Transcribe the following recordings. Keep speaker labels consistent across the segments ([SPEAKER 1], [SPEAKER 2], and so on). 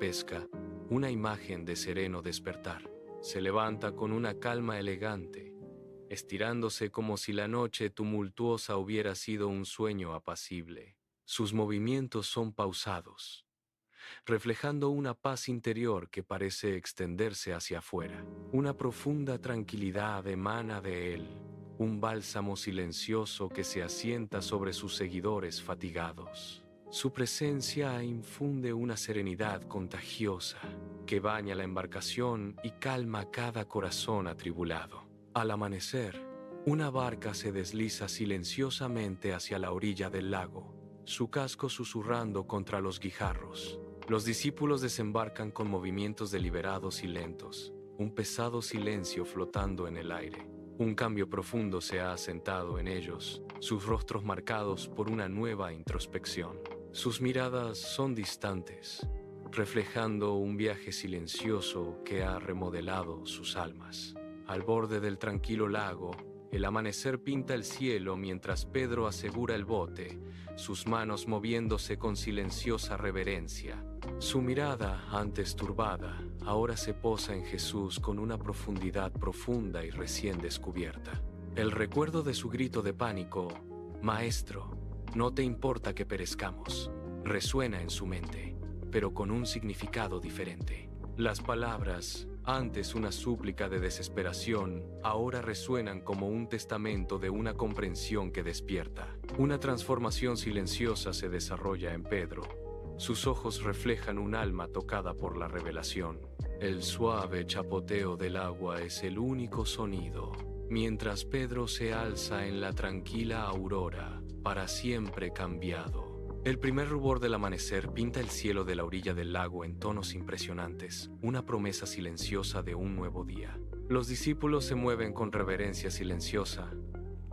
[SPEAKER 1] pesca, una imagen de sereno despertar. Se levanta con una calma elegante, estirándose como si la noche tumultuosa hubiera sido un sueño apacible. Sus movimientos son pausados, reflejando una paz interior que parece extenderse hacia afuera. Una profunda tranquilidad emana de él, un bálsamo silencioso que se asienta sobre sus seguidores fatigados. Su presencia infunde una serenidad contagiosa que baña la embarcación y calma cada corazón atribulado. Al amanecer, una barca se desliza silenciosamente hacia la orilla del lago, su casco susurrando contra los guijarros. Los discípulos desembarcan con movimientos deliberados y lentos, un pesado silencio flotando en el aire. Un cambio profundo se ha asentado en ellos, sus rostros marcados por una nueva introspección. Sus miradas son distantes, reflejando un viaje silencioso que ha remodelado sus almas. Al borde del tranquilo lago, el amanecer pinta el cielo mientras Pedro asegura el bote, sus manos moviéndose con silenciosa reverencia. Su mirada, antes turbada, ahora se posa en Jesús con una profundidad profunda y recién descubierta. El recuerdo de su grito de pánico, «Maestro, no te importa que perezcamos», resuena en su mente, pero con un significado diferente. Las palabras, antes una súplica de desesperación, ahora resuenan como un testamento de una comprensión que despierta. Una transformación silenciosa se desarrolla en Pedro. Sus ojos reflejan un alma tocada por la revelación. El suave chapoteo del agua es el único sonido, mientras Pedro se alza en la tranquila aurora, para siempre cambiado. El primer rubor del amanecer pinta el cielo de la orilla del lago en tonos impresionantes, una promesa silenciosa de un nuevo día. Los discípulos se mueven con reverencia silenciosa,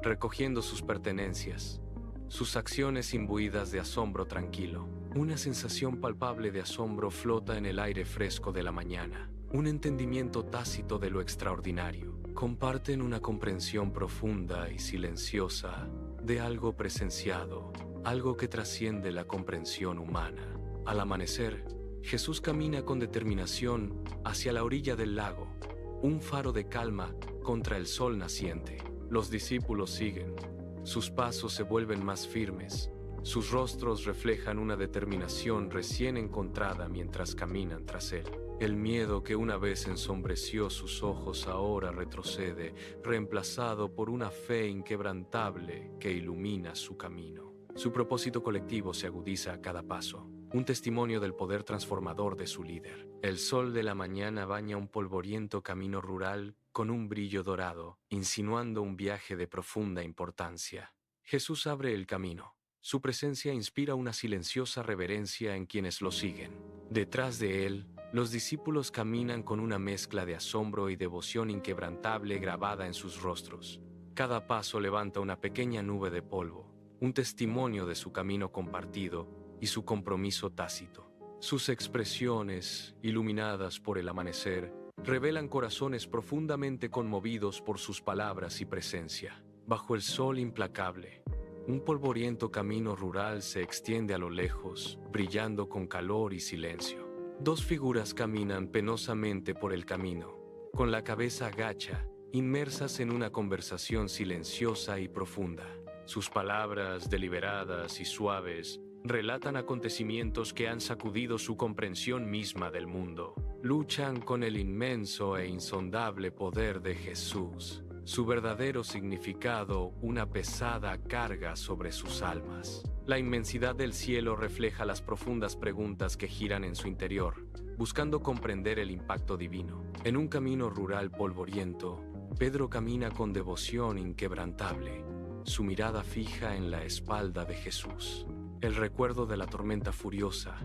[SPEAKER 1] recogiendo sus pertenencias, sus acciones imbuidas de asombro tranquilo. Una sensación palpable de asombro flota en el aire fresco de la mañana, un entendimiento tácito de lo extraordinario. Comparten una comprensión profunda y silenciosa de algo presenciado, algo que trasciende la comprensión humana. Al amanecer, Jesús camina con determinación hacia la orilla del lago, un faro de calma contra el sol naciente. Los discípulos siguen. Sus pasos se vuelven más firmes. Sus rostros reflejan una determinación recién encontrada mientras caminan tras él. El miedo que una vez ensombreció sus ojos ahora retrocede, reemplazado por una fe inquebrantable que ilumina su camino. Su propósito colectivo se agudiza a cada paso, un testimonio del poder transformador de su líder. El sol de la mañana baña un polvoriento camino rural con un brillo dorado, insinuando un viaje de profunda importancia. Jesús abre el camino. Su presencia inspira una silenciosa reverencia en quienes lo siguen. Detrás de él, los discípulos caminan con una mezcla de asombro y devoción inquebrantable grabada en sus rostros. Cada paso levanta una pequeña nube de polvo, un testimonio de su camino compartido y su compromiso tácito. Sus expresiones, iluminadas por el amanecer, revelan corazones profundamente conmovidos por sus palabras y presencia. Bajo el sol implacable, un polvoriento camino rural se extiende a lo lejos, brillando con calor y silencio. Dos figuras caminan penosamente por el camino, con la cabeza agacha, inmersas en una conversación silenciosa y profunda. Sus palabras, deliberadas y suaves, relatan acontecimientos que han sacudido su comprensión misma del mundo. Luchan con el inmenso e insondable poder de Jesús, su verdadero significado, una pesada carga sobre sus almas. La inmensidad del cielo refleja las profundas preguntas que giran en su interior, buscando comprender el impacto divino. En un camino rural polvoriento, Pedro camina con devoción inquebrantable, su mirada fija en la espalda de Jesús. El recuerdo de la tormenta furiosa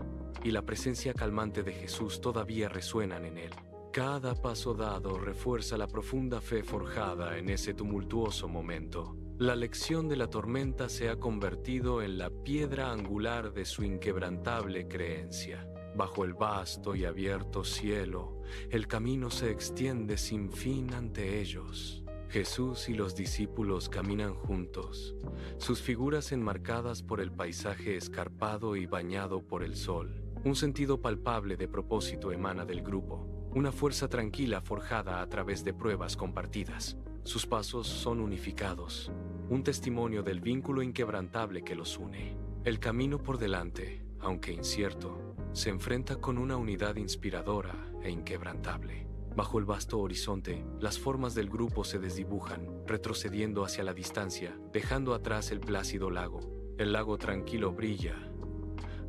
[SPEAKER 1] y la presencia calmante de Jesús todavía resuenan en él. Cada paso dado refuerza la profunda fe forjada en ese tumultuoso momento. La lección de la tormenta se ha convertido en la piedra angular de su inquebrantable creencia. Bajo el vasto y abierto cielo, el camino se extiende sin fin ante ellos. Jesús y los discípulos caminan juntos, sus figuras enmarcadas por el paisaje escarpado y bañado por el sol. Un sentido palpable de propósito emana del grupo, una fuerza tranquila forjada a través de pruebas compartidas. Sus pasos son unificados, un testimonio del vínculo inquebrantable que los une. El camino por delante, aunque incierto, se enfrenta con una unidad inspiradora e inquebrantable. Bajo el vasto horizonte, las formas del grupo se desdibujan, retrocediendo hacia la distancia, dejando atrás el plácido lago. El lago tranquilo brilla,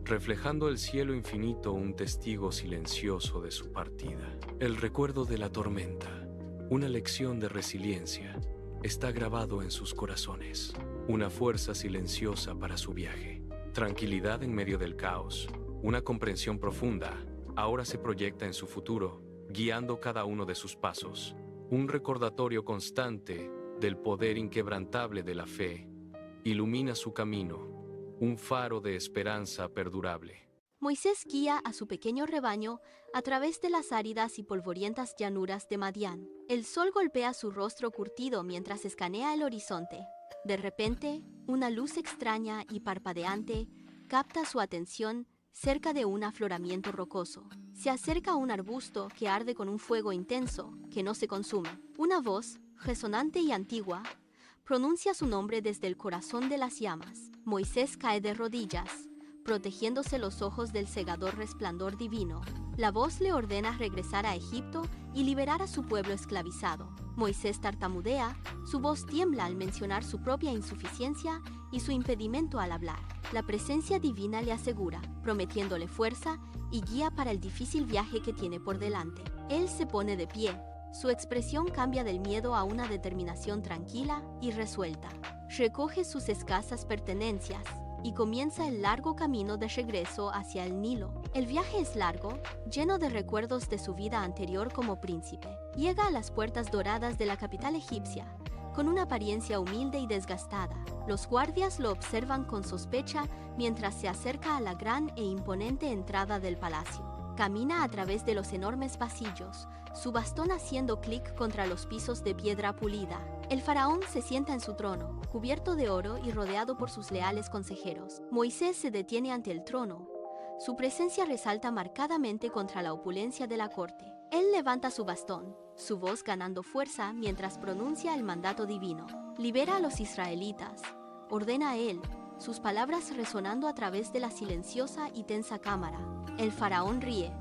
[SPEAKER 1] reflejando el cielo infinito, un testigo silencioso de su partida. El recuerdo de la tormenta, una lección de resiliencia, está grabado en sus corazones. Una fuerza silenciosa para su viaje. Tranquilidad en medio del caos, una comprensión profunda, ahora se proyecta en su futuro, guiando cada uno de sus pasos. Un recordatorio constante del poder inquebrantable de la fe, ilumina su camino, un faro de esperanza perdurable.
[SPEAKER 2] Moisés guía a su pequeño rebaño a través de las áridas y polvorientas llanuras de Madián. El sol golpea su rostro curtido mientras escanea el horizonte. De repente, una luz extraña y parpadeante capta su atención cerca de un afloramiento rocoso. Se acerca a un arbusto que arde con un fuego intenso que no se consume. Una voz, resonante y antigua, pronuncia su nombre desde el corazón de las llamas. Moisés cae de rodillas, protegiéndose los ojos del cegador resplandor divino. La voz le ordena regresar a Egipto y liberar a su pueblo esclavizado. Moisés tartamudea, su voz tiembla al mencionar su propia insuficiencia y su impedimento al hablar. La presencia divina le asegura, prometiéndole fuerza y guía para el difícil viaje que tiene por delante. Él se pone de pie. Su expresión cambia del miedo a una determinación tranquila y resuelta. Recoge sus escasas pertenencias y comienza el largo camino de regreso hacia el Nilo. El viaje es largo, lleno de recuerdos de su vida anterior como príncipe. Llega a las puertas doradas de la capital egipcia, con una apariencia humilde y desgastada. Los guardias lo observan con sospecha mientras se acerca a la gran e imponente entrada del palacio. Camina a través de los enormes pasillos, su bastón haciendo clic contra los pisos de piedra pulida. El faraón se sienta en su trono, cubierto de oro y rodeado por sus leales consejeros. Moisés se detiene ante el trono. Su presencia resalta marcadamente contra la opulencia de la corte. Él levanta su bastón, su voz ganando fuerza mientras pronuncia el mandato divino. Libera a los israelitas, ordena a él, sus palabras resonando a través de la silenciosa y tensa cámara. El faraón ríe,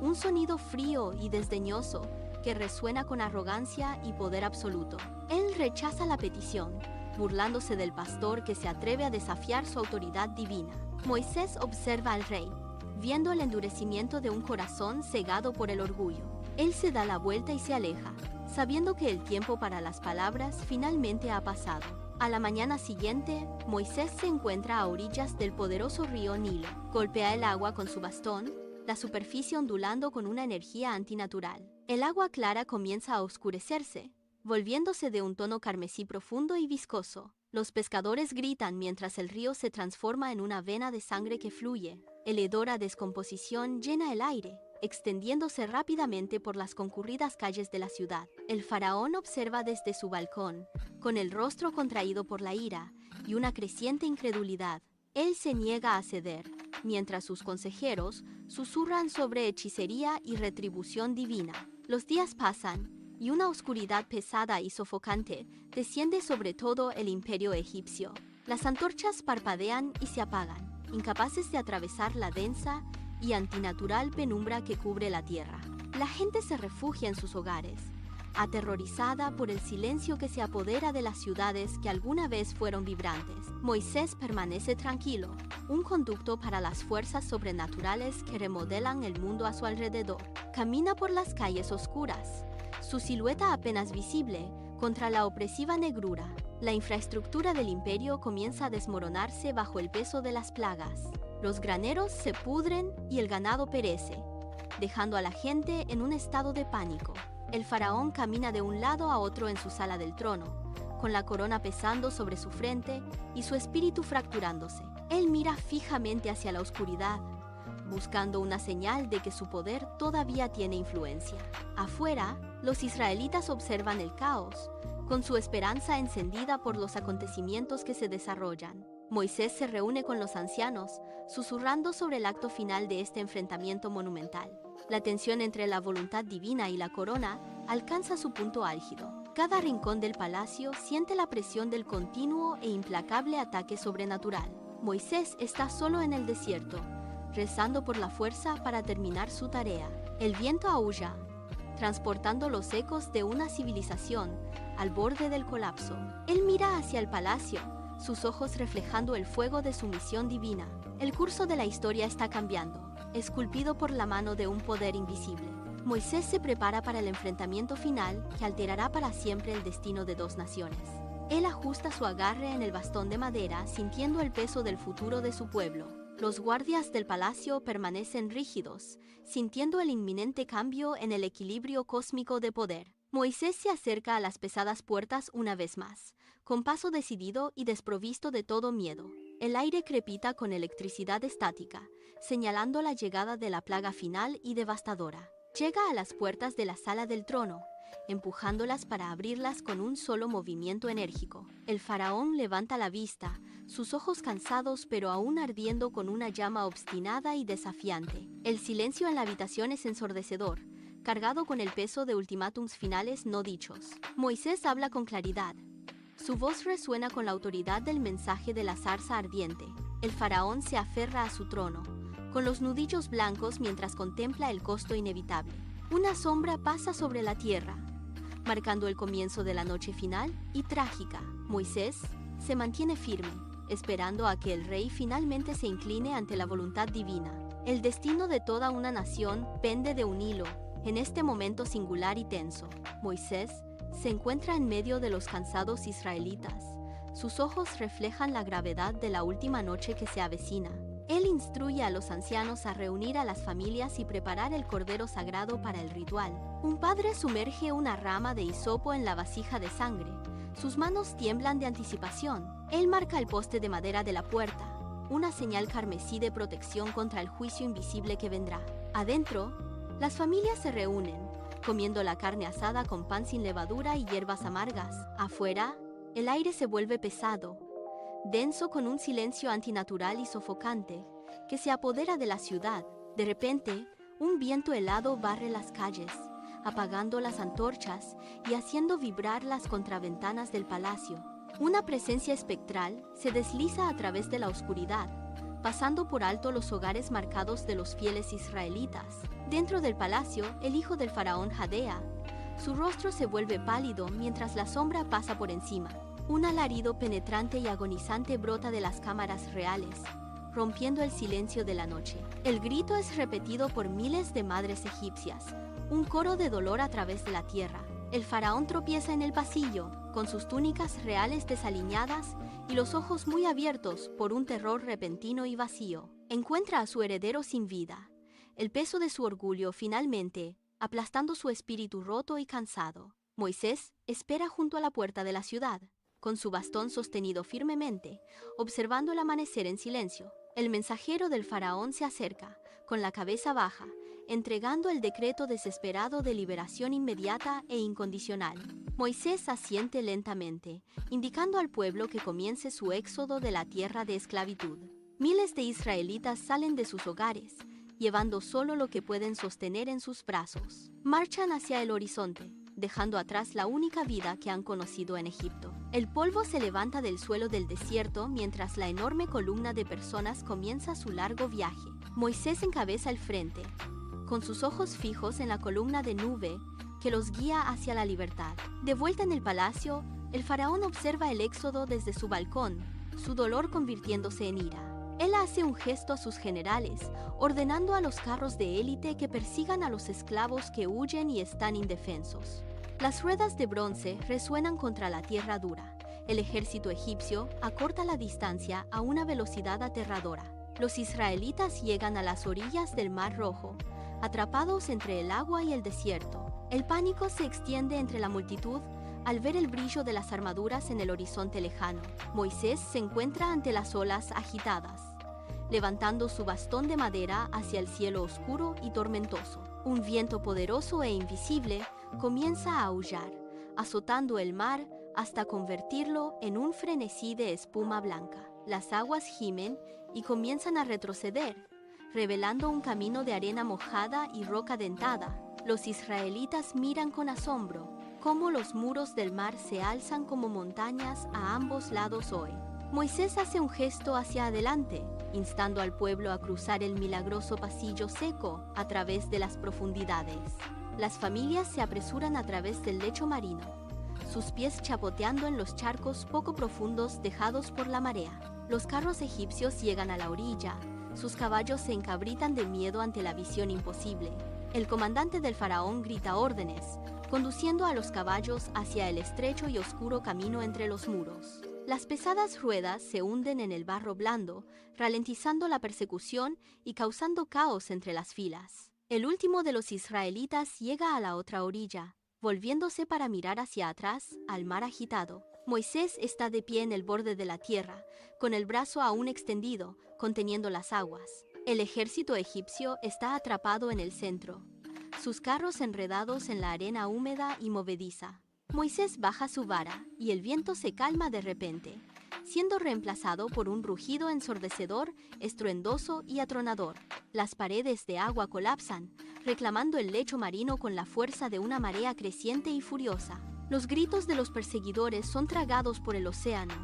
[SPEAKER 2] un sonido frío y desdeñoso que resuena con arrogancia y poder absoluto. Él rechaza la petición, burlándose del pastor que se atreve a desafiar su autoridad divina. Moisés observa al rey, viendo el endurecimiento de un corazón cegado por el orgullo. Él se da la vuelta y se aleja, sabiendo que el tiempo para las palabras finalmente ha pasado. A la mañana siguiente, Moisés se encuentra a orillas del poderoso río Nilo. Golpea el agua con su bastón, la superficie ondulando con una energía antinatural. El agua clara comienza a oscurecerse, volviéndose de un tono carmesí profundo y viscoso. Los pescadores gritan mientras el río se transforma en una vena de sangre que fluye. El hedor a descomposición llena el aire, extendiéndose rápidamente por las concurridas calles de la ciudad. El faraón observa desde su balcón, con el rostro contraído por la ira y una creciente incredulidad. Él se niega a ceder, mientras sus consejeros susurran sobre hechicería y retribución divina. Los días pasan, y una oscuridad pesada y sofocante desciende sobre todo el imperio egipcio. Las antorchas parpadean y se apagan, incapaces de atravesar la densa y antinatural penumbra que cubre la tierra. La gente se refugia en sus hogares, aterrorizada por el silencio que se apodera de las ciudades que alguna vez fueron vibrantes. Moisés permanece tranquilo, un conducto para las fuerzas sobrenaturales que remodelan el mundo a su alrededor. Camina por las calles oscuras, su silueta apenas visible contra la opresiva negrura. La infraestructura del imperio comienza a desmoronarse bajo el peso de las plagas. Los graneros se pudren y el ganado perece, dejando a la gente en un estado de pánico. El faraón camina de un lado a otro en su sala del trono, con la corona pesando sobre su frente y su espíritu fracturándose. Él mira fijamente hacia la oscuridad, buscando una señal de que su poder todavía tiene influencia. Afuera, los israelitas observan el caos, con su esperanza encendida por los acontecimientos que se desarrollan. Moisés se reúne con los ancianos, susurrando sobre el acto final de este enfrentamiento monumental. La tensión entre la voluntad divina y la corona alcanza su punto álgido. Cada rincón del palacio siente la presión del continuo e implacable ataque sobrenatural. Moisés está solo en el desierto, rezando por la fuerza para terminar su tarea. El viento aúlla, transportando los ecos de una civilización al borde del colapso. Él mira hacia el palacio, sus ojos reflejando el fuego de su misión divina. El curso de la historia está cambiando, esculpido por la mano de un poder invisible. Moisés se prepara para el enfrentamiento final que alterará para siempre el destino de dos naciones. Él ajusta su agarre en el bastón de madera, sintiendo el peso del futuro de su pueblo. Los guardias del palacio permanecen rígidos, sintiendo el inminente cambio en el equilibrio cósmico de poder. Moisés se acerca a las pesadas puertas una vez más, con paso decidido y desprovisto de todo miedo. El aire crepita con electricidad estática, señalando la llegada de la plaga final y devastadora. Llega a las puertas de la sala del trono, empujándolas para abrirlas con un solo movimiento enérgico. El faraón levanta la vista, sus ojos cansados pero aún ardiendo con una llama obstinada y desafiante. El silencio en la habitación es ensordecedor, cargado con el peso de ultimátums finales no dichos. Moisés habla con claridad. Su voz resuena con la autoridad del mensaje de la zarza ardiente. El faraón se aferra a su trono, con los nudillos blancos mientras contempla el costo inevitable. Una sombra pasa sobre la tierra, marcando el comienzo de la noche final y trágica. Moisés se mantiene firme, esperando a que el rey finalmente se incline ante la voluntad divina. El destino de toda una nación pende de un hilo. En este momento singular y tenso, Moisés se encuentra en medio de los cansados israelitas. Sus ojos reflejan la gravedad de la última noche que se avecina. Él instruye a los ancianos a reunir a las familias y preparar el cordero sagrado para el ritual. Un padre sumerge una rama de hisopo en la vasija de sangre. Sus manos tiemblan de anticipación. Él marca el poste de madera de la puerta, una señal carmesí de protección contra el juicio invisible que vendrá. Adentro, las familias se reúnen, comiendo la carne asada con pan sin levadura y hierbas amargas. Afuera, el aire se vuelve pesado, denso con un silencio antinatural y sofocante que se apodera de la ciudad. De repente, un viento helado barre las calles, apagando las antorchas y haciendo vibrar las contraventanas del palacio. Una presencia espectral se desliza a través de la oscuridad, pasando por alto los hogares marcados de los fieles israelitas. Dentro del palacio, el hijo del faraón jadea. Su rostro se vuelve pálido mientras la sombra pasa por encima. Un alarido penetrante y agonizante brota de las cámaras reales, rompiendo el silencio de la noche. El grito es repetido por miles de madres egipcias, un coro de dolor a través de la tierra. El faraón tropieza en el pasillo, con sus túnicas reales desaliñadas y los ojos muy abiertos por un terror repentino y vacío. Encuentra a su heredero sin vida, el peso de su orgullo finalmente aplastando su espíritu roto y cansado. Moisés espera junto a la puerta de la ciudad, con su bastón sostenido firmemente, observando el amanecer en silencio. El mensajero del faraón se acerca, con la cabeza baja, entregando el decreto desesperado de liberación inmediata e incondicional. Moisés asiente lentamente, indicando al pueblo que comience su éxodo de la tierra de esclavitud. Miles de israelitas salen de sus hogares, llevando solo lo que pueden sostener en sus brazos. Marchan hacia el horizonte, dejando atrás la única vida que han conocido en Egipto. El polvo se levanta del suelo del desierto mientras la enorme columna de personas comienza su largo viaje. Moisés encabeza el frente, con sus ojos fijos en la columna de nube que los guía hacia la libertad. De vuelta en el palacio, el faraón observa el éxodo desde su balcón, su dolor convirtiéndose en ira. Él hace un gesto a sus generales, ordenando a los carros de élite que persigan a los esclavos que huyen y están indefensos. Las ruedas de bronce resuenan contra la tierra dura. El ejército egipcio acorta la distancia a una velocidad aterradora. Los israelitas llegan a las orillas del Mar Rojo, atrapados entre el agua y el desierto. El pánico se extiende entre la multitud al ver el brillo de las armaduras en el horizonte lejano. Moisés se encuentra ante las olas agitadas, levantando su bastón de madera hacia el cielo oscuro y tormentoso. Un viento poderoso e invisible comienza a aullar, azotando el mar hasta convertirlo en un frenesí de espuma blanca. Las aguas gimen y comienzan a retroceder, revelando un camino de arena mojada y roca dentada. Los israelitas miran con asombro cómo los muros del mar se alzan como montañas a ambos lados hoy. Moisés hace un gesto hacia adelante, instando al pueblo a cruzar el milagroso pasillo seco a través de las profundidades. Las familias se apresuran a través del lecho marino, sus pies chapoteando en los charcos poco profundos dejados por la marea. Los carros egipcios llegan a la orilla, sus caballos se encabritan de miedo ante la visión imposible. El comandante del faraón grita órdenes, conduciendo a los caballos hacia el estrecho y oscuro camino entre los muros. Las pesadas ruedas se hunden en el barro blando, ralentizando la persecución y causando caos entre las filas. El último de los israelitas llega a la otra orilla, volviéndose para mirar hacia atrás al mar agitado. Moisés está de pie en el borde de la tierra, con el brazo aún extendido, conteniendo las aguas. El ejército egipcio está atrapado en el centro, sus carros enredados en la arena húmeda y movediza. Moisés baja su vara y el viento se calma de repente, siendo reemplazado por un rugido ensordecedor, estruendoso y atronador. Las paredes de agua colapsan, reclamando el lecho marino con la fuerza de una marea creciente y furiosa. Los gritos de los perseguidores son tragados por el océano,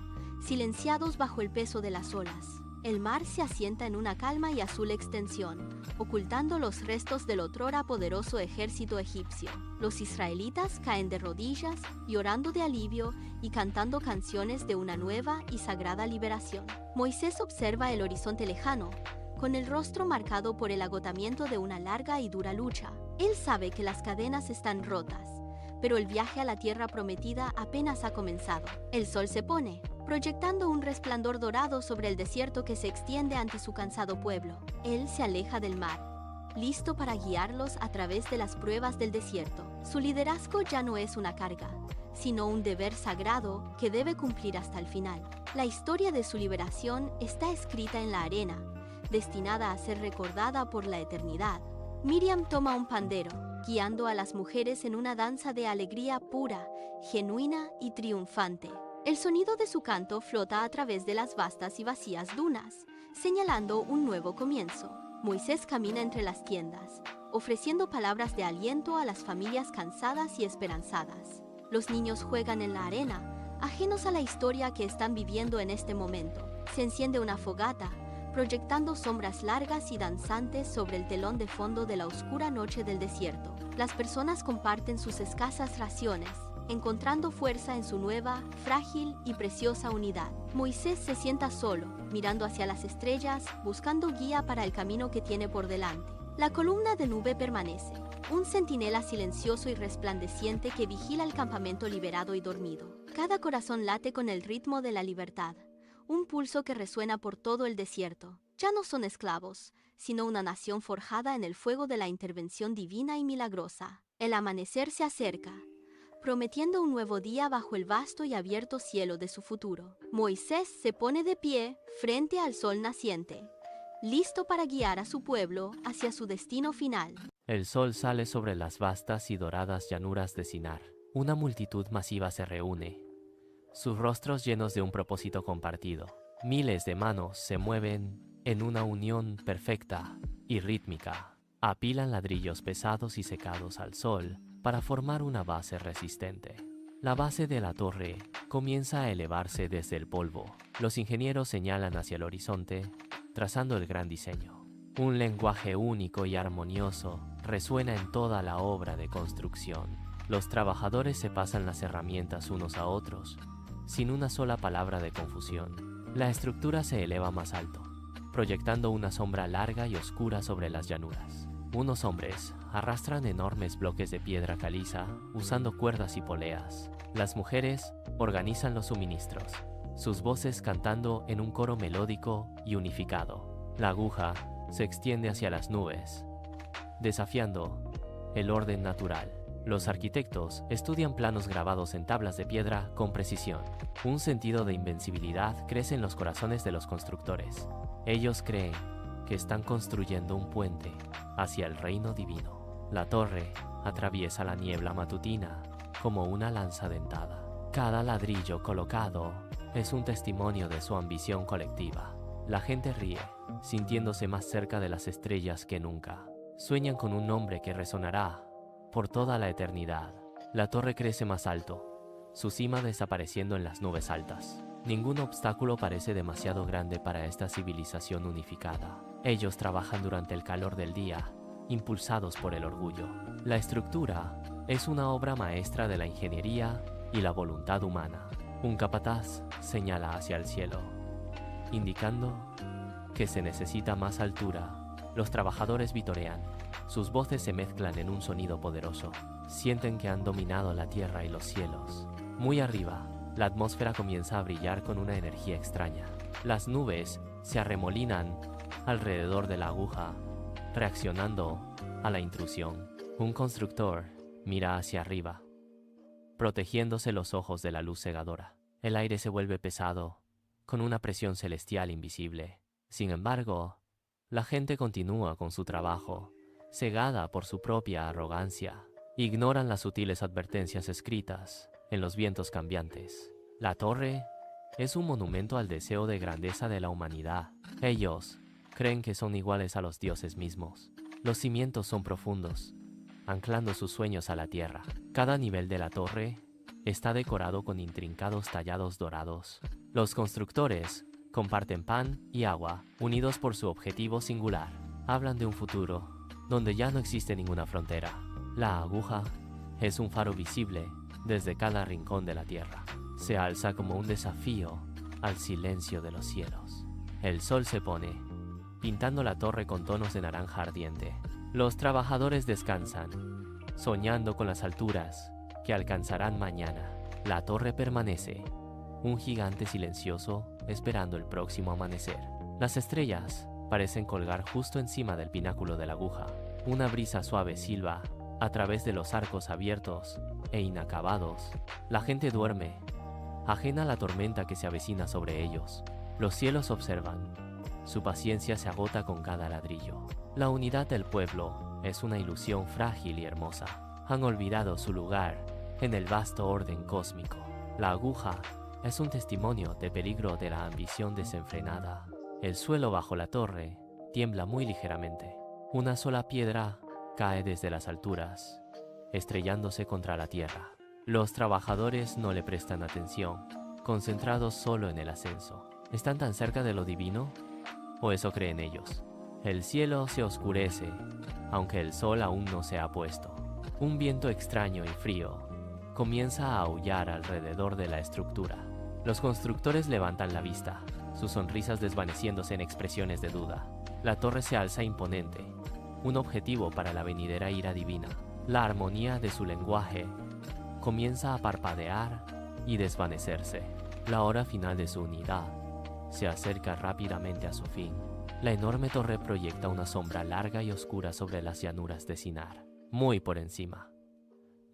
[SPEAKER 2] silenciados bajo el peso de las olas. El mar se asienta en una calma y azul extensión, ocultando los restos del otrora poderoso ejército egipcio. Los israelitas caen de rodillas, llorando de alivio y cantando canciones de una nueva y sagrada liberación. Moisés observa el horizonte lejano, con el rostro marcado por el agotamiento de una larga y dura lucha. Él sabe que las cadenas están rotas, pero el viaje a la tierra prometida apenas ha comenzado. El sol se pone, proyectando un resplandor dorado sobre el desierto que se extiende ante su cansado pueblo. Él se aleja del mar, listo para guiarlos a través de las pruebas del desierto. Su liderazgo ya no es una carga, sino un deber sagrado que debe cumplir hasta el final. La historia de su liberación está escrita en la arena, destinada a ser recordada por la eternidad. Miriam toma un pandero, guiando a las mujeres en una danza de alegría pura, genuina y triunfante. El sonido de su canto flota a través de las vastas y vacías dunas, señalando un nuevo comienzo. Moisés camina entre las tiendas, ofreciendo palabras de aliento a las familias cansadas y esperanzadas. Los niños juegan en la arena, ajenos a la historia que están viviendo en este momento. Se enciende una fogata, proyectando sombras largas y danzantes sobre el telón de fondo de la oscura noche del desierto. Las personas comparten sus escasas raciones, encontrando fuerza en su nueva, frágil y preciosa unidad. Moisés se sienta solo, mirando hacia las estrellas, buscando guía para el camino que tiene por delante. La columna de nube permanece, un centinela silencioso y resplandeciente que vigila el campamento liberado y dormido. Cada corazón late con el ritmo de la libertad, un pulso que resuena por todo el desierto. Ya no son esclavos, sino una nación forjada en el fuego de la intervención divina y milagrosa. El amanecer se acerca, prometiendo un nuevo día bajo el vasto y abierto cielo de su futuro. Moisés se pone de pie frente al sol naciente, listo para guiar a su pueblo hacia su destino final.
[SPEAKER 3] El sol sale sobre las vastas y doradas llanuras de Sinar. Una multitud masiva se reúne, sus rostros llenos de un propósito compartido. Miles de manos se mueven en una unión perfecta y rítmica. Apilan ladrillos pesados y secados al sol para formar una base resistente. La base de la torre comienza a elevarse desde el polvo. Los ingenieros señalan hacia el horizonte, trazando el gran diseño. Un lenguaje único y armonioso resuena en toda la obra de construcción. Los trabajadores se pasan las herramientas unos a otros, sin una sola palabra de confusión. La estructura se eleva más alto, proyectando una sombra larga y oscura sobre las llanuras. Unos hombres arrastran enormes bloques de piedra caliza usando cuerdas y poleas. Las mujeres organizan los suministros, sus voces cantando en un coro melódico y unificado. La aguja se extiende hacia las nubes, desafiando el orden natural. Los arquitectos estudian planos grabados en tablas de piedra con precisión. Un sentido de invencibilidad crece en los corazones de los constructores. Ellos creen que están construyendo un puente hacia el reino divino. La torre atraviesa la niebla matutina como una lanza dentada. Cada ladrillo colocado es un testimonio de su ambición colectiva. La gente ríe, sintiéndose más cerca de las estrellas que nunca. Sueñan con un nombre que resonará por toda la eternidad. La torre crece más alto, su cima desapareciendo en las nubes altas. Ningún obstáculo parece demasiado grande para esta civilización unificada. Ellos trabajan durante el calor del día, impulsados por el orgullo. La estructura es una obra maestra de la ingeniería y la voluntad humana. Un capataz señala hacia el cielo, indicando que se necesita más altura. Los trabajadores vitorean. Sus voces se mezclan en un sonido poderoso. Sienten que han dominado la tierra y los cielos. Muy arriba, la atmósfera comienza a brillar con una energía extraña. Las nubes se arremolinan alrededor de la aguja, reaccionando a la intrusión. Un constructor mira hacia arriba, protegiéndose los ojos de la luz cegadora. El aire se vuelve pesado, con una presión celestial invisible. Sin embargo, la gente continúa con su trabajo, cegada por su propia arrogancia. Ignoran las sutiles advertencias escritas en los vientos cambiantes. La torre es un monumento al deseo de grandeza de la humanidad. Ellos creen que son iguales a los dioses mismos. Los cimientos son profundos, anclando sus sueños a la tierra. Cada nivel de la torre está decorado con intrincados tallados dorados. Los constructores comparten pan y agua, unidos por su objetivo singular. Hablan de un futuro donde ya no existe ninguna frontera. La aguja es un faro visible desde cada rincón de la tierra. Se alza como un desafío al silencio de los cielos. El sol se pone, pintando la torre con tonos de naranja ardiente. Los trabajadores descansan, soñando con las alturas que alcanzarán mañana. La torre permanece, un gigante silencioso esperando el próximo amanecer. Las estrellas parecen colgar justo encima del pináculo de la aguja. Una brisa suave silba a través de los arcos abiertos e inacabados. La gente duerme, ajena a la tormenta que se avecina sobre ellos. Los cielos observan. Su paciencia se agota con cada ladrillo. La unidad del pueblo es una ilusión frágil y hermosa. Han olvidado su lugar en el vasto orden cósmico. La aguja es un testimonio de peligro de la ambición desenfrenada. El suelo bajo la torre tiembla muy ligeramente. Una sola piedra cae desde las alturas, estrellándose contra la tierra. Los trabajadores no le prestan atención, concentrados solo en el ascenso. ¿Están tan cerca de lo divino? ¿O eso creen ellos? El cielo se oscurece, aunque el sol aún no se ha puesto. Un viento extraño y frío comienza a aullar alrededor de la estructura. Los constructores levantan la vista, sus sonrisas desvaneciéndose en expresiones de duda. La torre se alza imponente, un objetivo para la venidera ira divina. La armonía de su lenguaje comienza a parpadear y desvanecerse. La hora final de su unidad se acerca rápidamente a su fin. La enorme torre proyecta una sombra larga y oscura sobre las llanuras de Sinar, muy por encima.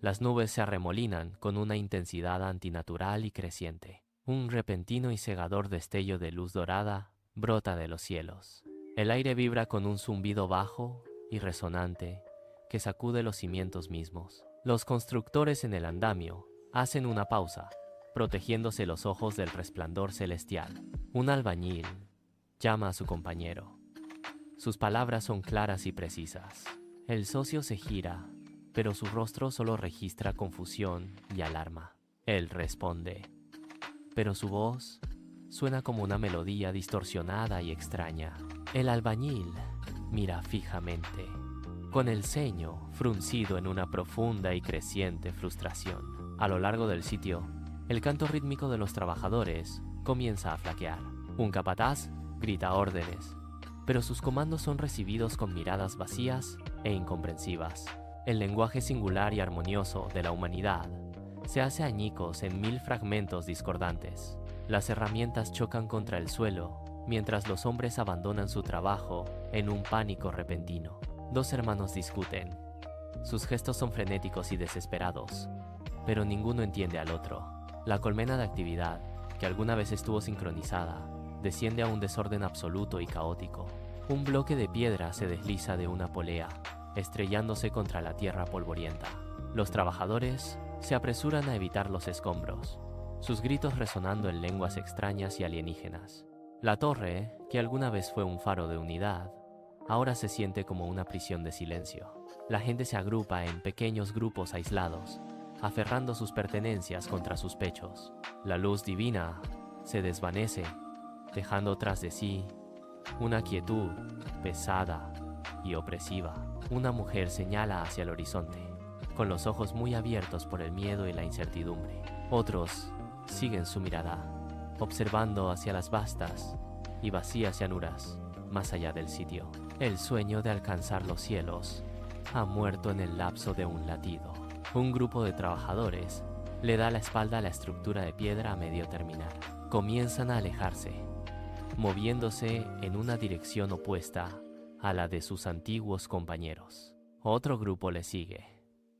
[SPEAKER 3] Las nubes se arremolinan con una intensidad antinatural y creciente. Un repentino y cegador destello de luz dorada brota de los cielos. El aire vibra con un zumbido bajo y resonante que sacude los cimientos mismos. Los constructores en el andamio hacen una pausa, protegiéndose los ojos del resplandor celestial. Un albañil llama a su compañero. Sus palabras son claras y precisas. El socio se gira, pero su rostro solo registra confusión y alarma. Él responde, pero su voz suena como una melodía distorsionada y extraña. El albañil mira fijamente, con el ceño fruncido en una profunda y creciente frustración. A lo largo del sitio, el canto rítmico de los trabajadores comienza a flaquear. Un capataz grita órdenes, pero sus comandos son recibidos con miradas vacías e incomprensivas. El lenguaje singular y armonioso de la humanidad se hace añicos en 1000 fragmentos discordantes. Las herramientas chocan contra el suelo, mientras los hombres abandonan su trabajo en un pánico repentino. Dos hermanos discuten. Sus gestos son frenéticos y desesperados, pero ninguno entiende al otro. La colmena de actividad, que alguna vez estuvo sincronizada, desciende a un desorden absoluto y caótico. Un bloque de piedra se desliza de una polea, estrellándose contra la tierra polvorienta. Los trabajadores se apresuran a evitar los escombros, sus gritos resonando en lenguas extrañas y alienígenas. La torre, que alguna vez fue un faro de unidad, ahora se siente como una prisión de silencio. La gente se agrupa en pequeños grupos aislados, aferrando sus pertenencias contra sus pechos. La luz divina se desvanece, dejando tras de sí una quietud pesada y opresiva. Una mujer señala hacia el horizonte, con los ojos muy abiertos por el miedo y la incertidumbre. Otros siguen su mirada, observando hacia las vastas y vacías llanuras más allá del sitio. El sueño de alcanzar los cielos ha muerto en el lapso de un latido. Un grupo de trabajadores le da la espalda a la estructura de piedra a medio terminar. Comienzan a alejarse, moviéndose en una dirección opuesta a la de sus antiguos compañeros. Otro grupo le sigue,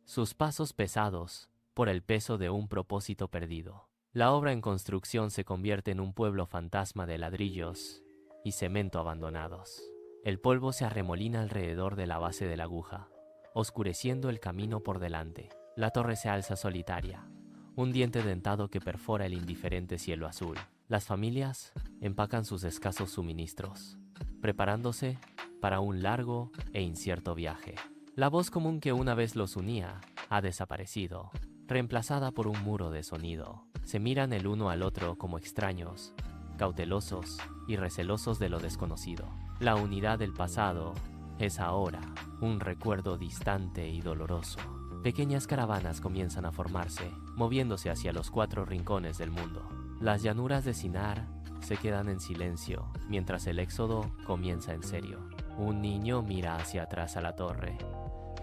[SPEAKER 3] sus pasos pesados por el peso de un propósito perdido. La obra en construcción se convierte en un pueblo fantasma de ladrillos y cemento abandonados. El polvo se arremolina alrededor de la base de la aguja, oscureciendo el camino por delante. La torre se alza solitaria, un diente dentado que perfora el indiferente cielo azul. Las familias empacan sus escasos suministros, preparándose para un largo e incierto viaje. La voz común que una vez los unía ha desaparecido, reemplazada por un muro de sonido. Se miran el uno al otro como extraños, cautelosos y recelosos de lo desconocido. La unidad del pasado es ahora un recuerdo distante y doloroso. Pequeñas caravanas comienzan a formarse, moviéndose hacia los 4 rincones del mundo. Las llanuras de Sinar se quedan en silencio mientras el éxodo comienza en serio. Un niño mira hacia atrás a la torre,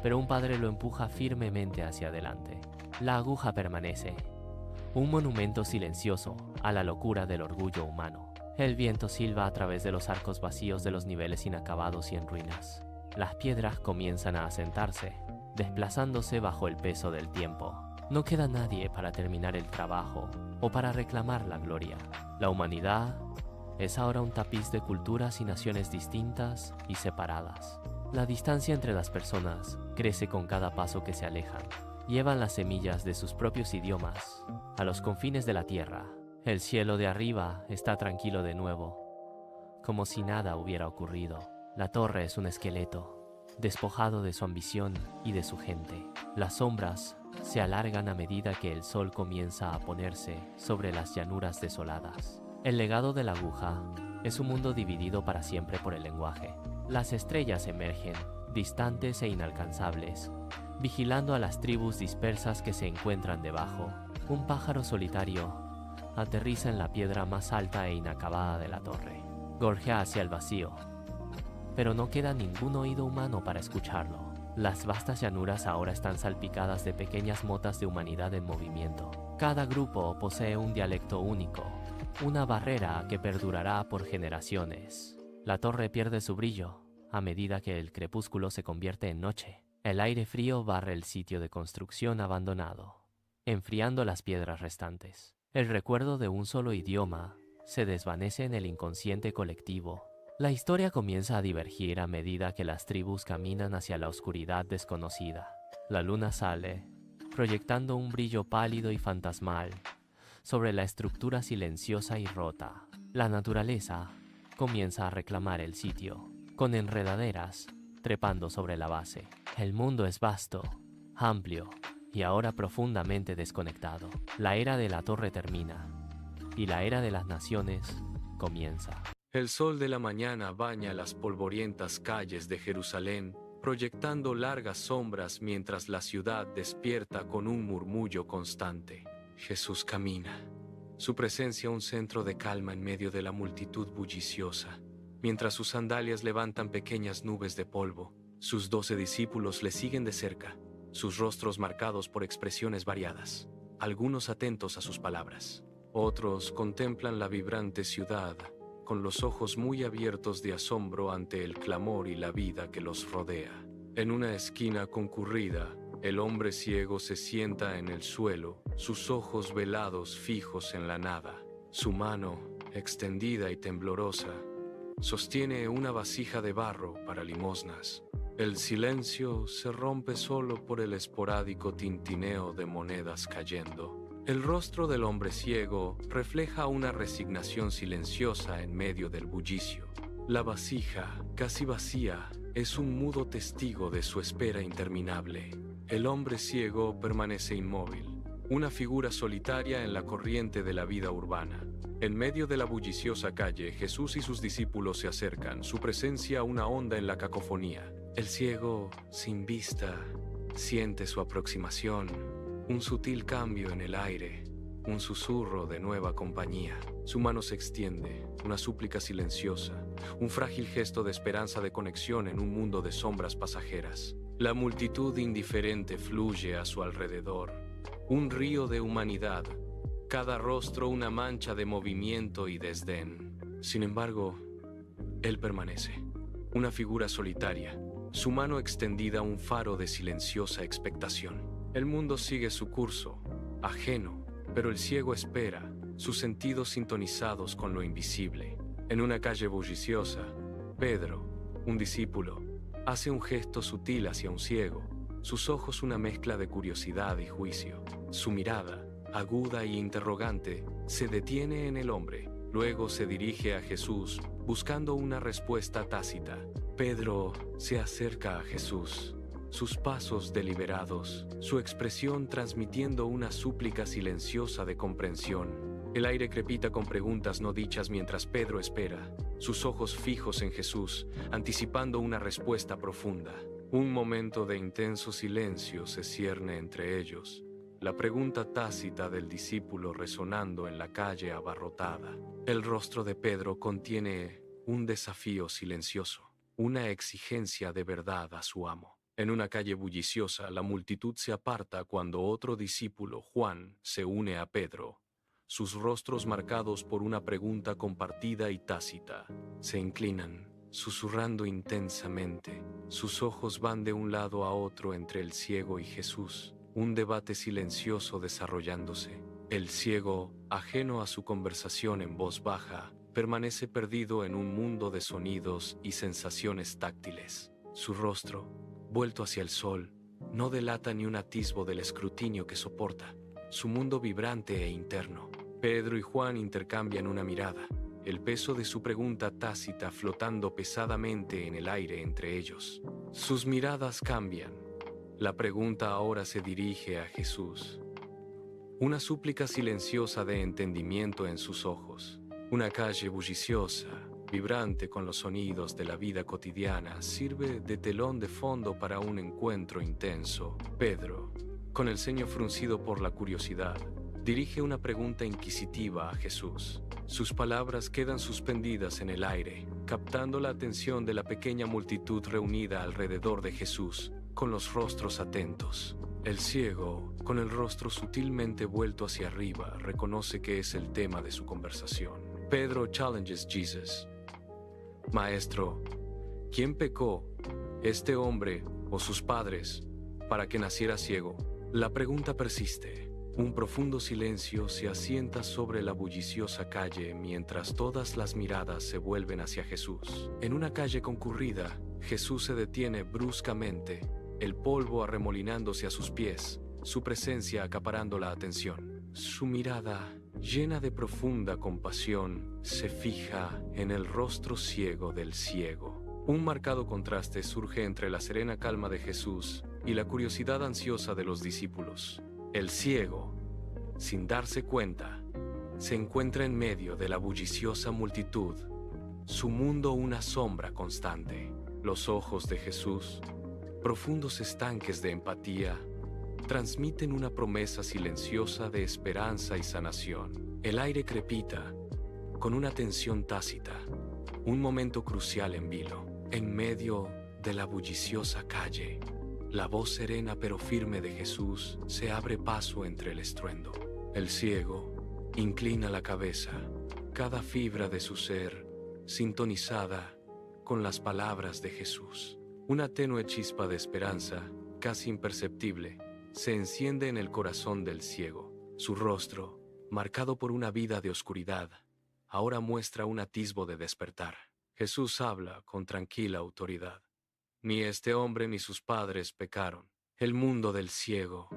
[SPEAKER 3] pero un padre lo empuja firmemente hacia adelante. La aguja permanece, un monumento silencioso a la locura del orgullo humano. El viento silba a través de los arcos vacíos de los niveles inacabados y en ruinas. Las piedras comienzan a asentarse, desplazándose bajo el peso del tiempo. No queda nadie para terminar el trabajo o para reclamar la gloria. La humanidad es ahora un tapiz de culturas y naciones distintas y separadas. La distancia entre las personas crece con cada paso que se alejan. Llevan las semillas de sus propios idiomas a los confines de la tierra. El cielo de arriba está tranquilo de nuevo, como si nada hubiera ocurrido. La torre es un esqueleto, despojado de su ambición y de su gente. Las sombras se alargan a medida que el sol comienza a ponerse sobre las llanuras desoladas. El legado de la aguja es un mundo dividido para siempre por el lenguaje. Las estrellas emergen, distantes e inalcanzables, vigilando a las tribus dispersas que se encuentran debajo. Un pájaro solitario aterriza en la piedra más alta e inacabada de la torre. Gorjea hacia el vacío, pero no queda ningún oído humano para escucharlo. Las vastas llanuras ahora están salpicadas de pequeñas motas de humanidad en movimiento. Cada grupo posee un dialecto único, una barrera que perdurará por generaciones. La torre pierde su brillo a medida que el crepúsculo se convierte en noche. El aire frío barre el sitio de construcción abandonado, enfriando las piedras restantes. El recuerdo de un solo idioma se desvanece en el inconsciente colectivo. La historia comienza a divergir a medida que las tribus caminan hacia la oscuridad desconocida. La luna sale, proyectando un brillo pálido y fantasmal sobre la estructura silenciosa y rota. La naturaleza comienza a reclamar el sitio, con enredaderas trepando sobre la base. El mundo es vasto, amplio y ahora profundamente desconectado. La era de la torre termina y la era de las naciones comienza.
[SPEAKER 1] El sol de la mañana baña las polvorientas calles de Jerusalén, proyectando largas sombras mientras la ciudad despierta con un murmullo constante. Jesús camina, su presencia un centro de calma en medio de la multitud bulliciosa. Mientras sus sandalias levantan pequeñas nubes de polvo, sus 12 discípulos le siguen de cerca, sus rostros marcados por expresiones variadas, algunos atentos a sus palabras. Otros contemplan la vibrante ciudad, con los ojos muy abiertos de asombro ante el clamor y la vida que los rodea. En una esquina concurrida, el hombre ciego se sienta en el suelo, sus ojos velados fijos en la nada. Su mano, extendida y temblorosa, sostiene una vasija de barro para limosnas. El silencio se rompe solo por el esporádico tintineo de monedas cayendo. El rostro del hombre ciego refleja una resignación silenciosa en medio del bullicio. La vasija, casi vacía, es un mudo testigo de su espera interminable. El hombre ciego permanece inmóvil, una figura solitaria en la corriente de la vida urbana. En medio de la bulliciosa calle, Jesús y sus discípulos se acercan, su presencia una onda en la cacofonía. El ciego, sin vista, siente su aproximación, un sutil cambio en el aire, un susurro de nueva compañía. Su mano se extiende, una súplica silenciosa, un frágil gesto de esperanza de conexión en un mundo de sombras pasajeras. La multitud indiferente fluye a su alrededor, un río de humanidad, cada rostro una mancha de movimiento y desdén. Sin embargo, él permanece, una figura solitaria, su mano extendida un faro de silenciosa expectación. El mundo sigue su curso, ajeno, pero el ciego espera, sus sentidos sintonizados con lo invisible. En una calle bulliciosa, Pedro, un discípulo, hace un gesto sutil hacia un ciego, sus ojos una mezcla de curiosidad y juicio. Su mirada, aguda e interrogante, se detiene en el hombre. Luego se dirige a Jesús, buscando una respuesta tácita. Pedro se acerca a Jesús, sus pasos deliberados, su expresión transmitiendo una súplica silenciosa de comprensión. El aire crepita con preguntas no dichas mientras Pedro espera, sus ojos fijos en Jesús, anticipando una respuesta profunda. Un momento de intenso silencio se cierne entre ellos, la pregunta tácita del discípulo resonando en la calle abarrotada. El rostro de Pedro contiene un desafío silencioso, una exigencia de verdad a su amo. En una calle bulliciosa, la multitud se aparta cuando otro discípulo, Juan, se une a Pedro, sus rostros marcados por una pregunta compartida y tácita. Se inclinan, susurrando intensamente. Sus ojos van de un lado a otro entre el ciego y Jesús, un debate silencioso desarrollándose. El ciego, ajeno a su conversación en voz baja, permanece perdido en un mundo de sonidos y sensaciones táctiles. Su rostro, vuelto hacia el sol, no delata ni un atisbo del escrutinio que soporta. Su mundo vibrante e interno. Pedro y Juan intercambian una mirada, el peso de su pregunta tácita flotando pesadamente en el aire entre ellos. Sus miradas cambian. La pregunta ahora se dirige a Jesús. Una súplica silenciosa de entendimiento en sus ojos. Una calle bulliciosa, vibrante con los sonidos de la vida cotidiana, sirve de telón de fondo para un encuentro intenso. Pedro, con el ceño fruncido por la curiosidad, dirige una pregunta inquisitiva a Jesús. Sus palabras quedan suspendidas en el aire, captando la atención de la pequeña multitud reunida alrededor de Jesús, con los rostros atentos. El ciego, con el rostro sutilmente vuelto hacia arriba, reconoce que es el tema de su conversación. Pedro challenges Jesus. Maestro, ¿quién pecó, este hombre o sus padres, para que naciera ciego? La pregunta persiste. Un profundo silencio se asienta sobre la bulliciosa calle mientras todas las miradas se vuelven hacia Jesús. En una calle concurrida, Jesús se detiene bruscamente, el polvo arremolinándose a sus pies, su presencia acaparando la atención. Su mirada, llena de profunda compasión, se fija en el rostro ciego del ciego. Un marcado contraste surge entre la serena calma de Jesús y la curiosidad ansiosa de los discípulos. El ciego, sin darse cuenta, se encuentra en medio de la bulliciosa multitud, su mundo una sombra constante. Los ojos de Jesús, profundos estanques de empatía, transmiten una promesa silenciosa de esperanza y sanación. El aire crepita, con una tensión tácita, un momento crucial en vilo. En medio de la bulliciosa calle, la voz serena pero firme de Jesús se abre paso entre el estruendo. El ciego inclina la cabeza, cada fibra de su ser sintonizada con las palabras de Jesús. Una tenue chispa de esperanza, casi imperceptible, se enciende en el corazón del ciego. Su rostro, marcado por una vida de oscuridad, ahora muestra un atisbo de despertar. Jesús habla con tranquila autoridad. Ni este hombre ni sus padres pecaron. El mundo del ciego,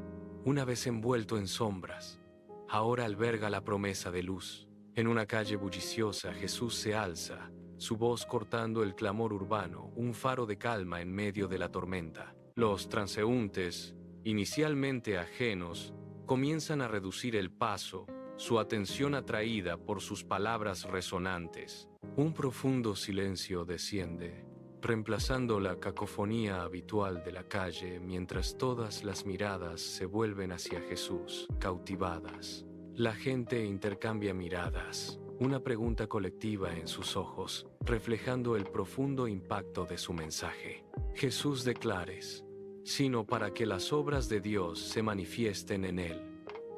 [SPEAKER 1] una vez envuelto en sombras, ahora alberga la promesa de luz. En una calle bulliciosa, Jesús se alza, su voz cortando el clamor urbano, un faro de calma en medio de la tormenta. Los transeúntes, inicialmente ajenos, comienzan a reducir el paso, su atención atraída por sus palabras resonantes. Un profundo silencio desciende, reemplazando la cacofonía habitual de la calle, mientras todas las miradas se vuelven hacia Jesús, cautivadas. La gente intercambia miradas, una pregunta colectiva en sus ojos, reflejando el profundo impacto de su mensaje. Jesús declares, sino para que las obras de Dios se manifiesten en él.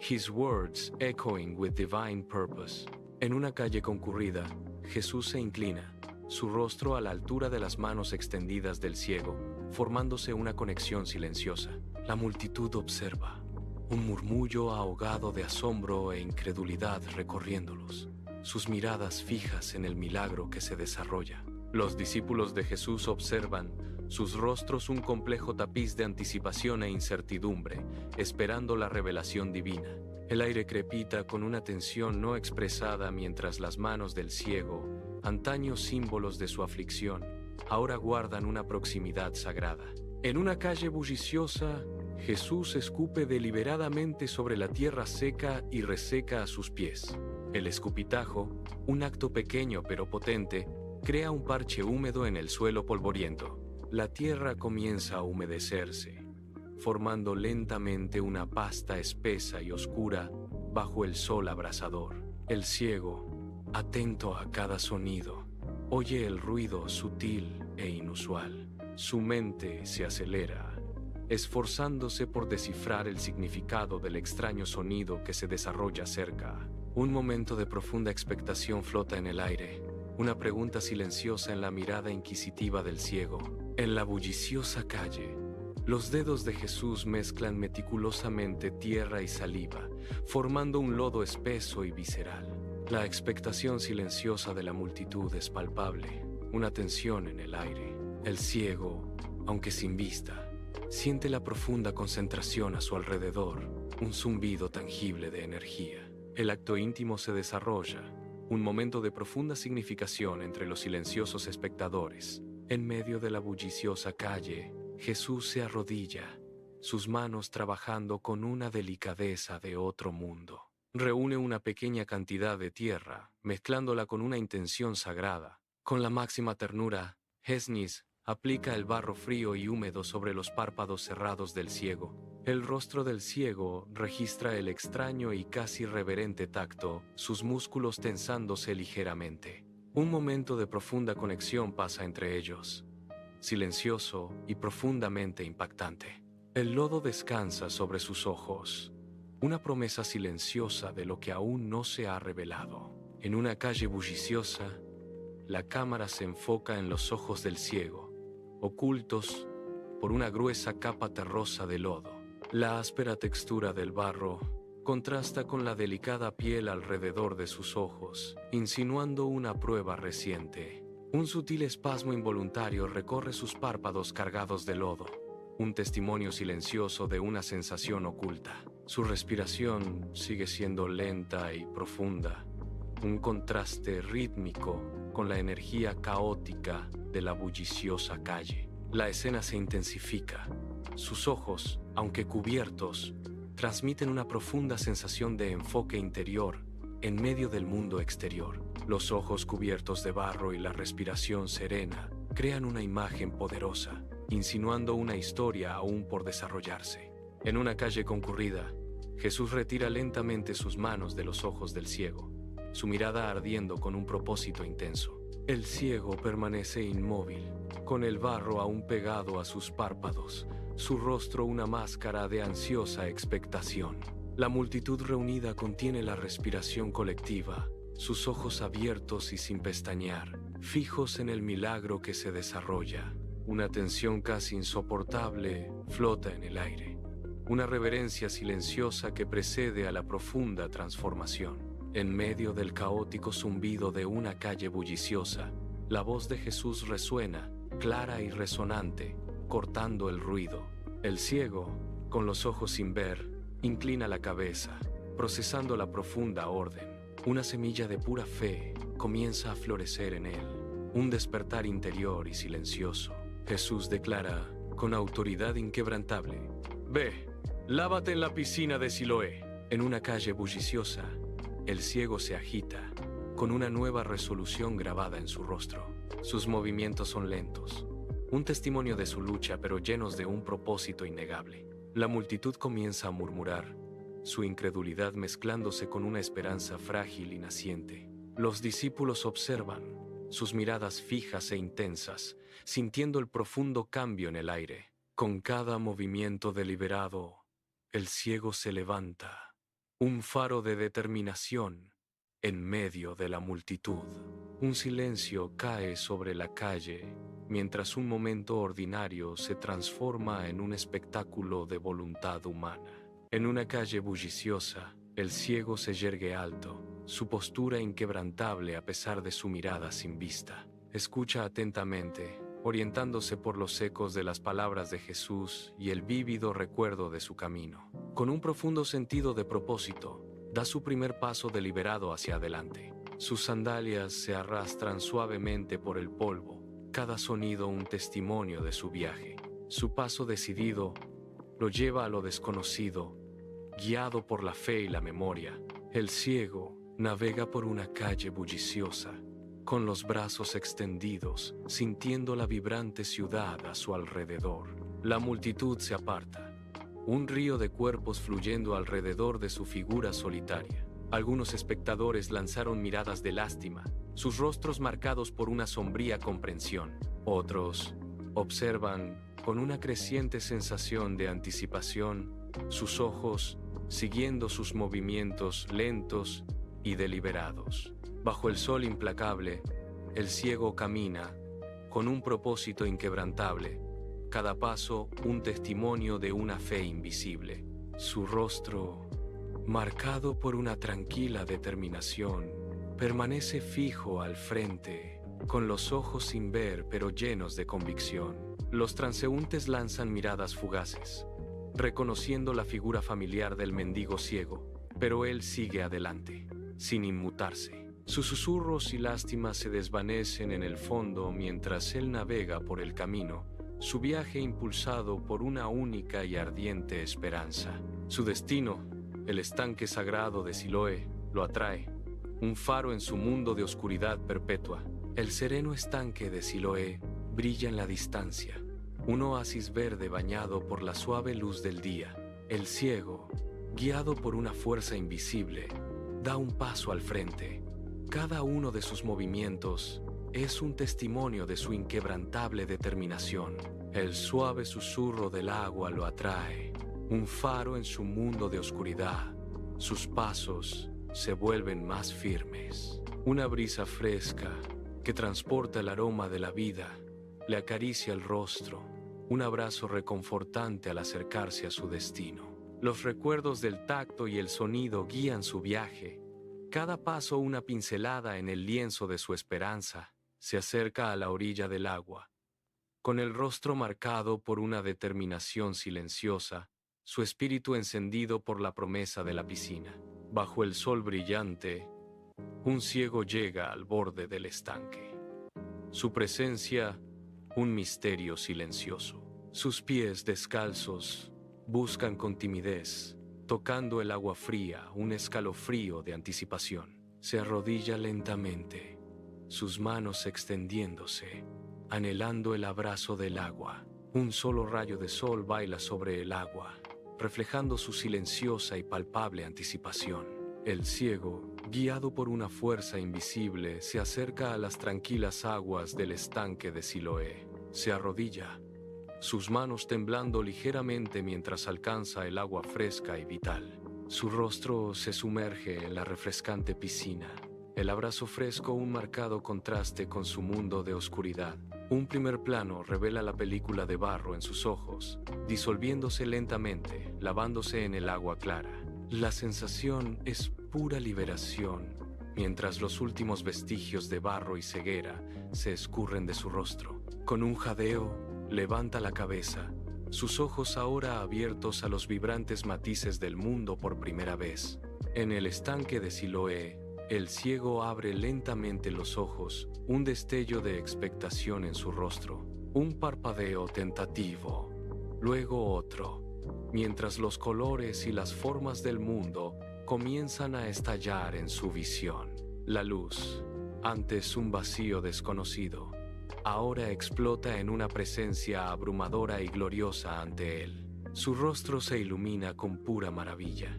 [SPEAKER 1] His words echoing with divine purpose. En una calle concurrida, Jesús se inclina, su rostro a la altura de las manos extendidas del ciego, formándose una conexión silenciosa. La multitud observa, un murmullo ahogado de asombro e incredulidad recorriéndolos, sus miradas fijas en el milagro que se desarrolla. Los discípulos de Jesús observan, sus rostros un complejo tapiz de anticipación e incertidumbre, esperando la revelación divina. El aire crepita con una tensión no expresada mientras las manos del ciego, antaño símbolos de su aflicción, ahora guardan una proximidad sagrada. En una calle bulliciosa, Jesús escupe deliberadamente sobre la tierra seca y reseca a sus pies. El escupitajo, un acto pequeño pero potente, crea un parche húmedo en el suelo polvoriento. La tierra comienza a humedecerse, formando lentamente una pasta espesa y oscura bajo el sol abrasador. El ciego, atento a cada sonido, oye el ruido sutil e inusual. Su mente se acelera, esforzándose por descifrar el significado del extraño sonido que se desarrolla cerca. Un momento de profunda expectación flota en el aire, una pregunta silenciosa en la mirada inquisitiva del ciego. En la bulliciosa calle, los dedos de Jesús mezclan meticulosamente tierra y saliva, formando un lodo espeso y visceral. La expectación silenciosa de la multitud es palpable, una tensión en el aire. El ciego, aunque sin vista, siente la profunda concentración a su alrededor, un zumbido tangible de energía. El acto íntimo se desarrolla, un momento de profunda significación entre los silenciosos espectadores. En medio de la bulliciosa calle, Jesús se arrodilla, sus manos trabajando con una delicadeza de otro mundo. Reúne una pequeña cantidad de tierra, mezclándola con una intención sagrada. Con la máxima ternura, Jesús aplica el barro frío y húmedo sobre los párpados cerrados del ciego. El rostro del ciego registra el extraño y casi reverente tacto, sus músculos tensándose ligeramente. Un momento de profunda conexión pasa entre ellos, silencioso y profundamente impactante. El lodo descansa sobre sus ojos, una promesa silenciosa de lo que aún no se ha revelado. En una calle bulliciosa, la cámara se enfoca en los ojos del ciego, ocultos por una gruesa capa terrosa de lodo. La áspera textura del barro contrasta con la delicada piel alrededor de sus ojos, insinuando una prueba reciente. Un sutil espasmo involuntario recorre sus párpados cargados de lodo, un testimonio silencioso de una sensación oculta. Su respiración sigue siendo lenta y profunda, un contraste rítmico con la energía caótica de la bulliciosa calle. La escena se intensifica. Sus ojos, aunque cubiertos, transmiten una profunda sensación de enfoque interior en medio del mundo exterior. Los ojos cubiertos de barro y la respiración serena crean una imagen poderosa, insinuando una historia aún por desarrollarse. En una calle concurrida, Jesús retira lentamente sus manos de los ojos del ciego, su mirada ardiendo con un propósito intenso. El ciego permanece inmóvil, con el barro aún pegado a sus párpados, su rostro una máscara de ansiosa expectación. La multitud reunida contiene la respiración colectiva, sus ojos abiertos y sin pestañear, fijos en el milagro que se desarrolla. Una tensión casi insoportable flota en el aire, una reverencia silenciosa que precede a la profunda transformación. En medio del caótico zumbido de una calle bulliciosa, la voz de Jesús resuena, clara y resonante, cortando el ruido. El ciego, con los ojos sin ver, inclina la cabeza, procesando la profunda orden. Una semilla de pura fe comienza a florecer en él, un despertar interior y silencioso. Jesús declara, con autoridad inquebrantable: «Ve, lávate en la piscina de Siloé». En una calle bulliciosa, el ciego se agita, con una nueva resolución grabada en su rostro. Sus movimientos son lentos, un testimonio de su lucha, pero llenos de un propósito innegable. La multitud comienza a murmurar, su incredulidad mezclándose con una esperanza frágil y naciente. Los discípulos observan, sus miradas fijas e intensas, sintiendo el profundo cambio en el aire. Con cada movimiento deliberado, el ciego se levanta, un faro de determinación en medio de la multitud. Un silencio cae sobre la calle, mientras un momento ordinario se transforma en un espectáculo de voluntad humana. En una calle bulliciosa, el ciego se yergue alto, su postura inquebrantable a pesar de su mirada sin vista. Escucha atentamente, orientándose por los ecos de las palabras de Jesús y el vívido recuerdo de su camino. Con un profundo sentido de propósito, da su primer paso deliberado hacia adelante. Sus sandalias se arrastran suavemente por el polvo, cada sonido un testimonio de su viaje. Su paso decidido lo lleva a lo desconocido, guiado por la fe y la memoria. El ciego navega por una calle bulliciosa, con los brazos extendidos, sintiendo la vibrante ciudad a su alrededor. La multitud se aparta, un río de cuerpos fluyendo alrededor de su figura solitaria. Algunos espectadores lanzaron miradas de lástima, sus rostros marcados por una sombría comprensión. Otros observan con una creciente sensación de anticipación, sus ojos siguiendo sus movimientos lentos y deliberados. Bajo el sol implacable, el ciego camina con un propósito inquebrantable, cada paso un testimonio de una fe invisible. Su rostro, marcado por una tranquila determinación, permanece fijo al frente, con los ojos sin ver pero llenos de convicción. Los transeúntes lanzan miradas fugaces, reconociendo la figura familiar del mendigo ciego, pero él sigue adelante, sin inmutarse. Sus susurros y lástimas se desvanecen en el fondo mientras él navega por el camino, su viaje impulsado por una única y ardiente esperanza. Su destino, el estanque sagrado de Siloé, lo atrae, un faro en su mundo de oscuridad perpetua. El sereno estanque de Siloé brilla en la distancia, un oasis verde bañado por la suave luz del día. El ciego, guiado por una fuerza invisible, da un paso al frente. Cada uno de sus movimientos es un testimonio de su inquebrantable determinación. El suave susurro del agua lo atrae, un faro en su mundo de oscuridad. Sus pasos se vuelven más firmes. Una brisa fresca que transporta el aroma de la vida le acaricia el rostro, un abrazo reconfortante al acercarse a su destino. Los recuerdos del tacto y el sonido guían su viaje. Cada paso una pincelada en el lienzo de su esperanza. Se acerca a la orilla del agua, con el rostro marcado por una determinación silenciosa, su espíritu encendido por la promesa de la piscina. Bajo el sol brillante, un ciego llega al borde del estanque. Su presencia, un misterio silencioso. Sus pies descalzos buscan con timidez, tocando el agua fría, un escalofrío de anticipación. Se arrodilla lentamente, sus manos extendiéndose, anhelando el abrazo del agua. Un solo rayo de sol baila sobre el agua, reflejando su silenciosa y palpable anticipación. El ciego, guiado por una fuerza invisible, se acerca a las tranquilas aguas del estanque de Siloé. Se arrodilla, sus manos temblando ligeramente mientras alcanza el agua fresca y vital. Su rostro se sumerge en la refrescante piscina, el abrazo fresco un marcado contraste con su mundo de oscuridad. Un primer plano revela la película de barro en sus ojos, disolviéndose lentamente, lavándose en el agua clara. La sensación es pura liberación, mientras los últimos vestigios de barro y ceguera se escurren de su rostro. Con un jadeo, levanta la cabeza, sus ojos ahora abiertos a los vibrantes matices del mundo por primera vez. En el estanque de Siloé, el ciego abre lentamente los ojos, un destello de expectación en su rostro, un parpadeo tentativo, luego otro, mientras los colores y las formas del mundo comienzan a estallar en su visión. La luz, antes un vacío desconocido, ahora explota en una presencia abrumadora y gloriosa ante él. Su rostro se ilumina con pura maravilla.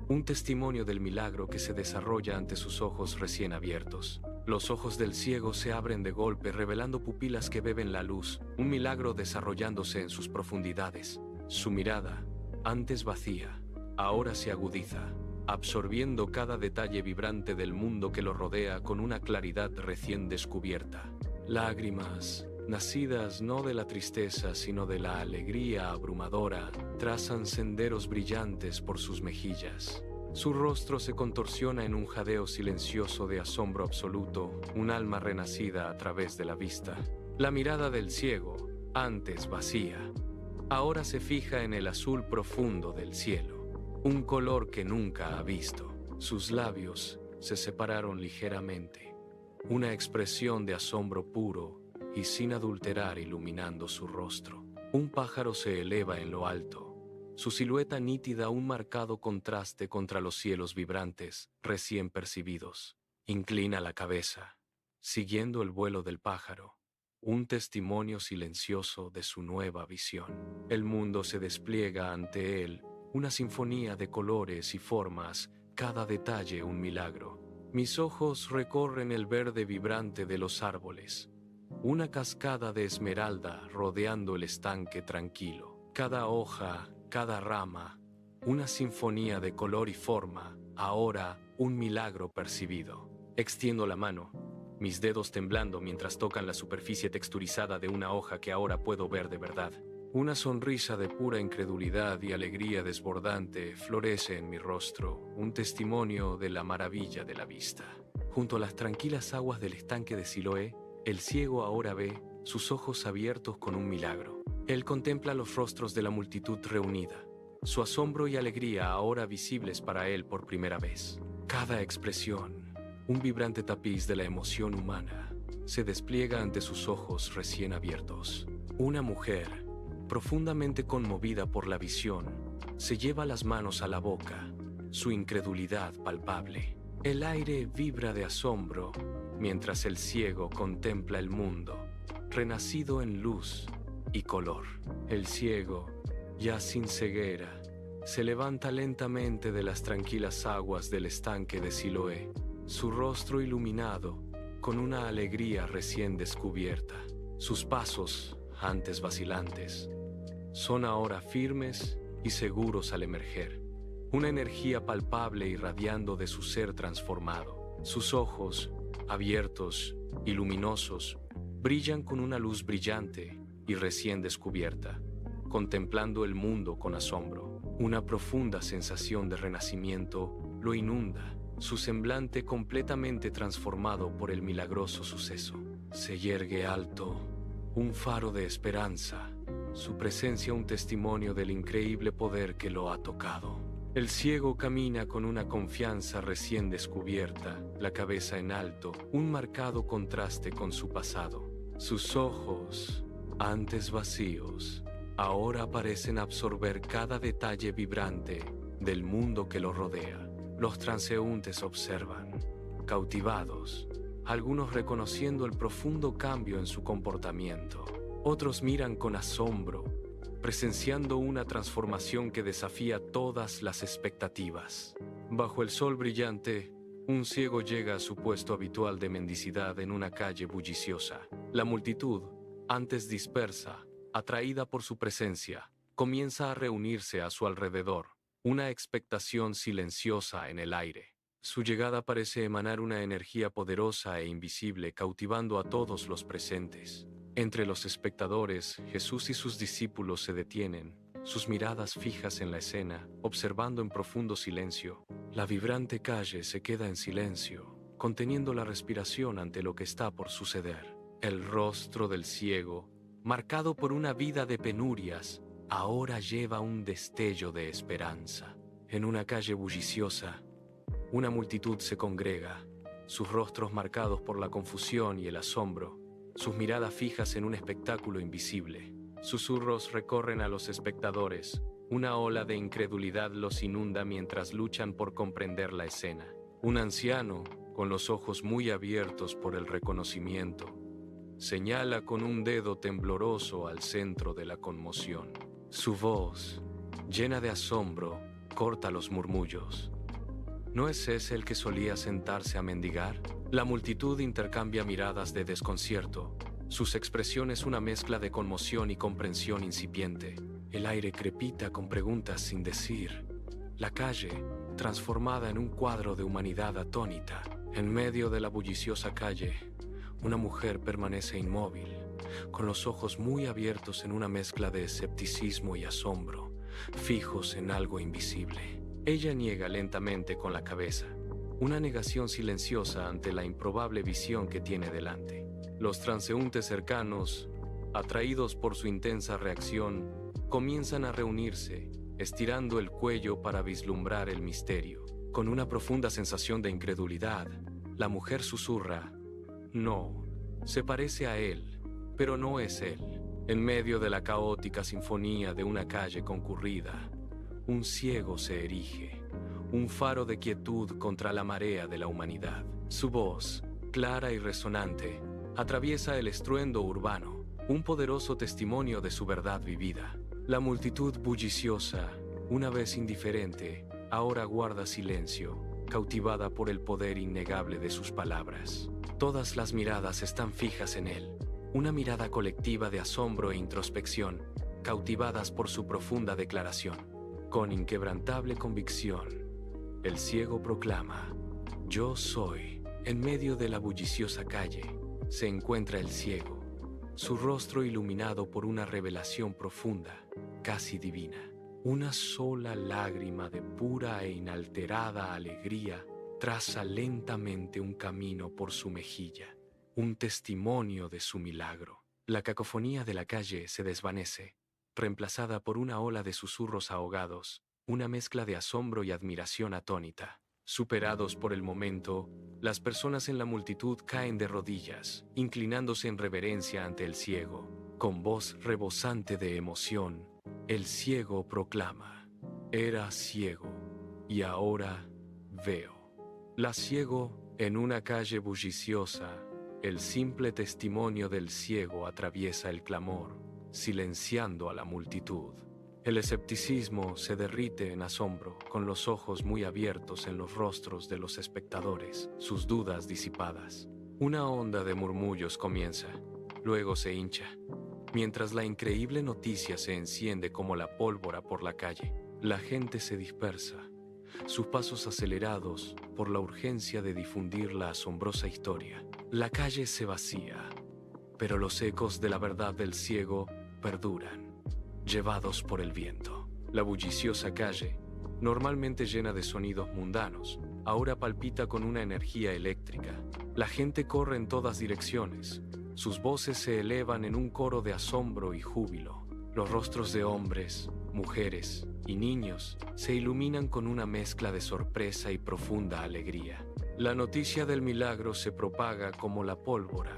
[SPEAKER 1] Un testimonio del milagro que se desarrolla ante sus ojos recién abiertos. Los ojos del ciego se abren de golpe, revelando pupilas que beben la luz, un milagro desarrollándose en sus profundidades. Su mirada, antes vacía, ahora se agudiza, absorbiendo cada detalle vibrante del mundo que lo rodea con una claridad recién descubierta. Lágrimas, nacidas no de la tristeza sino de la alegría abrumadora, trazan senderos brillantes por sus mejillas. Su rostro se contorsiona en un jadeo silencioso de asombro absoluto, un alma renacida a través de la vista. La mirada del ciego, antes vacía, ahora se fija en el azul profundo del cielo, un color que nunca ha visto. Sus labios se separaron ligeramente, una expresión de asombro puro y sin adulterar iluminando su rostro. Un pájaro se eleva en lo alto, su silueta nítida un marcado contraste contra los cielos vibrantes, recién percibidos. Inclina la cabeza, siguiendo el vuelo del pájaro, un testimonio silencioso de su nueva visión. El mundo se despliega ante él, una sinfonía de colores y formas, cada detalle un milagro. Mis ojos recorren el verde vibrante de los árboles, una cascada de esmeralda rodeando el estanque tranquilo. Cada hoja, cada rama, una sinfonía de color y forma, ahora un milagro percibido. Extiendo la mano, mis dedos temblando mientras tocan la superficie texturizada de una hoja que ahora puedo ver de verdad. Una sonrisa de pura incredulidad y alegría desbordante florece en mi rostro, un testimonio de la maravilla de la vista. Junto a las tranquilas aguas del estanque de Siloé, el ciego ahora ve, sus ojos abiertos con un milagro. Él contempla los rostros de la multitud reunida, su asombro y alegría ahora visibles para él por primera vez. Cada expresión, un vibrante tapiz de la emoción humana, se despliega ante sus ojos recién abiertos. Una mujer, profundamente conmovida por la visión, se lleva las manos a la boca, su incredulidad palpable. El aire vibra de asombro, mientras el ciego contempla el mundo, renacido en luz y color. El ciego, ya sin ceguera, se levanta lentamente de las tranquilas aguas del estanque de Siloé, su rostro iluminado con una alegría recién descubierta. Sus pasos, antes vacilantes, son ahora firmes y seguros al emerger, una energía palpable irradiando de su ser transformado. Sus ojos, abiertos y luminosos, brillan con una luz brillante y recién descubierta, contemplando el mundo con asombro. Una profunda sensación de renacimiento lo inunda, su semblante completamente transformado por el milagroso suceso. Se yergue alto, un faro de esperanza, su presencia un testimonio del increíble poder que lo ha tocado. El ciego camina con una confianza recién descubierta, la cabeza en alto, un marcado contraste con su pasado. Sus ojos, antes vacíos, ahora parecen absorber cada detalle vibrante del mundo que lo rodea. Los transeúntes observan, cautivados, algunos reconociendo el profundo cambio en su comportamiento. Otros miran con asombro, presenciando una transformación que desafía todas las expectativas. Bajo el sol brillante, un ciego llega a su puesto habitual de mendicidad en una calle bulliciosa. La multitud, antes dispersa, atraída por su presencia, comienza a reunirse a su alrededor, una expectación silenciosa en el aire. Su llegada parece emanar una energía poderosa e invisible, cautivando a todos los presentes. Entre los espectadores, Jesús y sus discípulos se detienen, sus miradas fijas en la escena, observando en profundo silencio. La vibrante calle se queda en silencio, conteniendo la respiración ante lo que está por suceder. El rostro del ciego, marcado por una vida de penurias, ahora lleva un destello de esperanza. En una calle bulliciosa, Una multitud se congrega, sus rostros marcados por la confusión y el asombro, sus miradas fijas en un espectáculo invisible. Susurros recorren a los espectadores. Una ola de incredulidad los inunda mientras luchan por comprender la escena. Un anciano, con los ojos muy abiertos por el reconocimiento, señala con un dedo tembloroso al centro de la conmoción. Su voz, llena de asombro, corta los murmullos. ¿No es ese el que solía sentarse a mendigar? La multitud intercambia miradas de desconcierto. Sus expresiones una mezcla de conmoción y comprensión incipiente. El aire crepita con preguntas sin decir. La calle, transformada en un cuadro de humanidad atónita. En medio de la bulliciosa calle, una mujer permanece inmóvil, con los ojos muy abiertos en una mezcla de escepticismo y asombro, fijos en algo invisible. Ella niega lentamente con la cabeza, una negación silenciosa ante la improbable visión que tiene delante. Los transeúntes cercanos, atraídos por su intensa reacción, comienzan a reunirse, estirando el cuello para vislumbrar el misterio. Con una profunda sensación de incredulidad, la mujer susurra: «No, se parece a él, pero no es él». En medio de la caótica sinfonía de una calle concurrida, un ciego se erige, un faro de quietud contra la marea de la humanidad. Su voz, clara y resonante, atraviesa el estruendo urbano, un poderoso testimonio de su verdad vivida. La multitud bulliciosa, una vez indiferente, ahora guarda silencio, cautivada por el poder innegable de sus palabras. Todas las miradas están fijas en él, una mirada colectiva de asombro e introspección, cautivadas por su profunda declaración. Con inquebrantable convicción, el ciego proclama: «Yo soy». En medio de la bulliciosa calle, se encuentra el ciego, su rostro iluminado por una revelación profunda, casi divina. Una sola lágrima de pura e inalterada alegría traza lentamente un camino por su mejilla, un testimonio de su milagro. La cacofonía de la calle se desvanece, reemplazada por una ola de susurros ahogados, una mezcla de asombro y admiración atónita. Superados por el momento, las personas en la multitud caen de rodillas, inclinándose en reverencia ante el ciego. Con voz rebosante de emoción, el ciego proclama: «Era ciego, y ahora veo». La ciego, en una calle bulliciosa, el simple testimonio del ciego atraviesa el clamor, silenciando a la multitud. El escepticismo se derrite en asombro, con los ojos muy abiertos en los rostros de los espectadores, sus dudas disipadas. Una onda de murmullos comienza, luego se hincha, mientras la increíble noticia se enciende como la pólvora por la calle. La gente se dispersa, sus pasos acelerados por la urgencia de difundir la asombrosa historia. La calle se vacía, pero los ecos de la verdad del ciego perduran, llevados por el viento. La bulliciosa calle, normalmente llena de sonidos mundanos, ahora palpita con una energía eléctrica. La gente corre en todas direcciones, sus voces se elevan en un coro de asombro y júbilo. Los rostros de hombres, mujeres y niños se iluminan con una mezcla de sorpresa y profunda alegría. La noticia del milagro se propaga como la pólvora,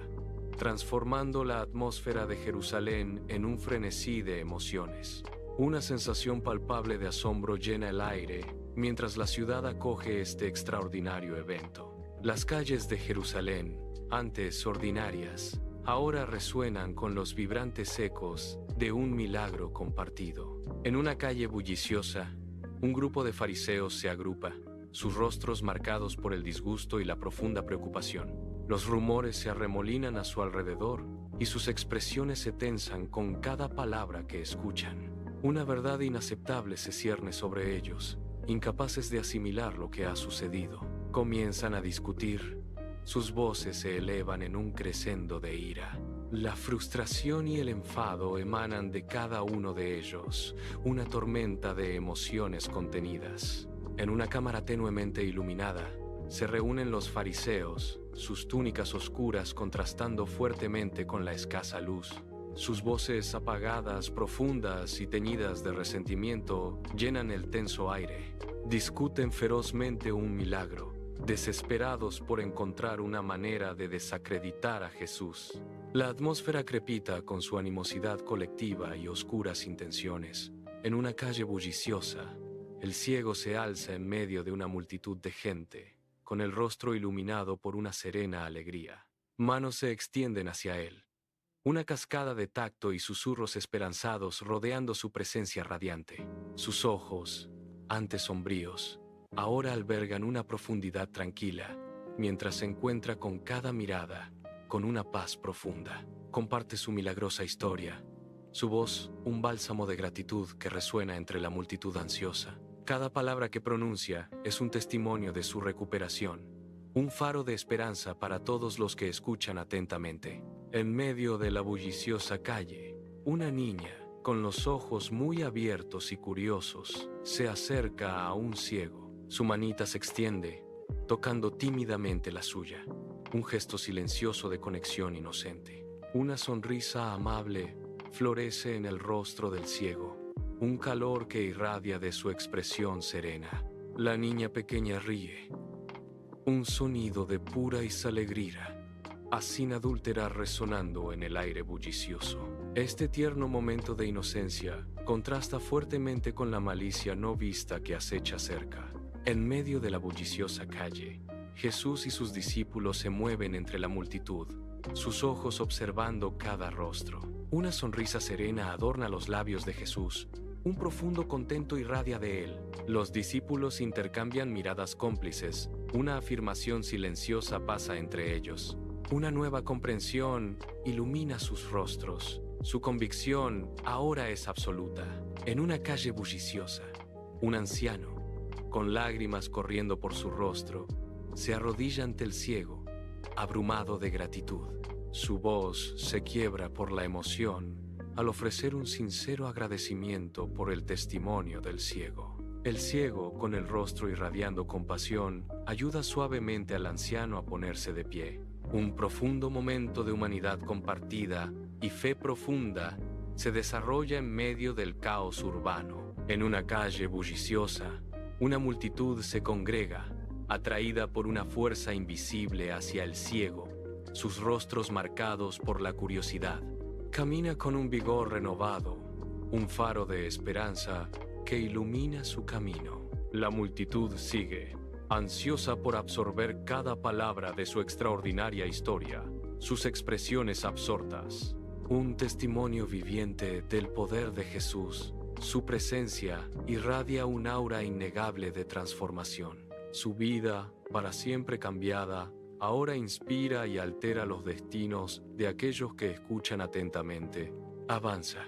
[SPEAKER 1] transformando la atmósfera de Jerusalén en un frenesí de emociones. Una sensación palpable de asombro llena el aire mientras la ciudad acoge este extraordinario evento. Las calles de Jerusalén, antes ordinarias, ahora resuenan con los vibrantes ecos de un milagro compartido. En una calle bulliciosa, un grupo de fariseos se agrupa, sus rostros marcados por el disgusto y la profunda preocupación. Los rumores se arremolinan a su alrededor y sus expresiones se tensan con cada palabra que escuchan. Una verdad inaceptable se cierne sobre ellos, incapaces de asimilar lo que ha sucedido. Comienzan a discutir. Sus voces se elevan en un crescendo de ira. La frustración y el enfado emanan de cada uno de ellos, una tormenta de emociones contenidas. En una cámara tenuemente iluminada, se reúnen los fariseos, sus túnicas oscuras contrastando fuertemente con la escasa luz. Sus voces apagadas, profundas y teñidas de resentimiento llenan el tenso aire. Discuten ferozmente un milagro, desesperados por encontrar una manera de desacreditar a Jesús. La atmósfera crepita con su animosidad colectiva y oscuras intenciones. En una calle bulliciosa, el ciego se alza en medio de una multitud de gente, con el rostro iluminado por una serena alegría. Manos se extienden hacia él. Una cascada de tacto y susurros esperanzados rodeando su presencia radiante. Sus ojos, antes sombríos, ahora albergan una profundidad tranquila, mientras se encuentra con cada mirada, con una paz profunda. Comparte su milagrosa historia. Su voz, un bálsamo de gratitud que resuena entre la multitud ansiosa. Cada palabra que pronuncia es un testimonio de su recuperación, un faro de esperanza para todos los que escuchan atentamente. En medio de la bulliciosa calle, una niña, con los ojos muy abiertos y curiosos, se acerca a un ciego. Su manita se extiende, tocando tímidamente la suya. Un gesto silencioso de conexión inocente. Una sonrisa amable florece en el rostro del ciego. Un calor que irradia de su expresión serena. La niña pequeña ríe. Un sonido de pura y alegría, sin adulterar resonando en el aire bullicioso. Este tierno momento de inocencia contrasta fuertemente con la malicia no vista que acecha cerca. En medio de la bulliciosa calle, Jesús y sus discípulos se mueven entre la multitud, sus ojos observando cada rostro. Una sonrisa serena adorna los labios de Jesús. Un profundo contento irradia de él. Los discípulos intercambian miradas cómplices. Una afirmación silenciosa pasa entre ellos. Una nueva comprensión ilumina sus rostros. Su convicción ahora es absoluta. En una calle bulliciosa, un anciano, con lágrimas corriendo por su rostro, se arrodilla ante el ciego, abrumado de gratitud. Su voz se quiebra por la emoción al ofrecer un sincero agradecimiento por el testimonio del ciego. El ciego, con el rostro irradiando compasión, ayuda suavemente al anciano a ponerse de pie. Un profundo momento de humanidad compartida y fe profunda se desarrolla en medio del caos urbano. En una calle bulliciosa, una multitud se congrega, atraída por una fuerza invisible hacia el ciego, sus rostros marcados por la curiosidad. Camina con un vigor renovado, un faro de esperanza que ilumina su camino. La multitud sigue, ansiosa por absorber cada palabra de su extraordinaria historia, sus expresiones absortas. Un testimonio viviente del poder de Jesús. Su presencia irradia un aura innegable de transformación. Su vida, para siempre cambiada, ahora inspira y altera los destinos de aquellos que escuchan atentamente. Avanza,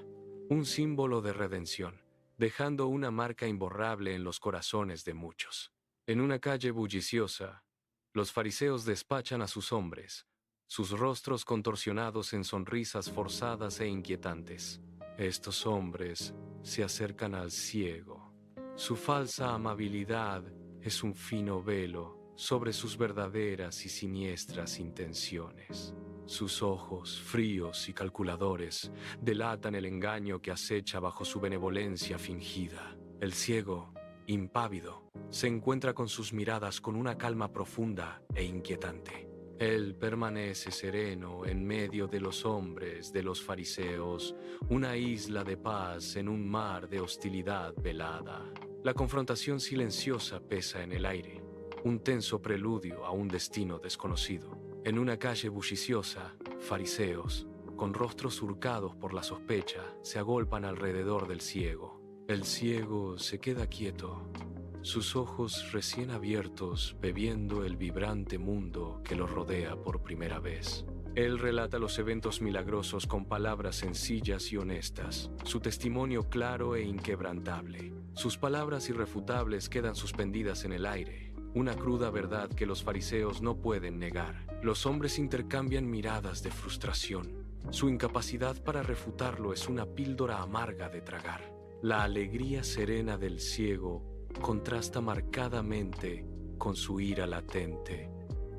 [SPEAKER 1] un símbolo de redención, dejando una marca imborrable en los corazones de muchos. En una calle bulliciosa, los fariseos despachan a sus hombres, sus rostros contorsionados en sonrisas forzadas e inquietantes. Estos hombres se acercan al ciego. Su falsa amabilidad es un fino velo sobre sus verdaderas y siniestras intenciones. Sus ojos, fríos y calculadores, delatan el engaño que acecha bajo su benevolencia fingida. El ciego, impávido, se encuentra con sus miradas con una calma profunda e inquietante. Él permanece sereno en medio de los hombres de los fariseos, una isla de paz en un mar de hostilidad velada. La confrontación silenciosa pesa en el aire, un tenso preludio a un destino desconocido. En una calle bulliciosa, fariseos, con rostros surcados por la sospecha, se agolpan alrededor del ciego. El ciego se queda quieto, sus ojos recién abiertos, bebiendo el vibrante mundo que lo rodea por primera vez. Él relata los eventos milagrosos con palabras sencillas y honestas, su testimonio claro e inquebrantable. Sus palabras irrefutables quedan suspendidas en el aire, una cruda verdad que los fariseos no pueden negar. Los hombres intercambian miradas de frustración. Su incapacidad para refutarlo es una píldora amarga de tragar. La alegría serena del ciego contrasta marcadamente con su ira latente,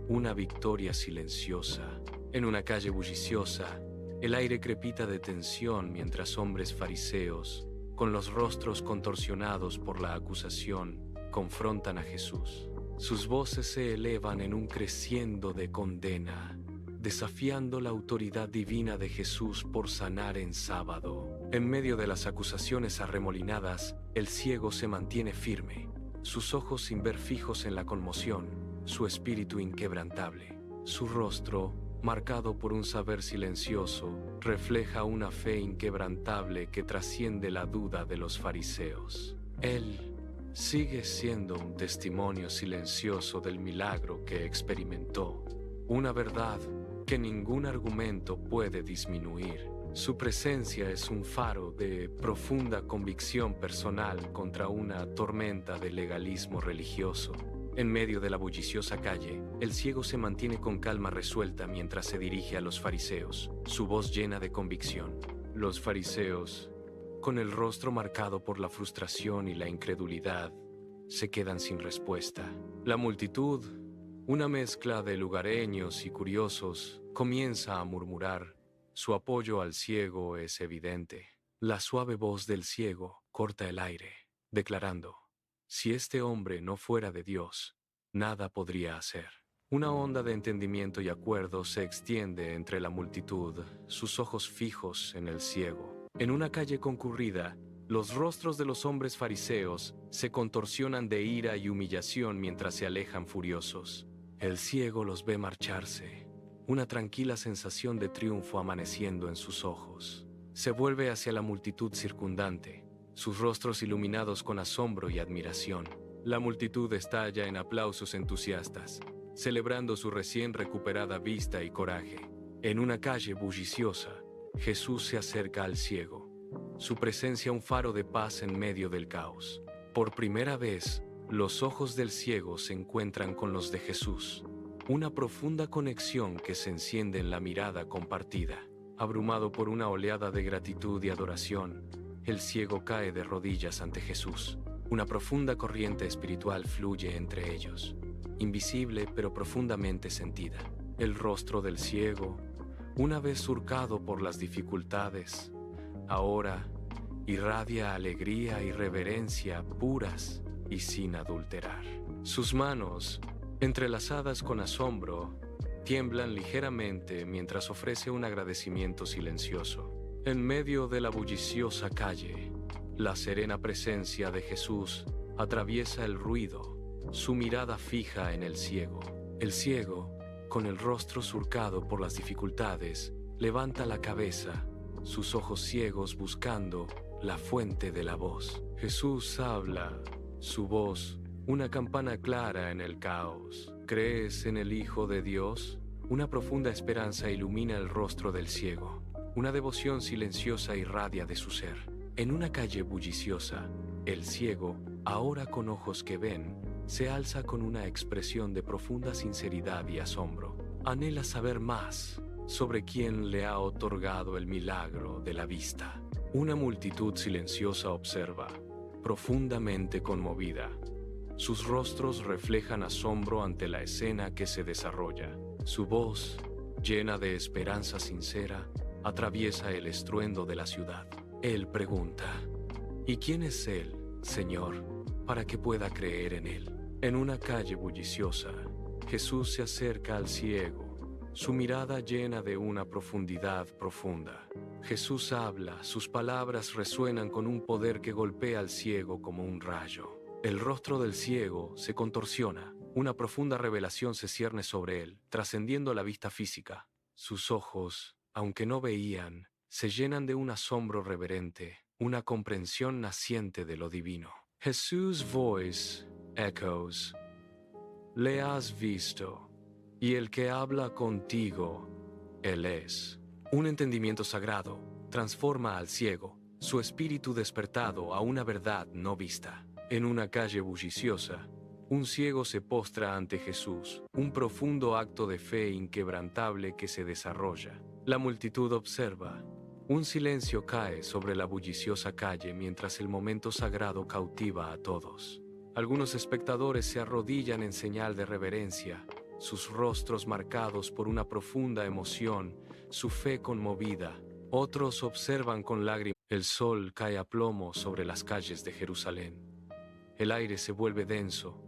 [SPEAKER 1] una victoria silenciosa. En una calle bulliciosa, el aire crepita de tensión mientras hombres fariseos, con los rostros contorsionados por la acusación, confrontan a Jesús. Sus voces se elevan en un crescendo de condena, desafiando la autoridad divina de Jesús por sanar en sábado. En medio de las acusaciones arremolinadas, el ciego se mantiene firme, sus ojos sin ver fijos en la conmoción, su espíritu inquebrantable. Su rostro, marcado por un saber silencioso, refleja una fe inquebrantable que trasciende la duda de los fariseos. Él sigue siendo un testimonio silencioso del milagro que experimentó, una verdad que ningún argumento puede disminuir. Su presencia es un faro de profunda convicción personal contra una tormenta de legalismo religioso. En medio de la bulliciosa calle, el ciego se mantiene con calma resuelta mientras se dirige a los fariseos, su voz llena de convicción. Los fariseos, con el rostro marcado por la frustración y la incredulidad, se quedan sin respuesta. La multitud, una mezcla de lugareños y curiosos, comienza a murmurar. Su apoyo al ciego es evidente. La suave voz del ciego corta el aire, declarando: si este hombre no fuera de Dios, nada podría hacer. Una onda de entendimiento y acuerdo se extiende entre la multitud, sus ojos fijos en el ciego. En una calle concurrida, los rostros de los hombres fariseos se contorsionan de ira y humillación mientras se alejan furiosos. El ciego los ve marcharse, una tranquila sensación de triunfo amaneciendo en sus ojos. Se vuelve hacia la multitud circundante, sus rostros iluminados con asombro y admiración. La multitud estalla en aplausos entusiastas, celebrando su recién recuperada vista y coraje. En una calle bulliciosa, Jesús se acerca al ciego, su presencia un faro de paz en medio del caos. Por primera vez, los ojos del ciego se encuentran con los de Jesús, una profunda conexión que se enciende en la mirada compartida. Abrumado por una oleada de gratitud y adoración, el ciego cae de rodillas ante Jesús. Una profunda corriente espiritual fluye entre ellos, invisible pero profundamente sentida. El rostro del ciego, una vez surcado por las dificultades, ahora irradia alegría y reverencia puras y sin adulterar. Sus manos, entrelazadas con asombro, tiemblan ligeramente mientras ofrece un agradecimiento silencioso. En medio de la bulliciosa calle, la serena presencia de Jesús atraviesa el ruido, su mirada fija en el ciego. El ciego, con el rostro surcado por las dificultades, levanta la cabeza, sus ojos ciegos buscando la fuente de la voz. Jesús habla, su voz, una campana clara en el caos. ¿Crees en el Hijo de Dios? Una profunda esperanza ilumina el rostro del ciego. Una devoción silenciosa irradia de su ser. En una calle bulliciosa, el ciego, ahora con ojos que ven, se alza con una expresión de profunda sinceridad y asombro. Anhela saber más sobre quién le ha otorgado el milagro de la vista. Una multitud silenciosa observa, profundamente conmovida. Sus rostros reflejan asombro ante la escena que se desarrolla. Su voz, llena de esperanza sincera, atraviesa el estruendo de la ciudad. Él pregunta: ¿y quién es él, Señor, para que pueda creer en él? En una calle bulliciosa, Jesús se acerca al ciego, su mirada llena de una profundidad profunda. Jesús habla, sus palabras resuenan con un poder que golpea al ciego como un rayo. El rostro del ciego se contorsiona, una profunda revelación se cierne sobre él, trascendiendo la vista física. Sus ojos, aunque no veían, se llenan de un asombro reverente, una comprensión naciente de lo divino. Jesús' voice echoes: le has visto, y el que habla contigo, él es. Un entendimiento sagrado transforma al ciego, su espíritu despertado a una verdad no vista. En una calle bulliciosa, un ciego se postra ante Jesús, un profundo acto de fe inquebrantable que se desarrolla. La multitud observa. Un silencio cae sobre la bulliciosa calle mientras el momento sagrado cautiva a todos. Algunos espectadores se arrodillan en señal de reverencia, sus rostros marcados por una profunda emoción, su fe conmovida. Otros observan con lágrimas. El sol cae a plomo sobre las calles de Jerusalén. El aire se vuelve denso,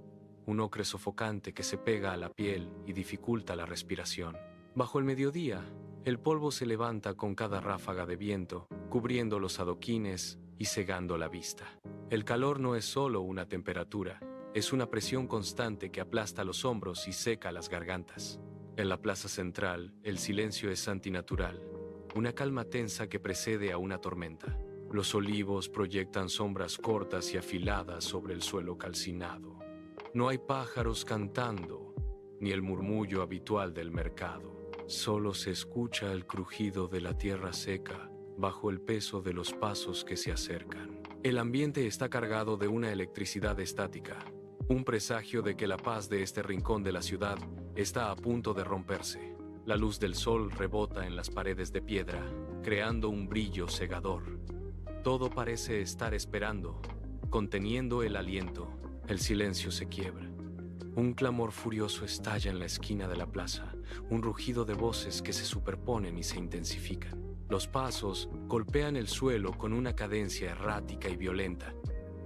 [SPEAKER 1] un ocre sofocante que se pega a la piel y dificulta la respiración. Bajo el mediodía, el polvo se levanta con cada ráfaga de viento, cubriendo los adoquines y cegando la vista. El calor no es solo una temperatura, es una presión constante que aplasta los hombros y seca las gargantas. En la plaza central, el silencio es antinatural, una calma tensa que precede a una tormenta. Los olivos proyectan sombras cortas y afiladas sobre el suelo calcinado. No hay pájaros cantando, ni el murmullo habitual del mercado. Solo se escucha el crujido de la tierra seca bajo el peso de los pasos que se acercan. El ambiente está cargado de una electricidad estática, un presagio de que la paz de este rincón de la ciudad está a punto de romperse. La luz del sol rebota en las paredes de piedra, creando un brillo cegador. Todo parece estar esperando, conteniendo el aliento. El silencio se quiebra. Un clamor furioso estalla en la esquina de la plaza, un rugido de voces que se superponen y se intensifican. Los pasos golpean el suelo con una cadencia errática y violenta.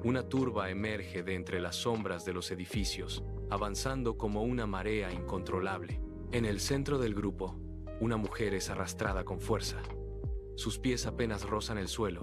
[SPEAKER 1] Una turba emerge de entre las sombras de los edificios, avanzando como una marea incontrolable. En el centro del grupo, una mujer es arrastrada con fuerza. Sus pies apenas rozan el suelo,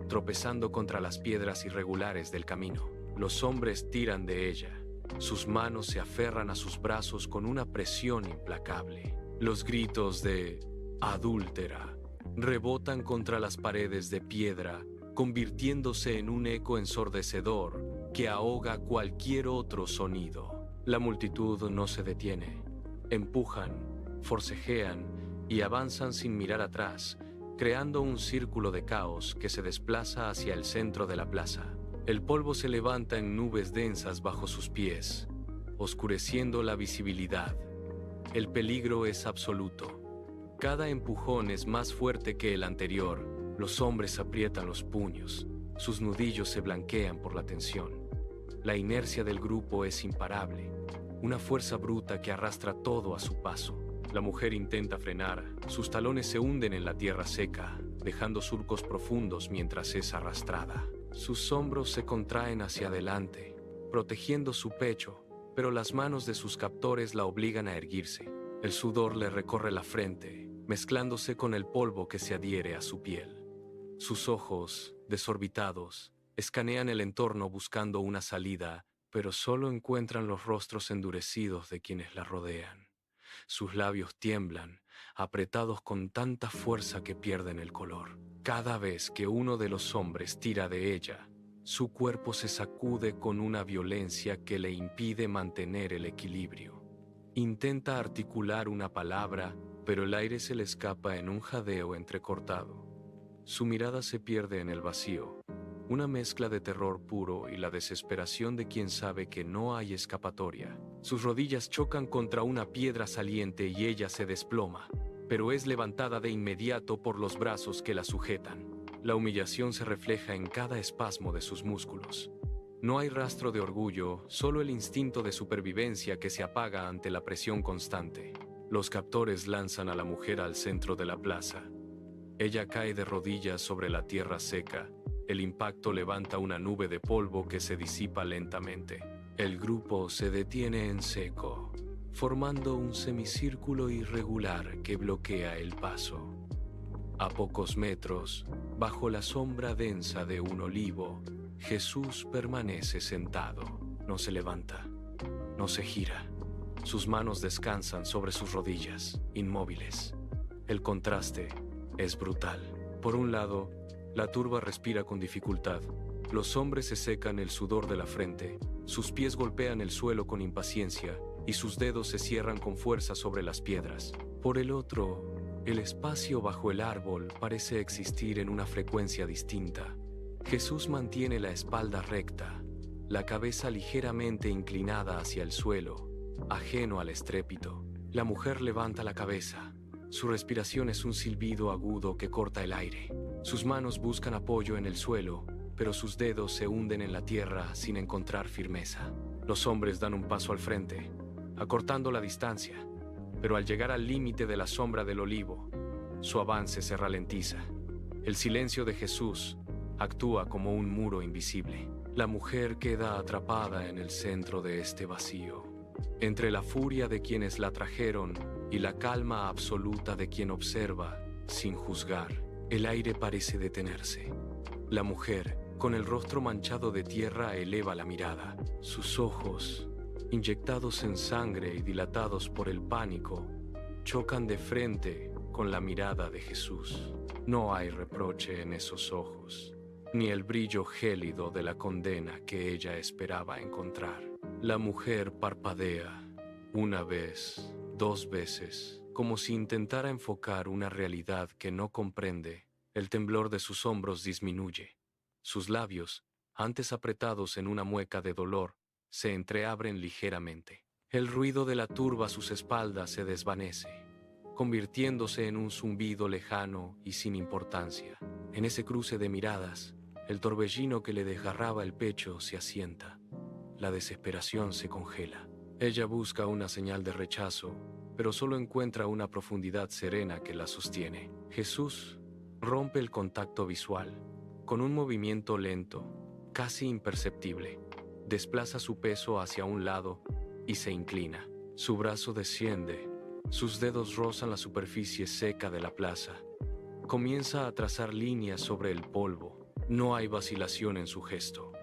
[SPEAKER 1] tropezando contra las piedras irregulares del camino. Los hombres tiran de ella. Sus manos se aferran a sus brazos con una presión implacable. Los gritos de "adúltera" rebotan contra las paredes de piedra, convirtiéndose en un eco ensordecedor que ahoga cualquier otro sonido. La multitud no se detiene. Empujan, forcejean y avanzan sin mirar atrás, creando un círculo de caos que se desplaza hacia el centro de la plaza. El polvo se levanta en nubes densas bajo sus pies, oscureciendo la visibilidad. El peligro es absoluto. Cada empujón es más fuerte que el anterior. Los hombres aprietan los puños. Sus nudillos se blanquean por la tensión. La inercia del grupo es imparable, una fuerza bruta que arrastra todo a su paso. La mujer intenta frenar. Sus talones se hunden en la tierra seca, dejando surcos profundos mientras es arrastrada. Sus hombros se contraen hacia adelante, protegiendo su pecho, pero las manos de sus captores la obligan a erguirse. El sudor le recorre la frente, mezclándose con el polvo que se adhiere a su piel. Sus ojos, desorbitados, escanean el entorno buscando una salida, pero solo encuentran los rostros endurecidos de quienes la rodean. Sus labios tiemblan, apretados con tanta fuerza que pierden el color. Cada vez que uno de los hombres tira de ella, su cuerpo se sacude con una violencia que le impide mantener el equilibrio. Intenta articular una palabra, pero el aire se le escapa en un jadeo entrecortado. Su mirada se pierde en el vacío, una mezcla de terror puro y la desesperación de quien sabe que no hay escapatoria. Sus rodillas chocan contra una piedra saliente y ella se desploma, pero es levantada de inmediato por los brazos que la sujetan. La humillación se refleja en cada espasmo de sus músculos. No hay rastro de orgullo, solo el instinto de supervivencia que se apaga ante la presión constante. Los captores lanzan a la mujer al centro de la plaza. Ella cae de rodillas sobre la tierra seca. El impacto levanta una nube de polvo que se disipa lentamente. El grupo se detiene en seco, formando un semicírculo irregular que bloquea el paso. A pocos metros, bajo la sombra densa de un olivo, Jesús permanece sentado. No se levanta, no se gira. Sus manos descansan sobre sus rodillas, inmóviles. El contraste es brutal. Por un lado, la turba respira con dificultad. Los hombres se secan el sudor de la frente, sus pies golpean el suelo con impaciencia y sus dedos se cierran con fuerza sobre las piedras. Por el otro, el espacio bajo el árbol parece existir en una frecuencia distinta. Jesús mantiene la espalda recta, la cabeza ligeramente inclinada hacia el suelo, ajeno al estrépito. La mujer levanta la cabeza. Su respiración es un silbido agudo que corta el aire. Sus manos buscan apoyo en el suelo, pero sus dedos se hunden en la tierra sin encontrar firmeza. Los hombres dan un paso al frente, acortando la distancia, pero al llegar al límite de la sombra del olivo, su avance se ralentiza. El silencio de Jesús actúa como un muro invisible. La mujer queda atrapada en el centro de este vacío, entre la furia de quienes la trajeron y la calma absoluta de quien observa, sin juzgar. El aire parece detenerse. La mujer, con el rostro manchado de tierra, eleva la mirada. Sus ojos, inyectados en sangre y dilatados por el pánico, chocan de frente con la mirada de Jesús. No hay reproche en esos ojos, ni el brillo gélido de la condena que ella esperaba encontrar. La mujer parpadea, una vez, 2 veces, como si intentara enfocar una realidad que no comprende. El temblor de sus hombros disminuye. Sus labios, antes apretados en una mueca de dolor, se entreabren ligeramente. El ruido de la turba a sus espaldas se desvanece, convirtiéndose en un zumbido lejano y sin importancia. En ese cruce de miradas, el torbellino que le desgarraba el pecho se asienta. La desesperación se congela. Ella busca una señal de rechazo, pero solo encuentra una profundidad serena que la sostiene. Jesús rompe el contacto visual. Con un movimiento lento, casi imperceptible, desplaza su peso hacia un lado y se inclina. Su brazo desciende, sus dedos rozan la superficie seca de la plaza. Comienza a trazar líneas sobre el polvo. No hay vacilación en su gesto.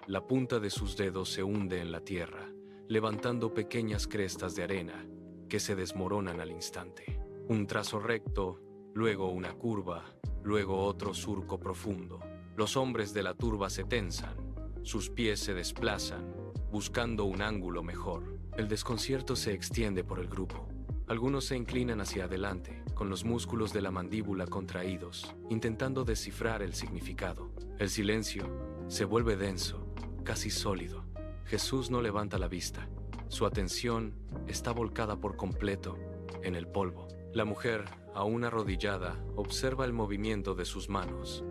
[SPEAKER 1] La punta de sus dedos se hunde en la tierra, levantando pequeñas crestas de arena que se desmoronan al instante. Un trazo recto, luego una curva, luego otro surco profundo. Los hombres de la turba se tensan, sus pies se desplazan, buscando un ángulo mejor. El desconcierto se extiende por el grupo. Algunos se inclinan hacia adelante, con los músculos de la mandíbula contraídos, intentando descifrar el significado. El silencio se vuelve denso, casi sólido. Jesús no levanta la vista. Su atención está volcada por completo en el polvo. La mujer, aún arrodillada, observa el movimiento de sus manos.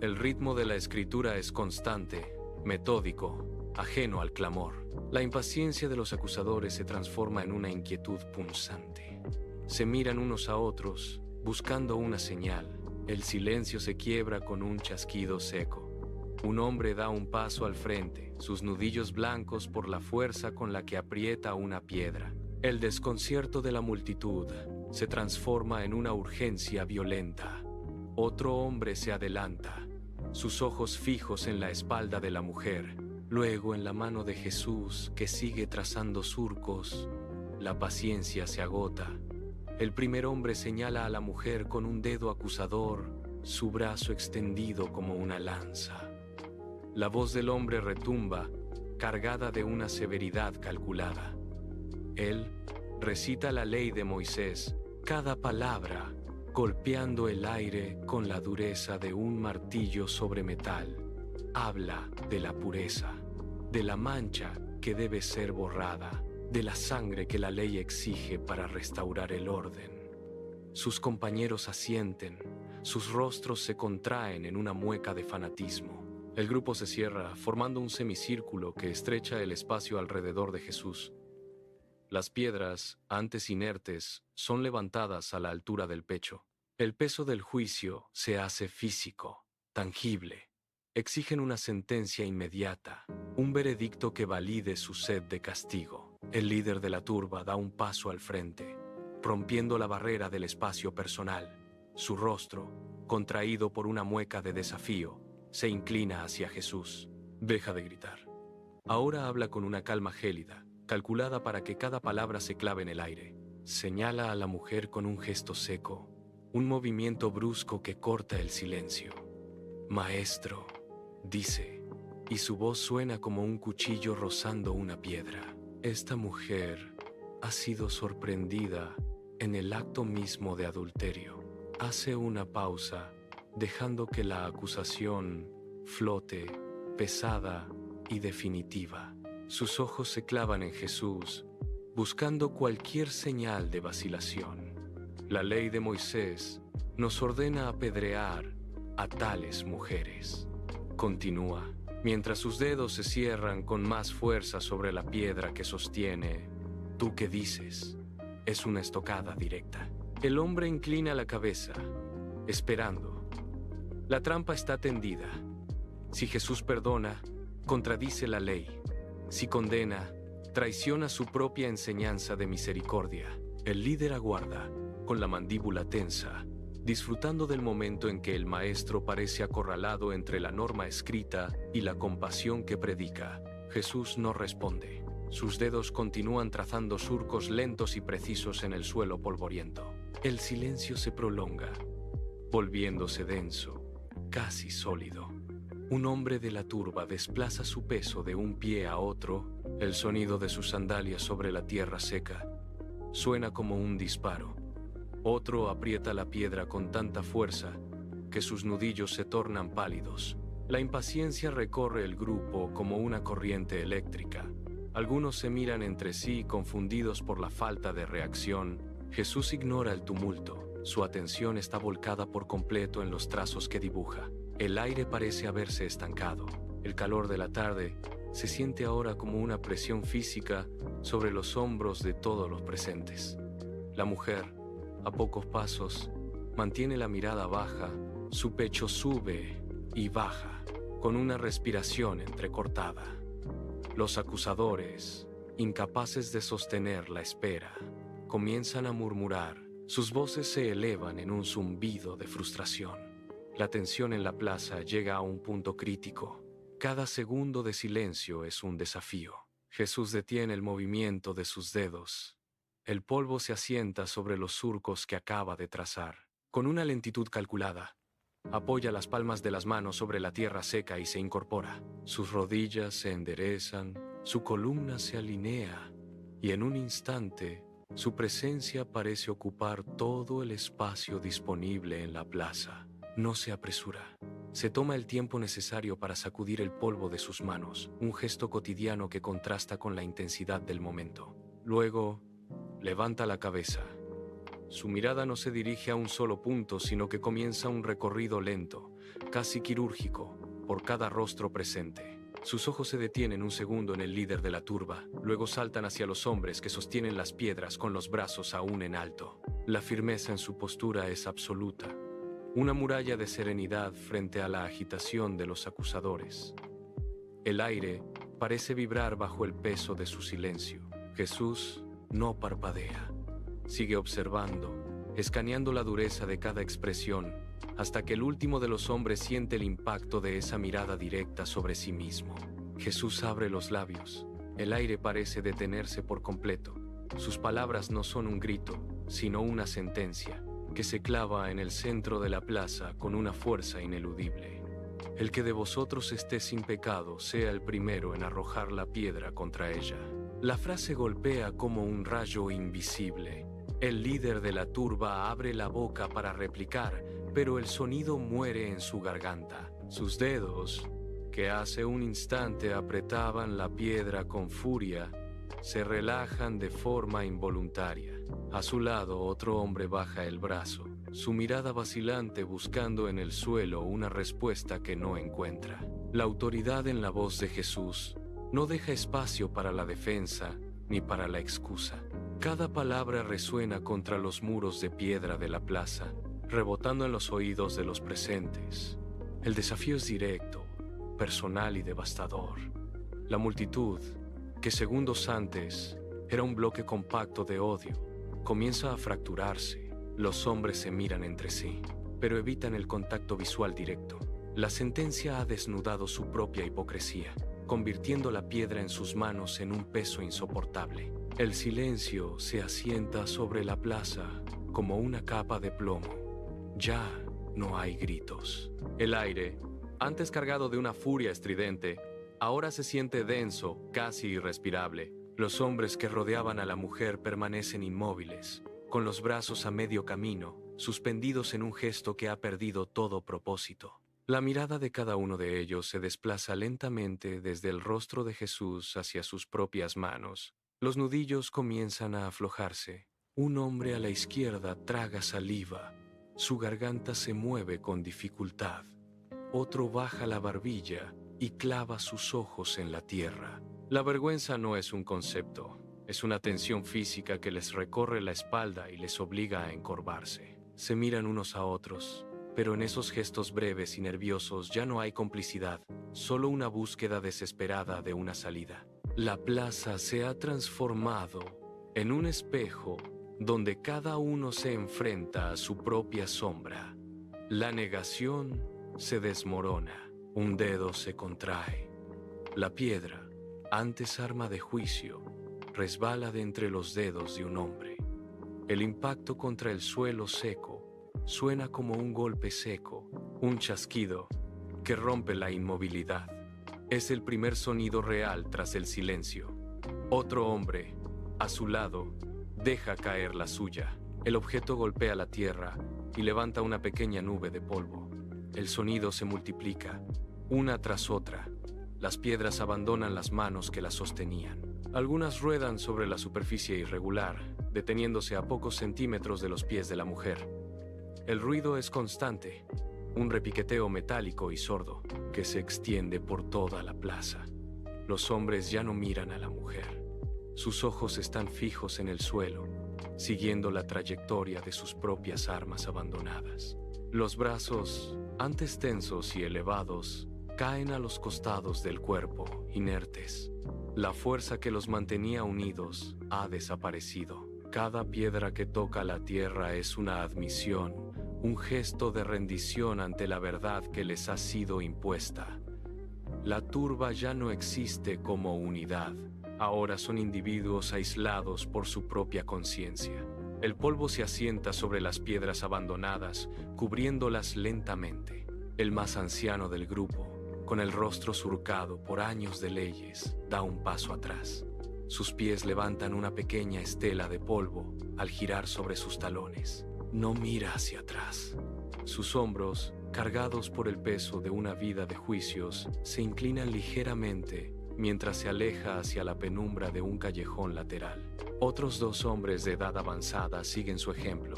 [SPEAKER 1] El ritmo de la escritura es constante, metódico, ajeno al clamor. La impaciencia de los acusadores se transforma en una inquietud punzante. Se miran unos a otros, buscando una señal. El silencio se quiebra con un chasquido seco. Un hombre da un paso al frente, sus nudillos blancos por la fuerza con la que aprieta una piedra. El desconcierto de la multitud se transforma en una urgencia violenta. Otro hombre se adelanta, sus ojos fijos en la espalda de la mujer, luego en la mano de Jesús, que sigue trazando surcos. La paciencia se agota. El primer hombre señala a la mujer con un dedo acusador, su brazo extendido como una lanza. La voz del hombre retumba, cargada de una severidad calculada. Él recita la ley de Moisés, cada palabra golpeando el aire con la dureza de un martillo sobre metal. Habla de la pureza, de la mancha que debe ser borrada, de la sangre que la ley exige para restaurar el orden. Sus compañeros asienten, sus rostros se contraen en una mueca de fanatismo. El grupo se cierra, formando un semicírculo que estrecha el espacio alrededor de Jesús. Las piedras, antes inertes, son levantadas a la altura del pecho. El peso del juicio se hace físico, tangible. Exigen una sentencia inmediata, un veredicto que valide su sed de castigo. El líder de la turba da un paso al frente, rompiendo la barrera del espacio personal. Su rostro, contraído por una mueca de desafío, se inclina hacia Jesús. Deja de gritar. Ahora habla con una calma gélida, calculada para que cada palabra se clave en el aire. Señala a la mujer con un gesto seco, un movimiento brusco que corta el silencio. Maestro, dice, y su voz suena como un cuchillo rozando una piedra. Esta mujer ha sido sorprendida en el acto mismo de adulterio. Hace una pausa, dejando que la acusación flote, pesada y definitiva. Sus ojos se clavan en Jesús, buscando cualquier señal de vacilación. La ley de Moisés nos ordena apedrear a tales mujeres. Continúa, mientras sus dedos se cierran con más fuerza sobre la piedra que sostiene. ¿Tú qué dices? Es una estocada directa. El hombre inclina la cabeza, esperando. La trampa está tendida. Si Jesús perdona, contradice la ley. Si condena, traiciona su propia enseñanza de misericordia. El líder aguarda, con la mandíbula tensa, disfrutando del momento en que el maestro parece acorralado entre la norma escrita y la compasión que predica. Jesús no responde. Sus dedos continúan trazando surcos lentos y precisos en el suelo polvoriento. El silencio se prolonga, volviéndose denso, casi sólido. Un hombre de la turba desplaza su peso de un pie a otro. El sonido de sus sandalias sobre la tierra seca suena como un disparo. Otro aprieta la piedra con tanta fuerza que sus nudillos se tornan pálidos. La impaciencia recorre el grupo como una corriente eléctrica. Algunos se miran entre sí confundidos por la falta de reacción. Jesús ignora el tumulto. Su atención está volcada por completo en los trazos que dibuja. El aire parece haberse estancado. El calor de la tarde se siente ahora como una presión física sobre los hombros de todos los presentes. La mujer, a pocos pasos, mantiene la mirada baja. Su pecho sube y baja, con una respiración entrecortada. Los acusadores, incapaces de sostener la espera, comienzan a murmurar. Sus voces se elevan en un zumbido de frustración. La tensión en la plaza llega a un punto crítico. Cada segundo de silencio es un desafío. Jesús detiene el movimiento de sus dedos. El polvo se asienta sobre los surcos que acaba de trazar. Con una lentitud calculada, apoya las palmas de las manos sobre la tierra seca y se incorpora. Sus rodillas se enderezan, su columna se alinea, y en un instante, su presencia parece ocupar todo el espacio disponible en la plaza. No se apresura. Se toma el tiempo necesario para sacudir el polvo de sus manos, un gesto cotidiano que contrasta con la intensidad del momento. Luego, levanta la cabeza. Su mirada no se dirige a un solo punto, sino que comienza un recorrido lento, casi quirúrgico, por cada rostro presente. Sus ojos se detienen un segundo en el líder de la turba, luego saltan hacia los hombres que sostienen las piedras con los brazos aún en alto. La firmeza en su postura es absoluta, una muralla de serenidad frente a la agitación de los acusadores. El aire parece vibrar bajo el peso de su silencio. Jesús no parpadea. Sigue observando, escaneando la dureza de cada expresión, hasta que el último de los hombres siente el impacto de esa mirada directa sobre sí mismo. Jesús abre los labios. El aire parece detenerse por completo. Sus palabras no son un grito, sino una sentencia, que se clava en el centro de la plaza con una fuerza ineludible. El que de vosotros esté sin pecado sea el primero en arrojar la piedra contra ella. La frase golpea como un rayo invisible. El líder de la turba abre la boca para replicar, pero el sonido muere en su garganta. Sus dedos, que hace un instante apretaban la piedra con furia, se relajan de forma involuntaria. A su lado, otro hombre baja el brazo, su mirada vacilante buscando en el suelo una respuesta que no encuentra. La autoridad en la voz de Jesús no deja espacio para la defensa ni para la excusa. Cada palabra resuena contra los muros de piedra de la plaza, rebotando en los oídos de los presentes. El desafío es directo, personal y devastador. La multitud, que segundos antes era un bloque compacto de odio, comienza a fracturarse. Los hombres se miran entre sí, pero evitan el contacto visual directo. La sentencia ha desnudado su propia hipocresía, convirtiendo la piedra en sus manos en un peso insoportable. El silencio se asienta sobre la plaza como una capa de plomo. Ya no hay gritos. El aire, antes cargado de una furia estridente, ahora se siente denso, casi irrespirable. Los hombres que rodeaban a la mujer permanecen inmóviles, con los brazos a medio camino, suspendidos en un gesto que ha perdido todo propósito. La mirada de cada uno de ellos se desplaza lentamente desde el rostro de Jesús hacia sus propias manos. Los nudillos comienzan a aflojarse. Un hombre a la izquierda traga saliva. Su garganta se mueve con dificultad. Otro baja la barbilla y clava sus ojos en la tierra. La vergüenza no es un concepto, es una tensión física que les recorre la espalda y les obliga a encorvarse. Se miran unos a otros, Pero en esos gestos breves y nerviosos ya no hay complicidad, solo una búsqueda desesperada de una salida. La plaza se ha transformado en un espejo donde cada uno se enfrenta a su propia sombra. La negación se desmorona, un dedo se contrae. La piedra, antes arma de juicio, resbala de entre los dedos de un hombre. El impacto contra el suelo seco suena como un golpe seco, un chasquido que rompe la inmovilidad. Es el primer sonido real tras el silencio. Otro hombre, a su lado, deja caer la suya. El objeto golpea la tierra y levanta una pequeña nube de polvo. El sonido se multiplica, una tras otra. Las piedras abandonan las manos que las sostenían. Algunas ruedan sobre la superficie irregular, deteniéndose a pocos centímetros de los pies de la mujer. El ruido es constante, un repiqueteo metálico y sordo que se extiende por toda la plaza. Los hombres ya no miran a la mujer. Sus ojos están fijos en el suelo, siguiendo la trayectoria de sus propias armas abandonadas. Los brazos, antes tensos y elevados, caen a los costados del cuerpo, inertes. La fuerza que los mantenía unidos ha desaparecido. Cada piedra que toca la tierra es una admisión, un gesto de rendición ante la verdad que les ha sido impuesta. La turba ya no existe como unidad. Ahora son individuos aislados por su propia conciencia. El polvo se asienta sobre las piedras abandonadas, cubriéndolas lentamente. El más anciano del grupo, con el rostro surcado por años de leyes, da un paso atrás. Sus pies levantan una pequeña estela de polvo al girar sobre sus talones. No mira hacia atrás. Sus hombros, cargados por el peso de una vida de juicios, se inclinan ligeramente mientras se aleja hacia la penumbra de un callejón lateral. Otros dos hombres de edad avanzada siguen su ejemplo,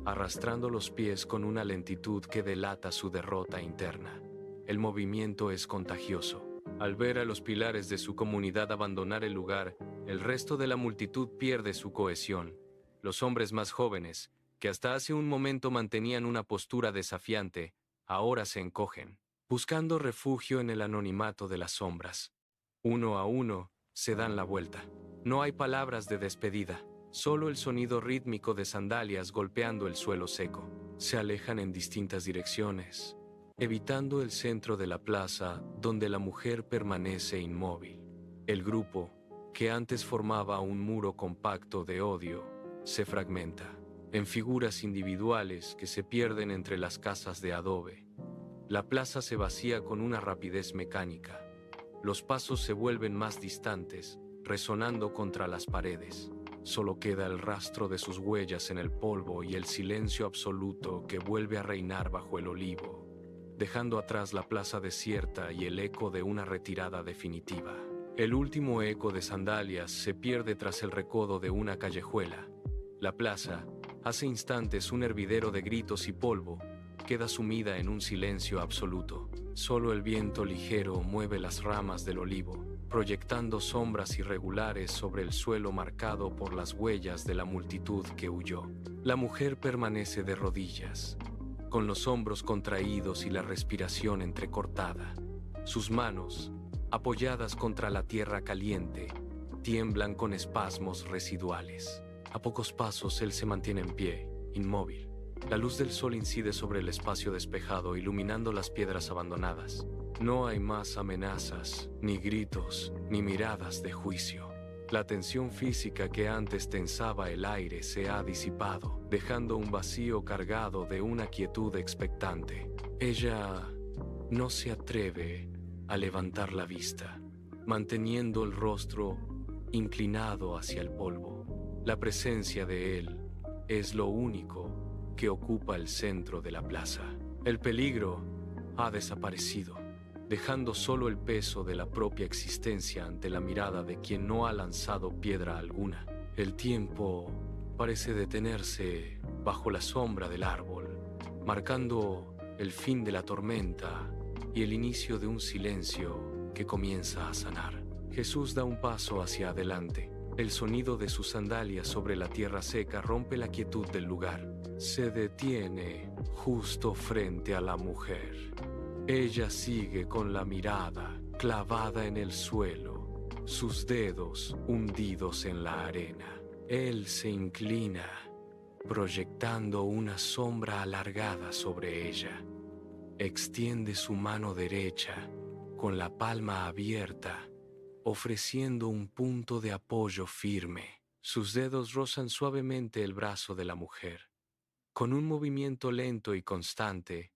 [SPEAKER 1] arrastrando los pies con una lentitud que delata su derrota interna. El movimiento es contagioso. Al ver a los pilares de su comunidad abandonar el lugar, el resto de la multitud pierde su cohesión. Los hombres más jóvenes, que hasta hace un momento mantenían una postura desafiante, ahora se encogen, buscando refugio en el anonimato de las sombras. Uno a uno, se dan la vuelta. No hay palabras de despedida, solo el sonido rítmico de sandalias golpeando el suelo seco. Se alejan en distintas direcciones, evitando el centro de la plaza donde la mujer permanece inmóvil. El grupo, que antes formaba un muro compacto de odio, se fragmenta en figuras individuales que se pierden entre las casas de adobe. La plaza se vacía con una rapidez mecánica. Los pasos se vuelven más distantes, resonando contra las paredes. Solo queda el rastro de sus huellas en el polvo y el silencio absoluto que vuelve a reinar bajo el olivo, dejando atrás la plaza desierta y el eco de una retirada definitiva. El último eco de sandalias se pierde tras el recodo de una callejuela. La plaza, hace instantes un hervidero de gritos y polvo, queda sumida en un silencio absoluto. Solo el viento ligero mueve las ramas del olivo, proyectando sombras irregulares sobre el suelo marcado por las huellas de la multitud que huyó. La mujer permanece de rodillas, con los hombros contraídos y la respiración entrecortada. Sus manos, apoyadas contra la tierra caliente, tiemblan con espasmos residuales. A pocos pasos él se mantiene en pie, inmóvil. La luz del sol incide sobre el espacio despejado, iluminando las piedras abandonadas. No hay más amenazas, ni gritos, ni miradas de juicio. La tensión física que antes tensaba el aire se ha disipado, dejando un vacío cargado de una quietud expectante. Ella no se atreve a levantar la vista, manteniendo el rostro inclinado hacia el polvo. La presencia de él es lo único que ocupa el centro de la plaza. El peligro ha desaparecido, dejando solo el peso de la propia existencia ante la mirada de quien no ha lanzado piedra alguna. El tiempo parece detenerse bajo la sombra del árbol, marcando el fin de la tormenta y el inicio de un silencio que comienza a sanar. Jesús da un paso hacia adelante. El sonido de sus sandalias sobre la tierra seca rompe la quietud del lugar. Se detiene justo frente a la mujer. Ella sigue con la mirada clavada en el suelo, sus dedos hundidos en la arena. Él se inclina, proyectando una sombra alargada sobre ella. Extiende su mano derecha con la palma abierta, ofreciendo un punto de apoyo firme. Sus dedos rozan suavemente el brazo de la mujer. Con un movimiento lento y constante,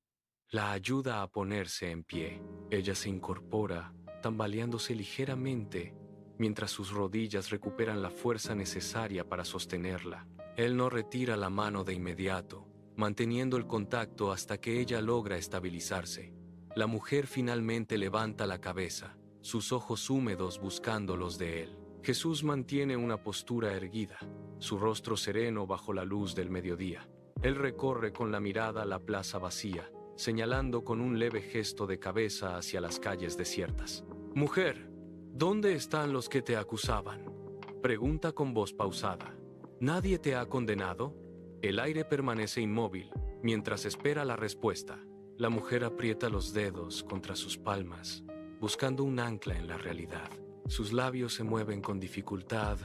[SPEAKER 1] la ayuda a ponerse en pie. Ella se incorpora, tambaleándose ligeramente, mientras sus rodillas recuperan la fuerza necesaria para sostenerla. Él no retira la mano de inmediato, manteniendo el contacto hasta que ella logra estabilizarse. La mujer finalmente levanta la cabeza, sus ojos húmedos buscando los de él. Jesús mantiene una postura erguida, su rostro sereno bajo la luz del mediodía. Él recorre con la mirada la plaza vacía, señalando con un leve gesto de cabeza hacia las calles desiertas. «Mujer, ¿dónde están los que te acusaban?», pregunta con voz pausada. «¿Nadie te ha condenado?». El aire permanece inmóvil, mientras espera la respuesta. La mujer aprieta los dedos contra sus palmas, buscando un ancla en la realidad. Sus labios se mueven con dificultad,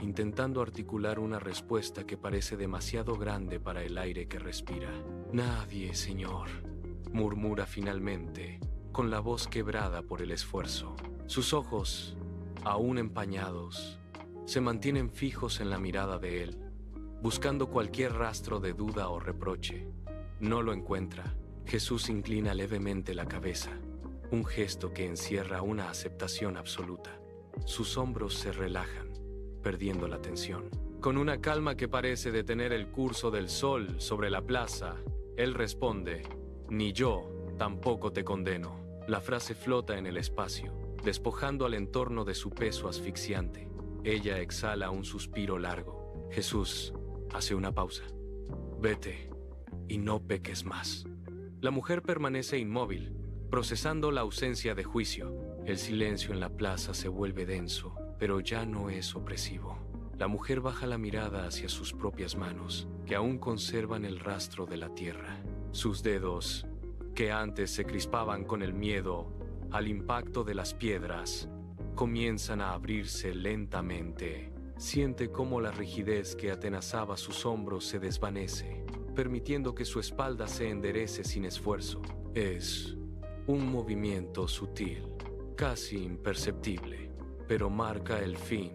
[SPEAKER 1] intentando articular una respuesta que parece demasiado grande para el aire que respira. «Nadie, señor», murmura finalmente, con la voz quebrada por el esfuerzo. Sus ojos, aún empañados, se mantienen fijos en la mirada de él, buscando cualquier rastro de duda o reproche. No lo encuentra. Jesús inclina levemente la cabeza, un gesto que encierra una aceptación absoluta. Sus hombros se relajan, perdiendo la tensión. Con una calma que parece detener el curso del sol sobre la plaza, él responde: «Ni yo tampoco te condeno». La frase flota en el espacio, despojando al entorno de su peso asfixiante. Ella exhala un suspiro largo. Jesús hace una pausa. «Vete y no peques más». La mujer permanece inmóvil, procesando la ausencia de juicio. El silencio en la plaza se vuelve denso, pero ya no es opresivo. La mujer baja la mirada hacia sus propias manos, que aún conservan el rastro de la tierra. Sus dedos, que antes se crispaban con el miedo al impacto de las piedras, comienzan a abrirse lentamente. Siente cómo la rigidez que atenazaba sus hombros se desvanece, permitiendo que su espalda se enderece sin esfuerzo. Es un movimiento sutil, casi imperceptible, pero marca el fin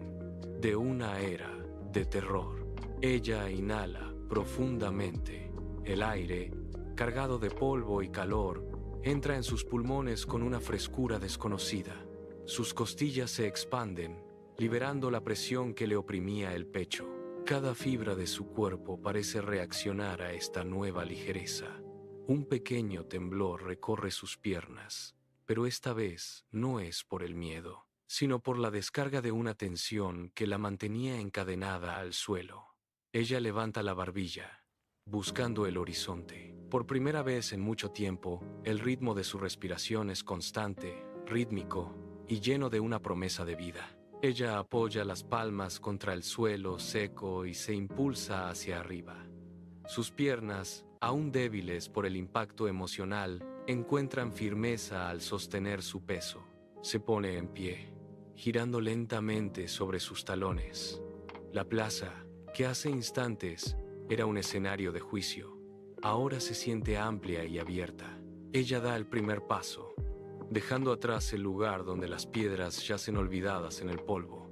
[SPEAKER 1] de una era de terror. Ella inhala profundamente. El aire, cargado de polvo y calor, entra en sus pulmones con una frescura desconocida. Sus costillas se expanden, liberando la presión que le oprimía el pecho. Cada fibra de su cuerpo parece reaccionar a esta nueva ligereza. Un pequeño temblor recorre sus piernas, pero esta vez no es por el miedo, sino por la descarga de una tensión que la mantenía encadenada al suelo. Ella levanta la barbilla, buscando el horizonte. Por primera vez en mucho tiempo, el ritmo de su respiración es constante, rítmico y lleno de una promesa de vida. Ella apoya las palmas contra el suelo seco y se impulsa hacia arriba. Sus piernas, aún débiles por el impacto emocional, encuentran firmeza al sostener su peso. Se pone en pie, girando lentamente sobre sus talones. La plaza, que hace instantes era un escenario de juicio, ahora se siente amplia y abierta. Ella da el primer paso, dejando atrás el lugar donde las piedras yacen olvidadas en el polvo.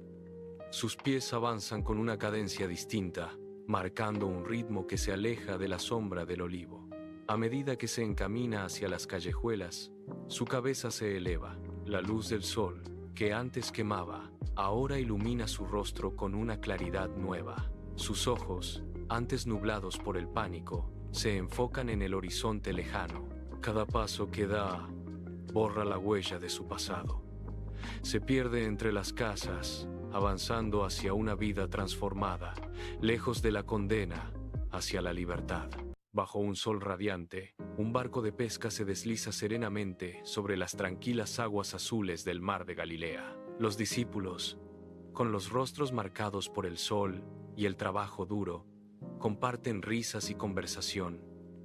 [SPEAKER 1] Sus pies avanzan con una cadencia distinta, marcando un ritmo que se aleja de la sombra del olivo. A medida que se encamina hacia las callejuelas, su cabeza se eleva. La luz del sol, que antes quemaba, ahora ilumina su rostro con una claridad nueva. Sus ojos, antes nublados por el pánico, se enfocan en el horizonte lejano. Cada paso que da borra la huella de su pasado. Se pierde entre las casas, avanzando hacia una vida transformada, lejos de la condena, hacia la libertad. Bajo un sol radiante, un barco de pesca se desliza serenamente sobre las tranquilas aguas azules del mar de Galilea. Los discípulos, con los rostros marcados por el sol y el trabajo duro, comparten risas y conversación,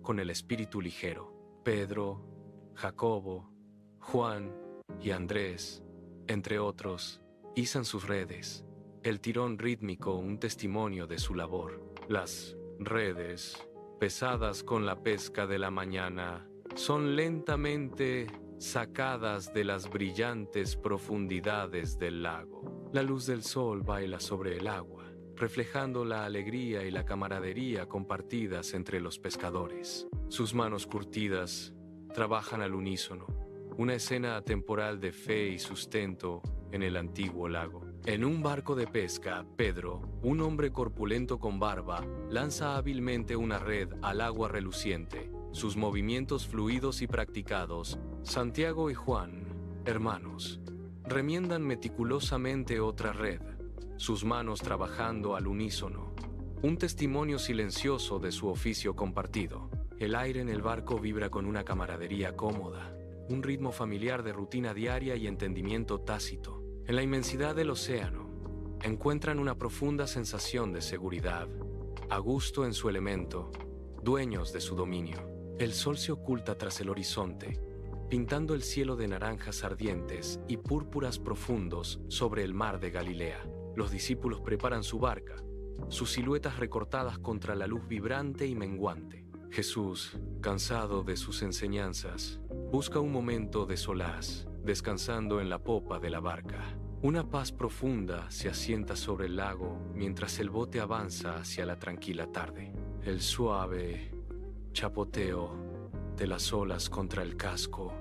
[SPEAKER 1] con el espíritu ligero. Pedro, Jacobo, Juan y Andrés, entre otros, izan sus redes. El tirón rítmico, un testimonio de su labor. Las redes, pesadas con la pesca de la mañana, son lentamente sacadas de las brillantes profundidades del lago. La luz del sol baila sobre el agua, reflejando la alegría y la camaradería compartidas entre los pescadores. Sus manos curtidas trabajan al unísono, una escena atemporal de fe y sustento en el antiguo lago. En un barco de pesca, Pedro, un hombre corpulento con barba, lanza hábilmente una red al agua reluciente. Sus movimientos fluidos y practicados, Santiago y Juan, hermanos, remiendan meticulosamente otra red, sus manos trabajando al unísono, un testimonio silencioso de su oficio compartido. El aire en el barco vibra con una camaradería cómoda, un ritmo familiar de rutina diaria y entendimiento tácito. En la inmensidad del océano, encuentran una profunda sensación de seguridad, a gusto en su elemento, dueños de su dominio. El sol se oculta tras el horizonte, pintando el cielo de naranjas ardientes y púrpuras profundos sobre el mar de Galilea. Los discípulos preparan su barca, sus siluetas recortadas contra la luz vibrante y menguante. Jesús, cansado de sus enseñanzas, busca un momento de solaz, descansando en la popa de la barca. Una paz profunda se asienta sobre el lago mientras el bote avanza hacia la tranquila tarde. El suave chapoteo de las olas contra el casco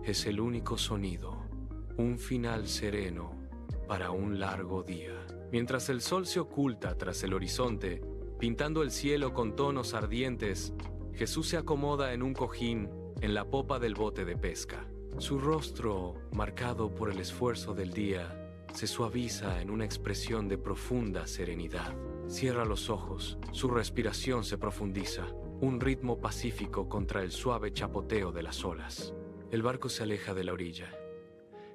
[SPEAKER 1] es el único sonido, un final sereno para un largo día. Mientras el sol se oculta tras el horizonte, pintando el cielo con tonos ardientes, Jesús se acomoda en un cojín en la popa del bote de pesca. Su rostro, marcado por el esfuerzo del día, se suaviza en una expresión de profunda serenidad. Cierra los ojos, su respiración se profundiza, un ritmo pacífico contra el suave chapoteo de las olas. El barco se aleja de la orilla,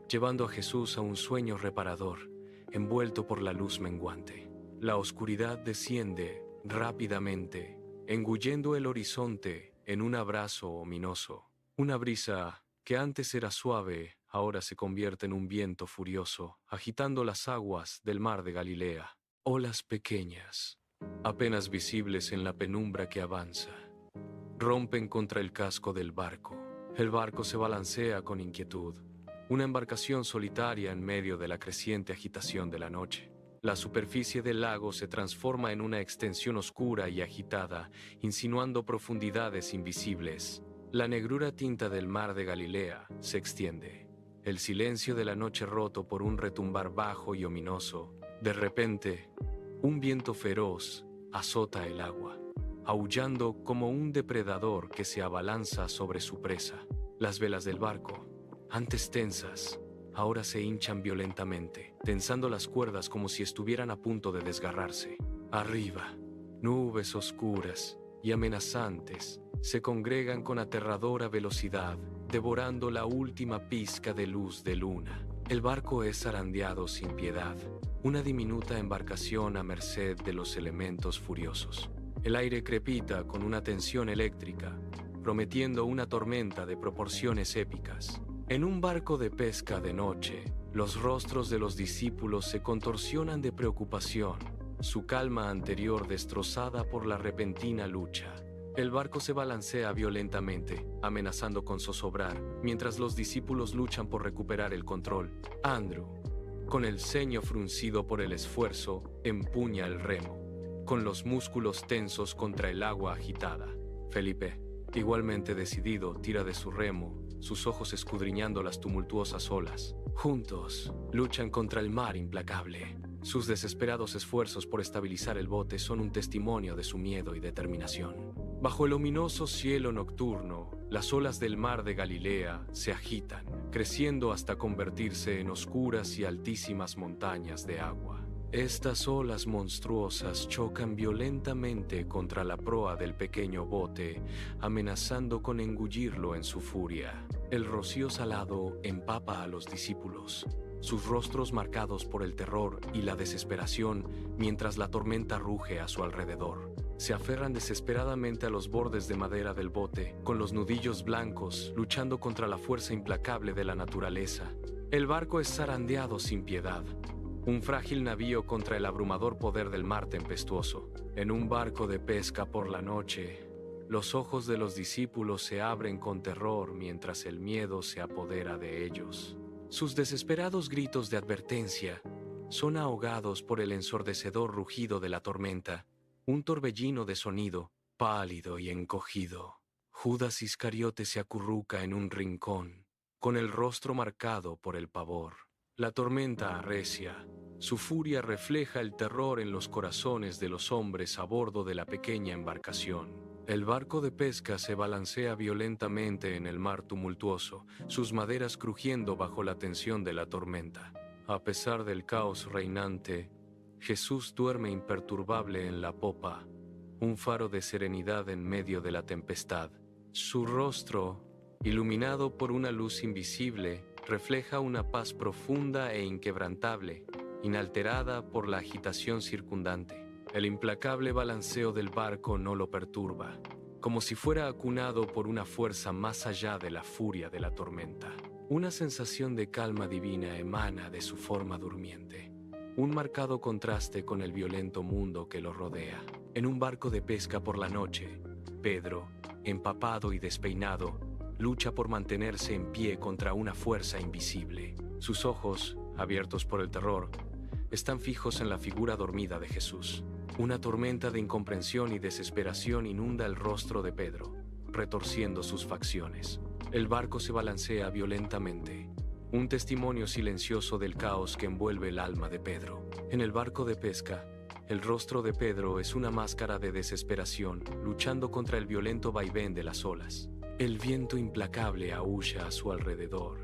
[SPEAKER 1] llevando a Jesús a un sueño reparador, envuelto por la luz menguante. La oscuridad desciende rápidamente, engullendo el horizonte en un abrazo ominoso. Una brisa que antes era suave, ahora se convierte en un viento furioso, agitando las aguas del mar de Galilea. Olas pequeñas, apenas visibles en la penumbra que avanza, rompen contra el casco del barco. El barco se balancea con inquietud, una embarcación solitaria en medio de la creciente agitación de la noche. La superficie del lago se transforma en una extensión oscura y agitada, insinuando profundidades invisibles. La negrura tinta del mar de Galilea se extiende, el silencio de la noche roto por un retumbar bajo y ominoso. De repente, un viento feroz azota el agua, aullando como un depredador que se abalanza sobre su presa. Las velas del barco, antes tensas, ahora se hinchan violentamente, tensando las cuerdas como si estuvieran a punto de desgarrarse. Arriba, nubes oscuras y amenazantes se congregan con aterradora velocidad, devorando la última pizca de luz de luna. El barco es zarandeado sin piedad, una diminuta embarcación a merced de los elementos furiosos. El aire crepita con una tensión eléctrica, prometiendo una tormenta de proporciones épicas. En un barco de pesca de noche, los rostros de los discípulos se contorsionan de preocupación, su calma anterior destrozada por la repentina lucha. El barco se balancea violentamente, amenazando con zozobrar, mientras los discípulos luchan por recuperar el control. Andrew, con el ceño fruncido por el esfuerzo, empuña el remo, con los músculos tensos contra el agua agitada. Felipe, igualmente decidido, tira de su remo, sus ojos escudriñando las tumultuosas olas. Juntos, luchan contra el mar implacable. Sus desesperados esfuerzos por estabilizar el bote son un testimonio de su miedo y determinación. Bajo el ominoso cielo nocturno, las olas del mar de Galilea se agitan, creciendo hasta convertirse en oscuras y altísimas montañas de agua. Estas olas monstruosas chocan violentamente contra la proa del pequeño bote, amenazando con engullirlo en su furia. El rocío salado empapa a los discípulos, sus rostros marcados por el terror y la desesperación mientras la tormenta ruge a su alrededor. se aferran desesperadamente a los bordes de madera del bote, con los nudillos blancos, luchando contra la fuerza implacable de la naturaleza. El barco es zarandeado sin piedad. Un frágil navío contra el abrumador poder del mar tempestuoso. En un barco de pesca por la noche, los ojos de los discípulos se abren con terror mientras el miedo se apodera de ellos. Sus desesperados gritos de advertencia son ahogados por el ensordecedor rugido de la tormenta, un torbellino de sonido, pálido y encogido. Judas Iscariote se acurruca en un rincón, con el rostro marcado por el pavor. La tormenta arrecia. Su furia refleja el terror en los corazones de los hombres a bordo de la pequeña embarcación. El barco de pesca se balancea violentamente en el mar tumultuoso, sus maderas crujiendo bajo la tensión de la tormenta. A pesar del caos reinante, Jesús duerme imperturbable en la popa, un faro de serenidad en medio de la tempestad. Su rostro, iluminado por una luz invisible, refleja una paz profunda e inquebrantable, inalterada por la agitación circundante. El implacable balanceo del barco no lo perturba, como si fuera acunado por una fuerza más allá de la furia de la tormenta. Una sensación de calma divina emana de su forma durmiente, un marcado contraste con el violento mundo que lo rodea. En un barco de pesca por la noche, Pedro, empapado y despeinado, lucha por mantenerse en pie contra una fuerza invisible. Sus ojos, abiertos por el terror, están fijos en la figura dormida de Jesús. Una tormenta de incomprensión y desesperación inunda el rostro de Pedro, retorciendo sus facciones. El barco se balancea violentamente, un testimonio silencioso del caos que envuelve el alma de Pedro. En el barco de pesca, el rostro de Pedro es una máscara de desesperación, luchando contra el violento vaivén de las olas. El viento implacable aúlla a su alrededor,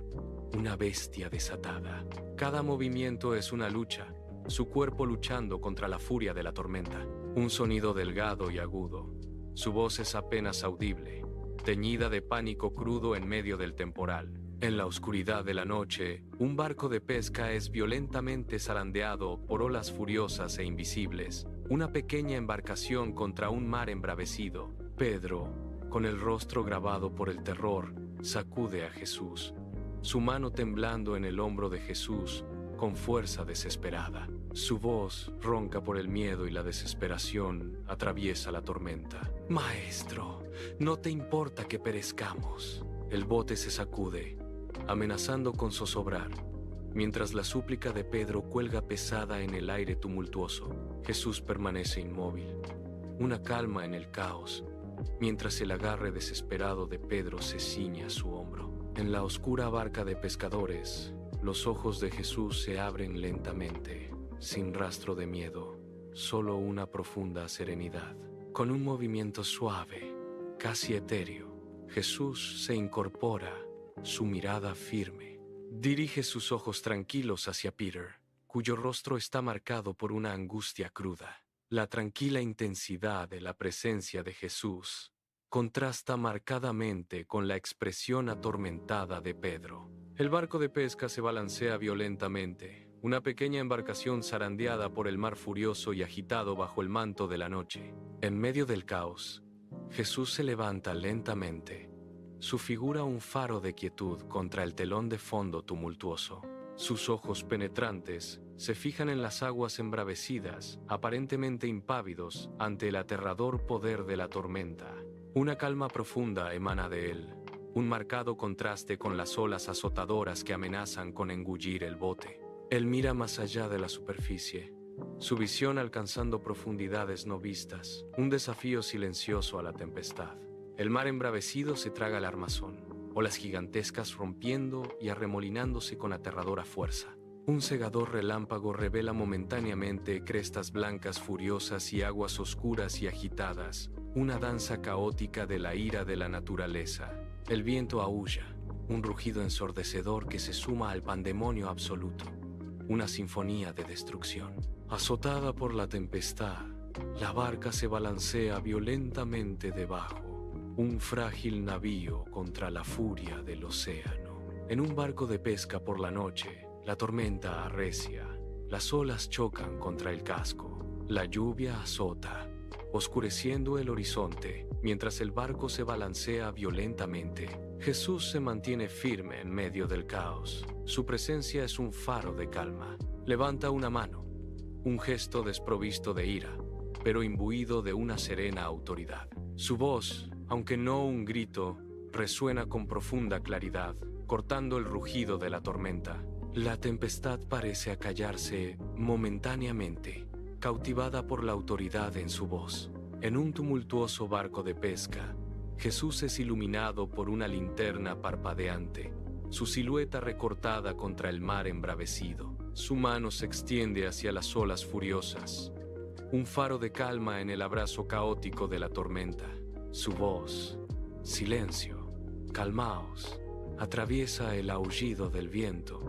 [SPEAKER 1] una bestia desatada. Cada movimiento es una lucha, su cuerpo luchando contra la furia de la tormenta. Un sonido delgado y agudo. Su voz es apenas audible, teñida de pánico crudo en medio del temporal. En la oscuridad de la noche, un barco de pesca es violentamente zarandeado por olas furiosas e invisibles. Una pequeña embarcación contra un mar embravecido. Pedro, con el rostro grabado por el terror, sacude a Jesús, su mano temblando en el hombro de Jesús con fuerza desesperada. Su voz, ronca por el miedo y la desesperación, atraviesa la tormenta. «Maestro, no te importa que perezcamos». El bote se sacude, amenazando con zozobrar, mientras la súplica de Pedro cuelga pesada en el aire tumultuoso. Jesús permanece inmóvil, una calma en el caos, mientras el agarre desesperado de Pedro se ciñe a su hombro. En la oscura barca de pescadores, los ojos de Jesús se abren lentamente, sin rastro de miedo, solo una profunda serenidad. Con un movimiento suave, casi etéreo, Jesús se incorpora, su mirada firme. Dirige sus ojos tranquilos hacia Peter, cuyo rostro está marcado por una angustia cruda. La tranquila intensidad de la presencia de Jesús contrasta marcadamente con la expresión atormentada de Pedro. El barco de pesca se balancea violentamente, una pequeña embarcación zarandeada por el mar furioso y agitado bajo el manto de la noche. En medio del caos, Jesús se levanta lentamente, su figura un faro de quietud contra el telón de fondo tumultuoso. Sus ojos penetrantes se fijan en las aguas embravecidas, aparentemente impávidos ante el aterrador poder de la tormenta. Una calma profunda emana de él, un marcado contraste con las olas azotadoras que amenazan con engullir el bote. Él mira más allá de la superficie, su visión alcanzando profundidades no vistas, un desafío silencioso a la tempestad. El mar embravecido se traga el armazón, olas gigantescas rompiendo y arremolinándose con aterradora fuerza. Un cegador relámpago revela momentáneamente crestas blancas furiosas y aguas oscuras y agitadas, una danza caótica de la ira de la naturaleza. El viento aúlla, un rugido ensordecedor que se suma al pandemonio absoluto, una sinfonía de destrucción. Azotada por la tempestad, la barca se balancea violentamente debajo, un frágil navío contra la furia del océano. En un barco de pesca por la noche, la tormenta arrecia, las olas chocan contra el casco, la lluvia azota, oscureciendo el horizonte, mientras el barco se balancea violentamente. Jesús se mantiene firme en medio del caos. Su presencia es un faro de calma. Levanta una mano, un gesto desprovisto de ira, pero imbuido de una serena autoridad. Su voz, aunque no un grito, resuena con profunda claridad, cortando el rugido de la tormenta. La tempestad parece acallarse momentáneamente, cautivada por la autoridad en su voz. En un tumultuoso barco de pesca, Jesús es iluminado por una linterna parpadeante, su silueta recortada contra el mar embravecido. Su mano se extiende hacia las olas furiosas, un faro de calma en el abrazo caótico de la tormenta. Su voz, silencio, calmaos, atraviesa el aullido del viento,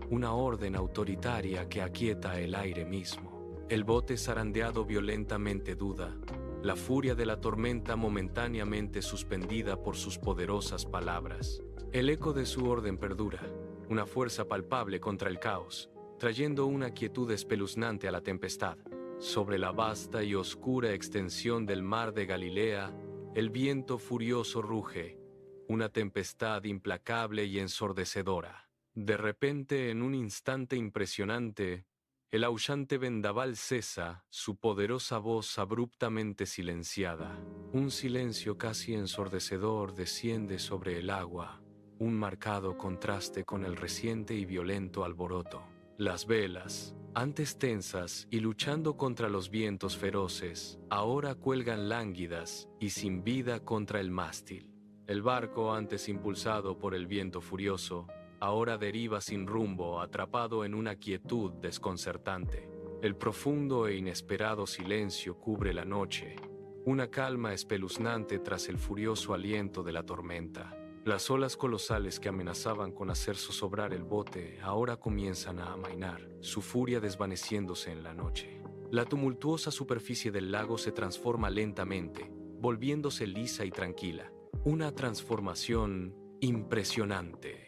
[SPEAKER 1] una orden autoritaria que aquieta el aire mismo. El bote zarandeado violentamente duda, la furia de la tormenta momentáneamente suspendida por sus poderosas palabras. El eco de su orden perdura, una fuerza palpable contra el caos, trayendo una quietud espeluznante a la tempestad. Sobre la vasta y oscura extensión del mar de Galilea, el viento furioso ruge, una tempestad implacable y ensordecedora. De repente, en un instante impresionante, el aullante vendaval cesa, su poderosa voz abruptamente silenciada. Un silencio casi ensordecedor desciende sobre el agua, un marcado contraste con el reciente y violento alboroto. Las velas, antes tensas y luchando contra los vientos feroces, ahora cuelgan lánguidas y sin vida contra el mástil. El barco, antes impulsado por el viento furioso, ahora deriva sin rumbo, atrapado en una quietud desconcertante. El profundo e inesperado silencio cubre la noche, una calma espeluznante tras el furioso aliento de la tormenta. Las olas colosales que amenazaban con hacer zozobrar el bote ahora comienzan a amainar, su furia desvaneciéndose en la noche. La tumultuosa superficie del lago se transforma lentamente, volviéndose lisa y tranquila. Una transformación impresionante.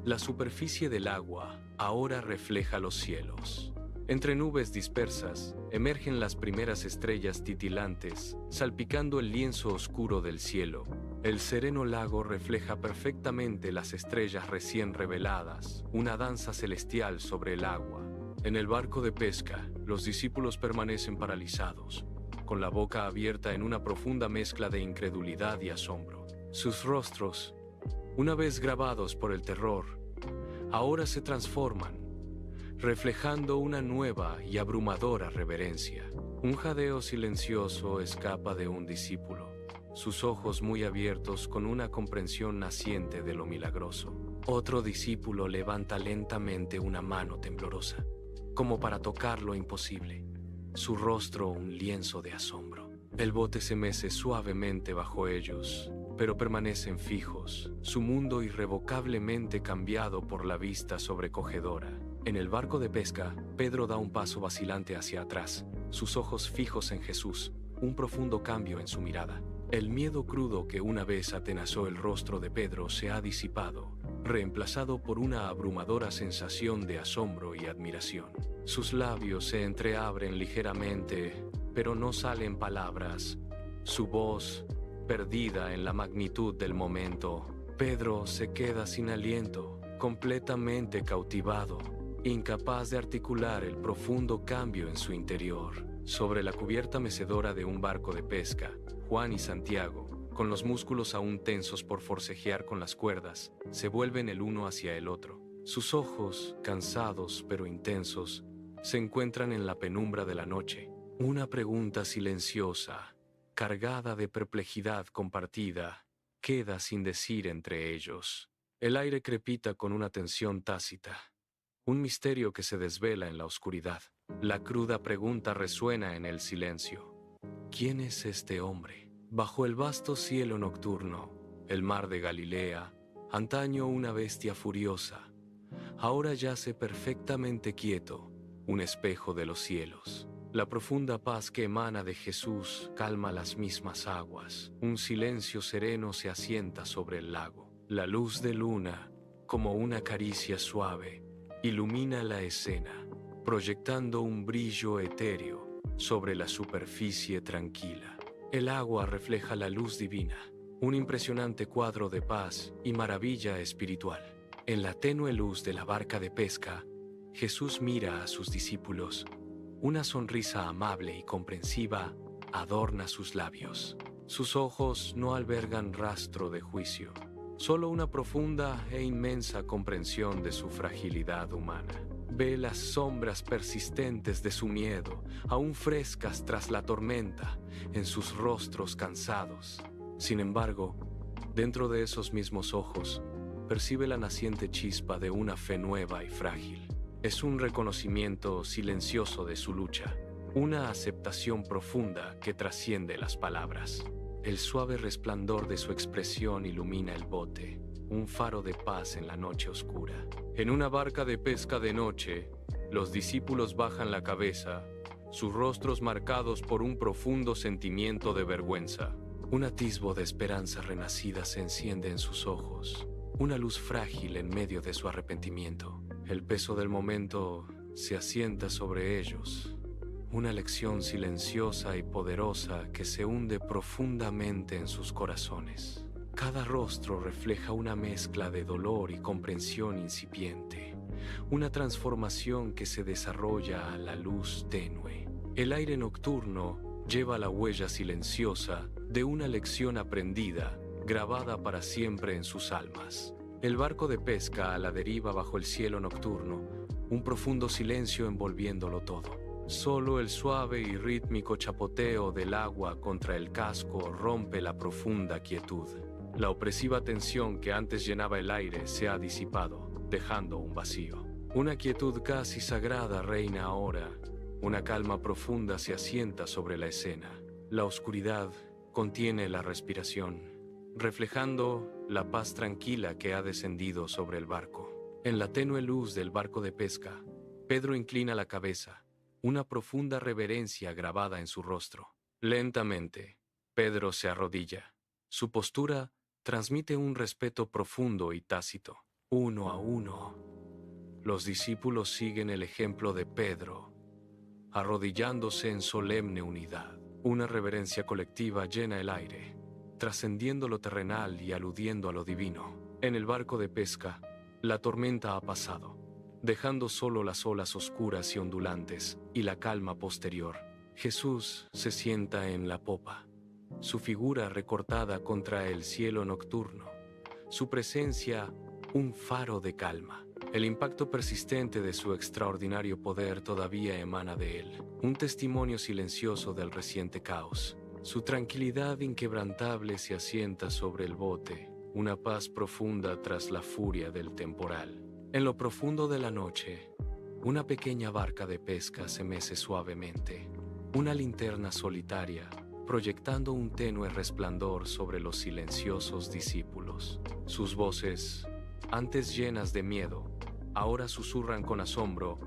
[SPEAKER 1] La superficie del agua ahora refleja los cielos. Entre nubes dispersas, emergen las primeras estrellas titilantes, salpicando el lienzo oscuro del cielo. El sereno lago refleja perfectamente las estrellas recién reveladas, una danza celestial sobre el agua. En el barco de pesca, los discípulos permanecen paralizados, con la boca abierta en una profunda mezcla de incredulidad y asombro. Sus rostros, una vez grabados por el terror, ahora se transforman, reflejando una nueva y abrumadora reverencia. Un jadeo silencioso escapa de un discípulo, sus ojos muy abiertos con una comprensión naciente de lo milagroso. Otro discípulo levanta lentamente una mano temblorosa, como para tocar lo imposible, su rostro un lienzo de asombro. El bote se mece suavemente bajo ellos, pero permanecen fijos, su mundo irrevocablemente cambiado por la vista sobrecogedora. En el barco de pesca, Pedro da un paso vacilante hacia atrás, sus ojos fijos en Jesús, un profundo cambio en su mirada. El miedo crudo que una vez atenazó el rostro de Pedro se ha disipado, reemplazado por una abrumadora sensación de asombro y admiración. Sus labios se entreabren ligeramente, pero no salen palabras. Su voz, perdida en la magnitud del momento. Pedro se queda sin aliento, completamente cautivado, incapaz de articular el profundo cambio en su interior. Sobre la cubierta mecedora de un barco de pesca, Juan y Santiago, con los músculos aún tensos por forcejear con las cuerdas, se vuelven el uno hacia el otro. Sus ojos, cansados pero intensos, se encuentran en la penumbra de la noche. Una pregunta silenciosa, cargada de perplejidad compartida, queda sin decir entre ellos. El aire crepita con una tensión tácita, un misterio que se desvela en la oscuridad. La cruda pregunta resuena en el silencio. ¿Quién es este hombre? Bajo el vasto cielo nocturno, el mar de Galilea, antaño una bestia furiosa, ahora yace perfectamente quieto, un espejo de los cielos. La profunda paz que emana de Jesús calma las mismas aguas. Un silencio sereno se asienta sobre el lago. La luz de luna, como una caricia suave, ilumina la escena, proyectando un brillo etéreo, sobre la superficie tranquila. El agua refleja la luz divina, un impresionante cuadro de paz y maravilla espiritual. En la tenue luz de la barca de pesca, Jesús mira a sus discípulos. Una sonrisa amable y comprensiva adorna sus labios. Sus ojos no albergan rastro de juicio, solo una profunda e inmensa comprensión de su fragilidad humana. Ve las sombras persistentes de su miedo, aún frescas tras la tormenta, en sus rostros cansados. Sin embargo, dentro de esos mismos ojos, percibe la naciente chispa de una fe nueva y frágil. Es un reconocimiento silencioso de su lucha, una aceptación profunda que trasciende las palabras. El suave resplandor de su expresión ilumina el bote, un faro de paz en la noche oscura. En una barca de pesca de noche, los discípulos bajan la cabeza, sus rostros marcados por un profundo sentimiento de vergüenza. Un atisbo de esperanza renacida se enciende en sus ojos, una luz frágil en medio de su arrepentimiento. El peso del momento se asienta sobre ellos, una lección silenciosa y poderosa que se hunde profundamente en sus corazones. Cada rostro refleja una mezcla de dolor y comprensión incipiente, una transformación que se desarrolla a la luz tenue. El aire nocturno lleva la huella silenciosa de una lección aprendida, grabada para siempre en sus almas. El barco de pesca a la deriva bajo el cielo nocturno, un profundo silencio envolviéndolo todo. Solo el suave y rítmico chapoteo del agua contra el casco rompe la profunda quietud. La opresiva tensión que antes llenaba el aire se ha disipado, dejando un vacío. Una quietud casi sagrada reina ahora. Una calma profunda se asienta sobre la escena. La oscuridad contiene la respiración, reflejando la paz tranquila que ha descendido sobre el barco. En la tenue luz del barco de pesca, Pedro inclina la cabeza, una profunda reverencia grabada en su rostro. Lentamente, Pedro se arrodilla. Su postura transmite un respeto profundo y tácito. Uno a uno, los discípulos siguen el ejemplo de Pedro, arrodillándose en solemne unidad. Una reverencia colectiva llena el aire, trascendiendo lo terrenal y aludiendo a lo divino. En el barco de pesca, la tormenta ha pasado, dejando solo las olas oscuras y ondulantes y la calma posterior. Jesús se sienta en la popa, su figura recortada contra el cielo nocturno, su presencia un faro de calma. El impacto persistente de su extraordinario poder todavía emana de él, un testimonio silencioso del reciente caos. Su tranquilidad inquebrantable se asienta sobre el bote, una paz profunda tras la furia del temporal. En lo profundo de la noche, una pequeña barca de pesca se mece suavemente, una linterna solitaria, proyectando un tenue resplandor sobre los silenciosos discípulos. Sus voces, antes llenas de miedo, ahora susurran con asombro,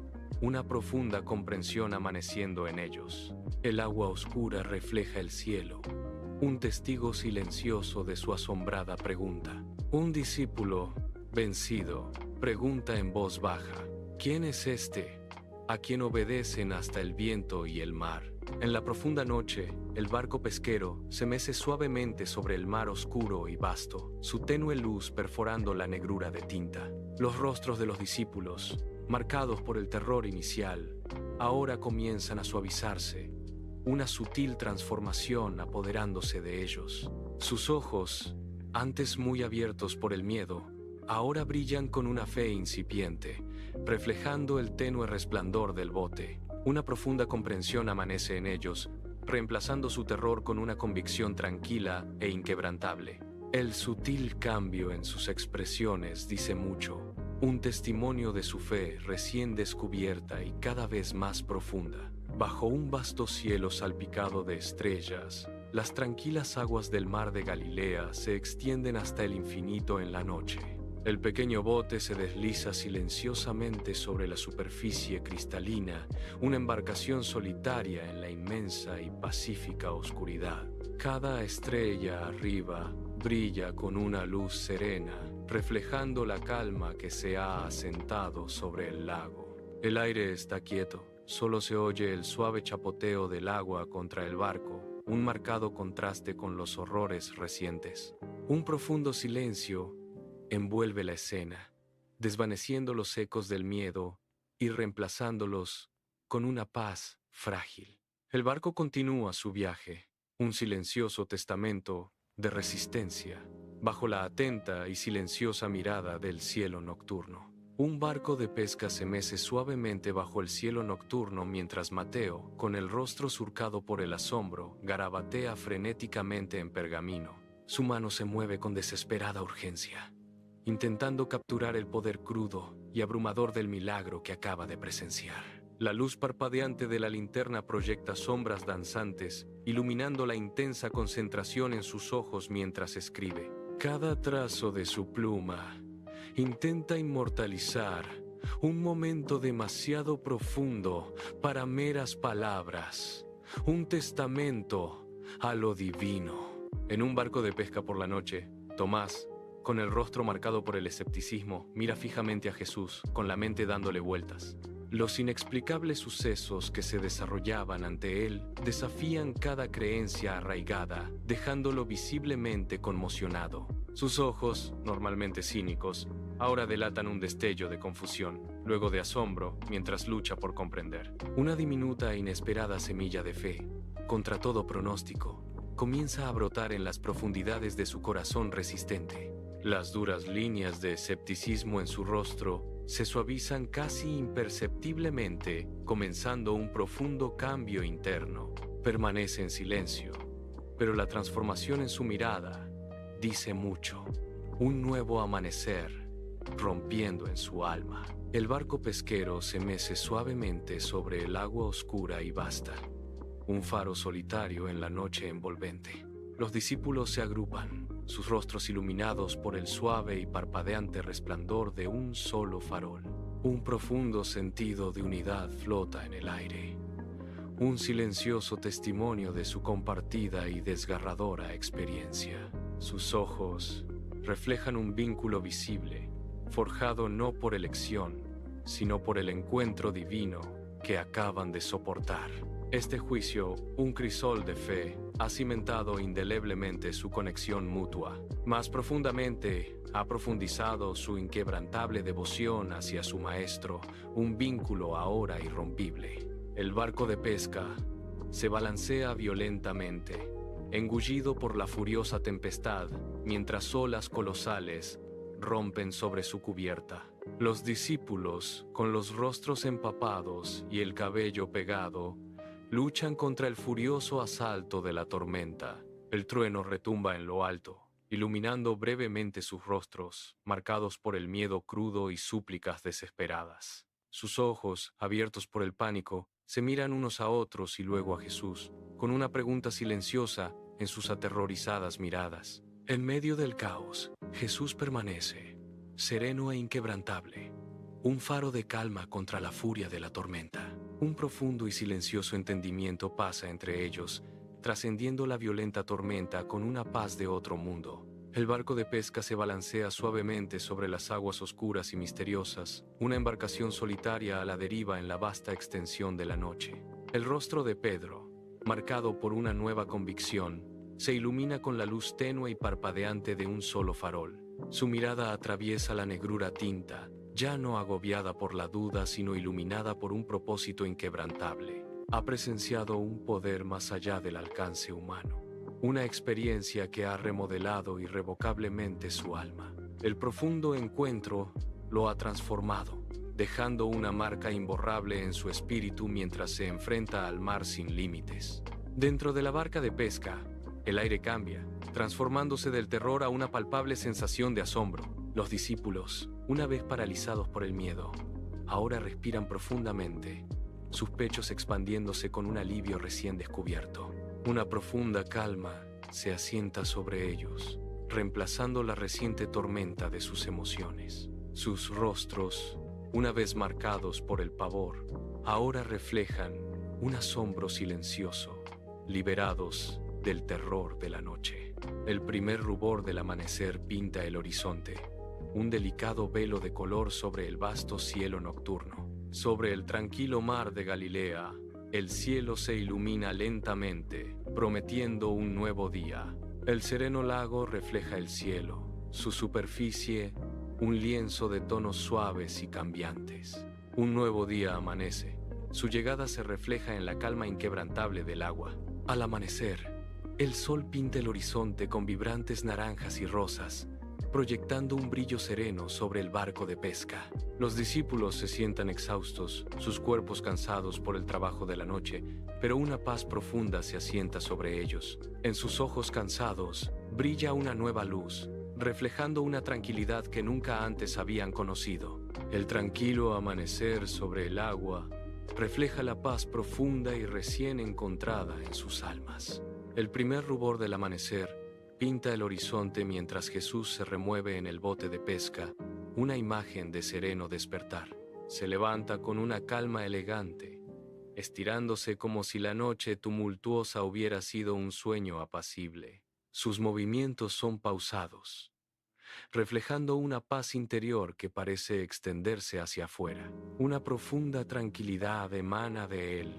[SPEAKER 1] una profunda comprensión amaneciendo en ellos. El agua oscura refleja el cielo, un testigo silencioso de su asombrada pregunta. Un discípulo, vencido, pregunta en voz baja, ¿quién es este, a quien obedecen hasta el viento y el mar? En la profunda noche, el barco pesquero se mece suavemente sobre el mar oscuro y vasto, su tenue luz perforando la negrura de tinta. Los rostros de los discípulos, marcados por el terror inicial, ahora comienzan a suavizarse, una sutil transformación apoderándose de ellos. Sus ojos, antes muy abiertos por el miedo, ahora brillan con una fe incipiente, reflejando el tenue resplandor del bote. Una profunda comprensión amanece en ellos, reemplazando su terror con una convicción tranquila e inquebrantable. El sutil cambio en sus expresiones dice mucho, un testimonio de su fe recién descubierta y cada vez más profunda. Bajo un vasto cielo salpicado de estrellas, las tranquilas aguas del mar de Galilea se extienden hasta el infinito en la noche. El pequeño bote se desliza silenciosamente sobre la superficie cristalina, una embarcación solitaria en la inmensa y pacífica oscuridad. Cada estrella arriba brilla con una luz serena, reflejando la calma que se ha asentado sobre el lago. El aire está quieto, solo se oye el suave chapoteo del agua contra el barco, un marcado contraste con los horrores recientes. Un profundo silencio envuelve la escena, desvaneciendo los ecos del miedo y reemplazándolos con una paz frágil. El barco continúa su viaje, un silencioso testamento de resistencia, bajo la atenta y silenciosa mirada del cielo nocturno. Un barco de pesca se mece suavemente bajo el cielo nocturno mientras Mateo, con el rostro surcado por el asombro, garabatea frenéticamente en pergamino. Su mano se mueve con desesperada urgencia, intentando capturar el poder crudo y abrumador del milagro que acaba de presenciar. La luz parpadeante de la linterna proyecta sombras danzantes, iluminando la intensa concentración en sus ojos mientras escribe. Cada trazo de su pluma intenta inmortalizar un momento demasiado profundo para meras palabras, un testamento a lo divino. En un barco de pesca por la noche, Tomás, con el rostro marcado por el escepticismo, mira fijamente a Jesús, con la mente dándole vueltas. Los inexplicables sucesos que se desarrollaban ante él desafían cada creencia arraigada, dejándolo visiblemente conmocionado. Sus ojos, normalmente cínicos, ahora delatan un destello de confusión, luego de asombro, mientras lucha por comprender. Una diminuta e inesperada semilla de fe, contra todo pronóstico, comienza a brotar en las profundidades de su corazón resistente. Las duras líneas de escepticismo en su rostro se suavizan casi imperceptiblemente, comenzando un profundo cambio interno. Permanece en silencio, pero la transformación en su mirada dice mucho. Un nuevo amanecer rompiendo en su alma. El barco pesquero se mece suavemente sobre el agua oscura y vasta, un faro solitario en la noche envolvente. Los discípulos se agrupan, sus rostros iluminados por el suave y parpadeante resplandor de un solo farol. Un profundo sentido de unidad flota en el aire, un silencioso testimonio de su compartida y desgarradora experiencia. Sus ojos reflejan un vínculo visible, forjado no por elección, sino por el encuentro divino que acaban de soportar. Este juicio, un crisol de fe, ha cimentado indeleblemente su conexión mutua. Más profundamente, ha profundizado su inquebrantable devoción hacia su maestro, un vínculo ahora irrompible. El barco de pesca se balancea violentamente, engullido por la furiosa tempestad, mientras olas colosales rompen sobre su cubierta. Los discípulos, con los rostros empapados y el cabello pegado, luchan contra el furioso asalto de la tormenta. El trueno retumba en lo alto, iluminando brevemente sus rostros, marcados por el miedo crudo y súplicas desesperadas. Sus ojos, abiertos por el pánico, se miran unos a otros y luego a Jesús, con una pregunta silenciosa en sus aterrorizadas miradas. En medio del caos, Jesús permanece, sereno e inquebrantable, un faro de calma contra la furia de la tormenta. Un profundo y silencioso entendimiento pasa entre ellos, trascendiendo la violenta tormenta con una paz de otro mundo. El barco de pesca se balancea suavemente sobre las aguas oscuras y misteriosas, una embarcación solitaria a la deriva en la vasta extensión de la noche. El rostro de Pedro, marcado por una nueva convicción, se ilumina con la luz tenue y parpadeante de un solo farol. Su mirada atraviesa la negrura tinta, ya no agobiada por la duda, sino iluminada por un propósito inquebrantable. Ha presenciado un poder más allá del alcance humano, una experiencia que ha remodelado irrevocablemente su alma. El profundo encuentro lo ha transformado, dejando una marca imborrable en su espíritu mientras se enfrenta al mar sin límites. Dentro de la barca de pesca, el aire cambia, transformándose del terror a una palpable sensación de asombro. Los discípulos, una vez paralizados por el miedo, ahora respiran profundamente, sus pechos expandiéndose con un alivio recién descubierto. Una profunda calma se asienta sobre ellos, reemplazando la reciente tormenta de sus emociones. Sus rostros, una vez marcados por el pavor, ahora reflejan un asombro silencioso, liberados del terror de la noche. El primer rubor del amanecer pinta el horizonte, un delicado velo de color sobre el vasto cielo nocturno. Sobre el tranquilo mar de Galilea, el cielo se ilumina lentamente, prometiendo un nuevo día. El sereno lago refleja el cielo, su superficie, un lienzo de tonos suaves y cambiantes. Un nuevo día amanece. Su llegada se refleja en la calma inquebrantable del agua. Al amanecer, el sol pinta el horizonte con vibrantes naranjas y rosas, proyectando un brillo sereno sobre el barco de pesca. Los discípulos se sientan exhaustos, sus cuerpos cansados por el trabajo de la noche, pero una paz profunda se asienta sobre ellos. En sus ojos cansados brilla una nueva luz, reflejando una tranquilidad que nunca antes habían conocido. El tranquilo amanecer sobre el agua refleja la paz profunda y recién encontrada en sus almas. El primer rubor del amanecer pinta el horizonte mientras Jesús se remueve en el bote de pesca, una imagen de sereno despertar. Se levanta con una calma elegante, estirándose como si la noche tumultuosa hubiera sido un sueño apacible. Sus movimientos son pausados, reflejando una paz interior que parece extenderse hacia afuera. Una profunda tranquilidad emana de él,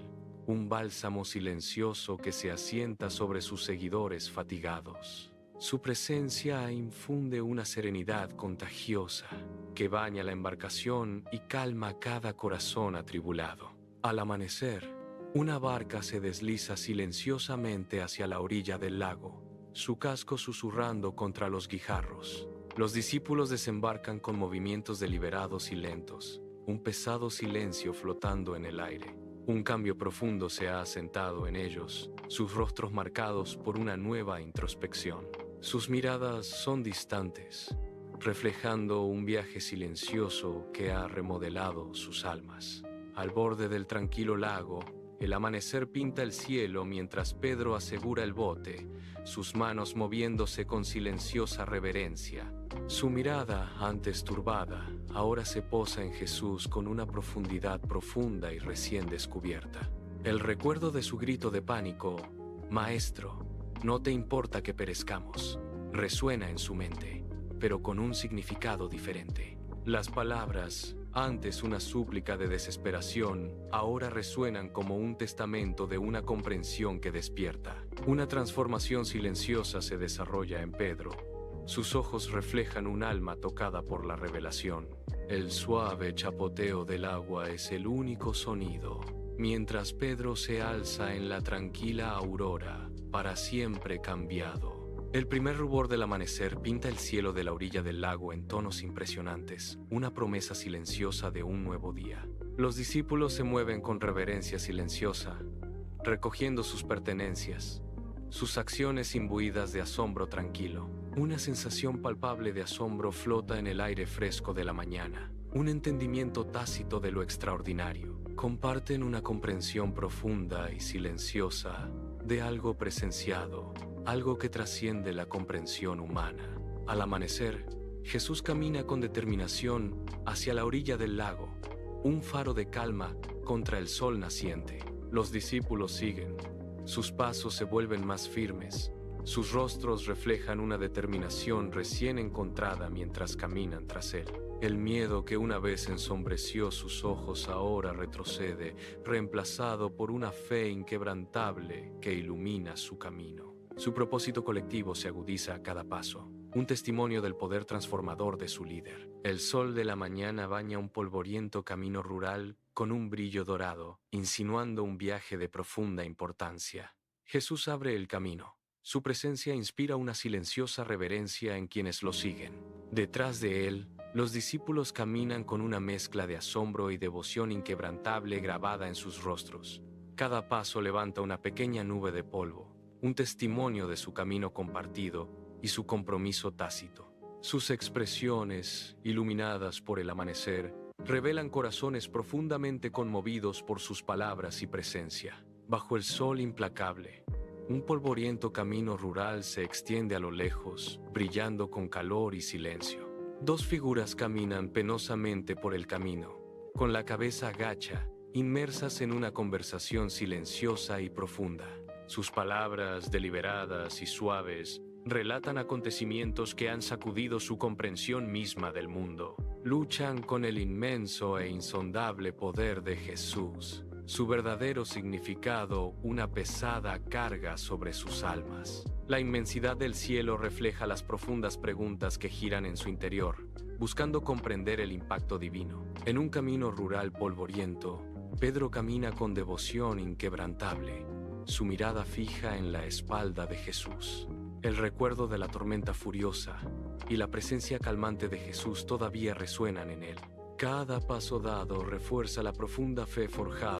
[SPEAKER 1] un bálsamo silencioso que se asienta sobre sus seguidores fatigados. Su presencia infunde una serenidad contagiosa que baña la embarcación y calma cada corazón atribulado. Al amanecer, una barca se desliza silenciosamente hacia la orilla del lago, su casco susurrando contra los guijarros. Los discípulos desembarcan con movimientos deliberados y lentos, un pesado silencio flotando en el aire. Un cambio profundo se ha asentado en ellos, sus rostros marcados por una nueva introspección. Sus miradas son distantes, reflejando un viaje silencioso que ha remodelado sus almas. Al borde del tranquilo lago, el amanecer pinta el cielo mientras Pedro asegura el bote, sus manos moviéndose con silenciosa reverencia. Su mirada, antes turbada, ahora se posa en Jesús con una profundidad profunda y recién descubierta. El recuerdo de su grito de pánico, «Maestro, no te importa que perezcamos», resuena en su mente, pero con un significado diferente. Las palabras, antes una súplica de desesperación, ahora resuenan como un testamento de una comprensión que despierta. Una transformación silenciosa se desarrolla en Pedro. Sus ojos reflejan un alma tocada por la revelación. El suave chapoteo del agua es el único sonido, mientras Pedro se alza en la tranquila aurora, para siempre cambiado. El primer rubor del amanecer pinta el cielo de la orilla del lago en tonos impresionantes, una promesa silenciosa de un nuevo día. Los discípulos se mueven con reverencia silenciosa, recogiendo sus pertenencias, sus acciones imbuidas de asombro tranquilo. Una sensación palpable de asombro flota en el aire fresco de la mañana, un entendimiento tácito de lo extraordinario. Comparten una comprensión profunda y silenciosa de algo presenciado, algo que trasciende la comprensión humana. Al amanecer, Jesús camina con determinación hacia la orilla del lago, un faro de calma contra el sol naciente. Los discípulos siguen. Sus pasos se vuelven más firmes. Sus rostros reflejan una determinación recién encontrada mientras caminan tras él. El miedo que una vez ensombreció sus ojos ahora retrocede, reemplazado por una fe inquebrantable que ilumina su camino. Su propósito colectivo se agudiza a cada paso, un testimonio del poder transformador de su líder. El sol de la mañana baña un polvoriento camino rural con un brillo dorado, insinuando un viaje de profunda importancia. Jesús abre el camino. Su presencia inspira una silenciosa reverencia en quienes lo siguen. Detrás de él, los discípulos caminan con una mezcla de asombro y devoción inquebrantable grabada en sus rostros. Cada paso levanta una pequeña nube de polvo, un testimonio de su camino compartido y su compromiso tácito. Sus expresiones, iluminadas por el amanecer, revelan corazones profundamente conmovidos por sus palabras y presencia. Bajo el sol implacable, un polvoriento camino rural se extiende a lo lejos, brillando con calor y silencio. Dos figuras caminan penosamente por el camino, con la cabeza agacha, inmersas en una conversación silenciosa y profunda. Sus palabras, deliberadas y suaves, relatan acontecimientos que han sacudido su comprensión misma del mundo. luchan con el inmenso e insondable poder de Jesús. Su verdadero significado, una pesada carga sobre sus almas. La inmensidad del cielo refleja las profundas preguntas que giran en su interior, buscando comprender el impacto divino. En un camino rural polvoriento, Pedro camina con devoción inquebrantable, su mirada fija en la espalda de Jesús. El recuerdo de la tormenta furiosa y la presencia calmante de Jesús todavía resuenan en él. Cada paso dado refuerza la profunda fe forjada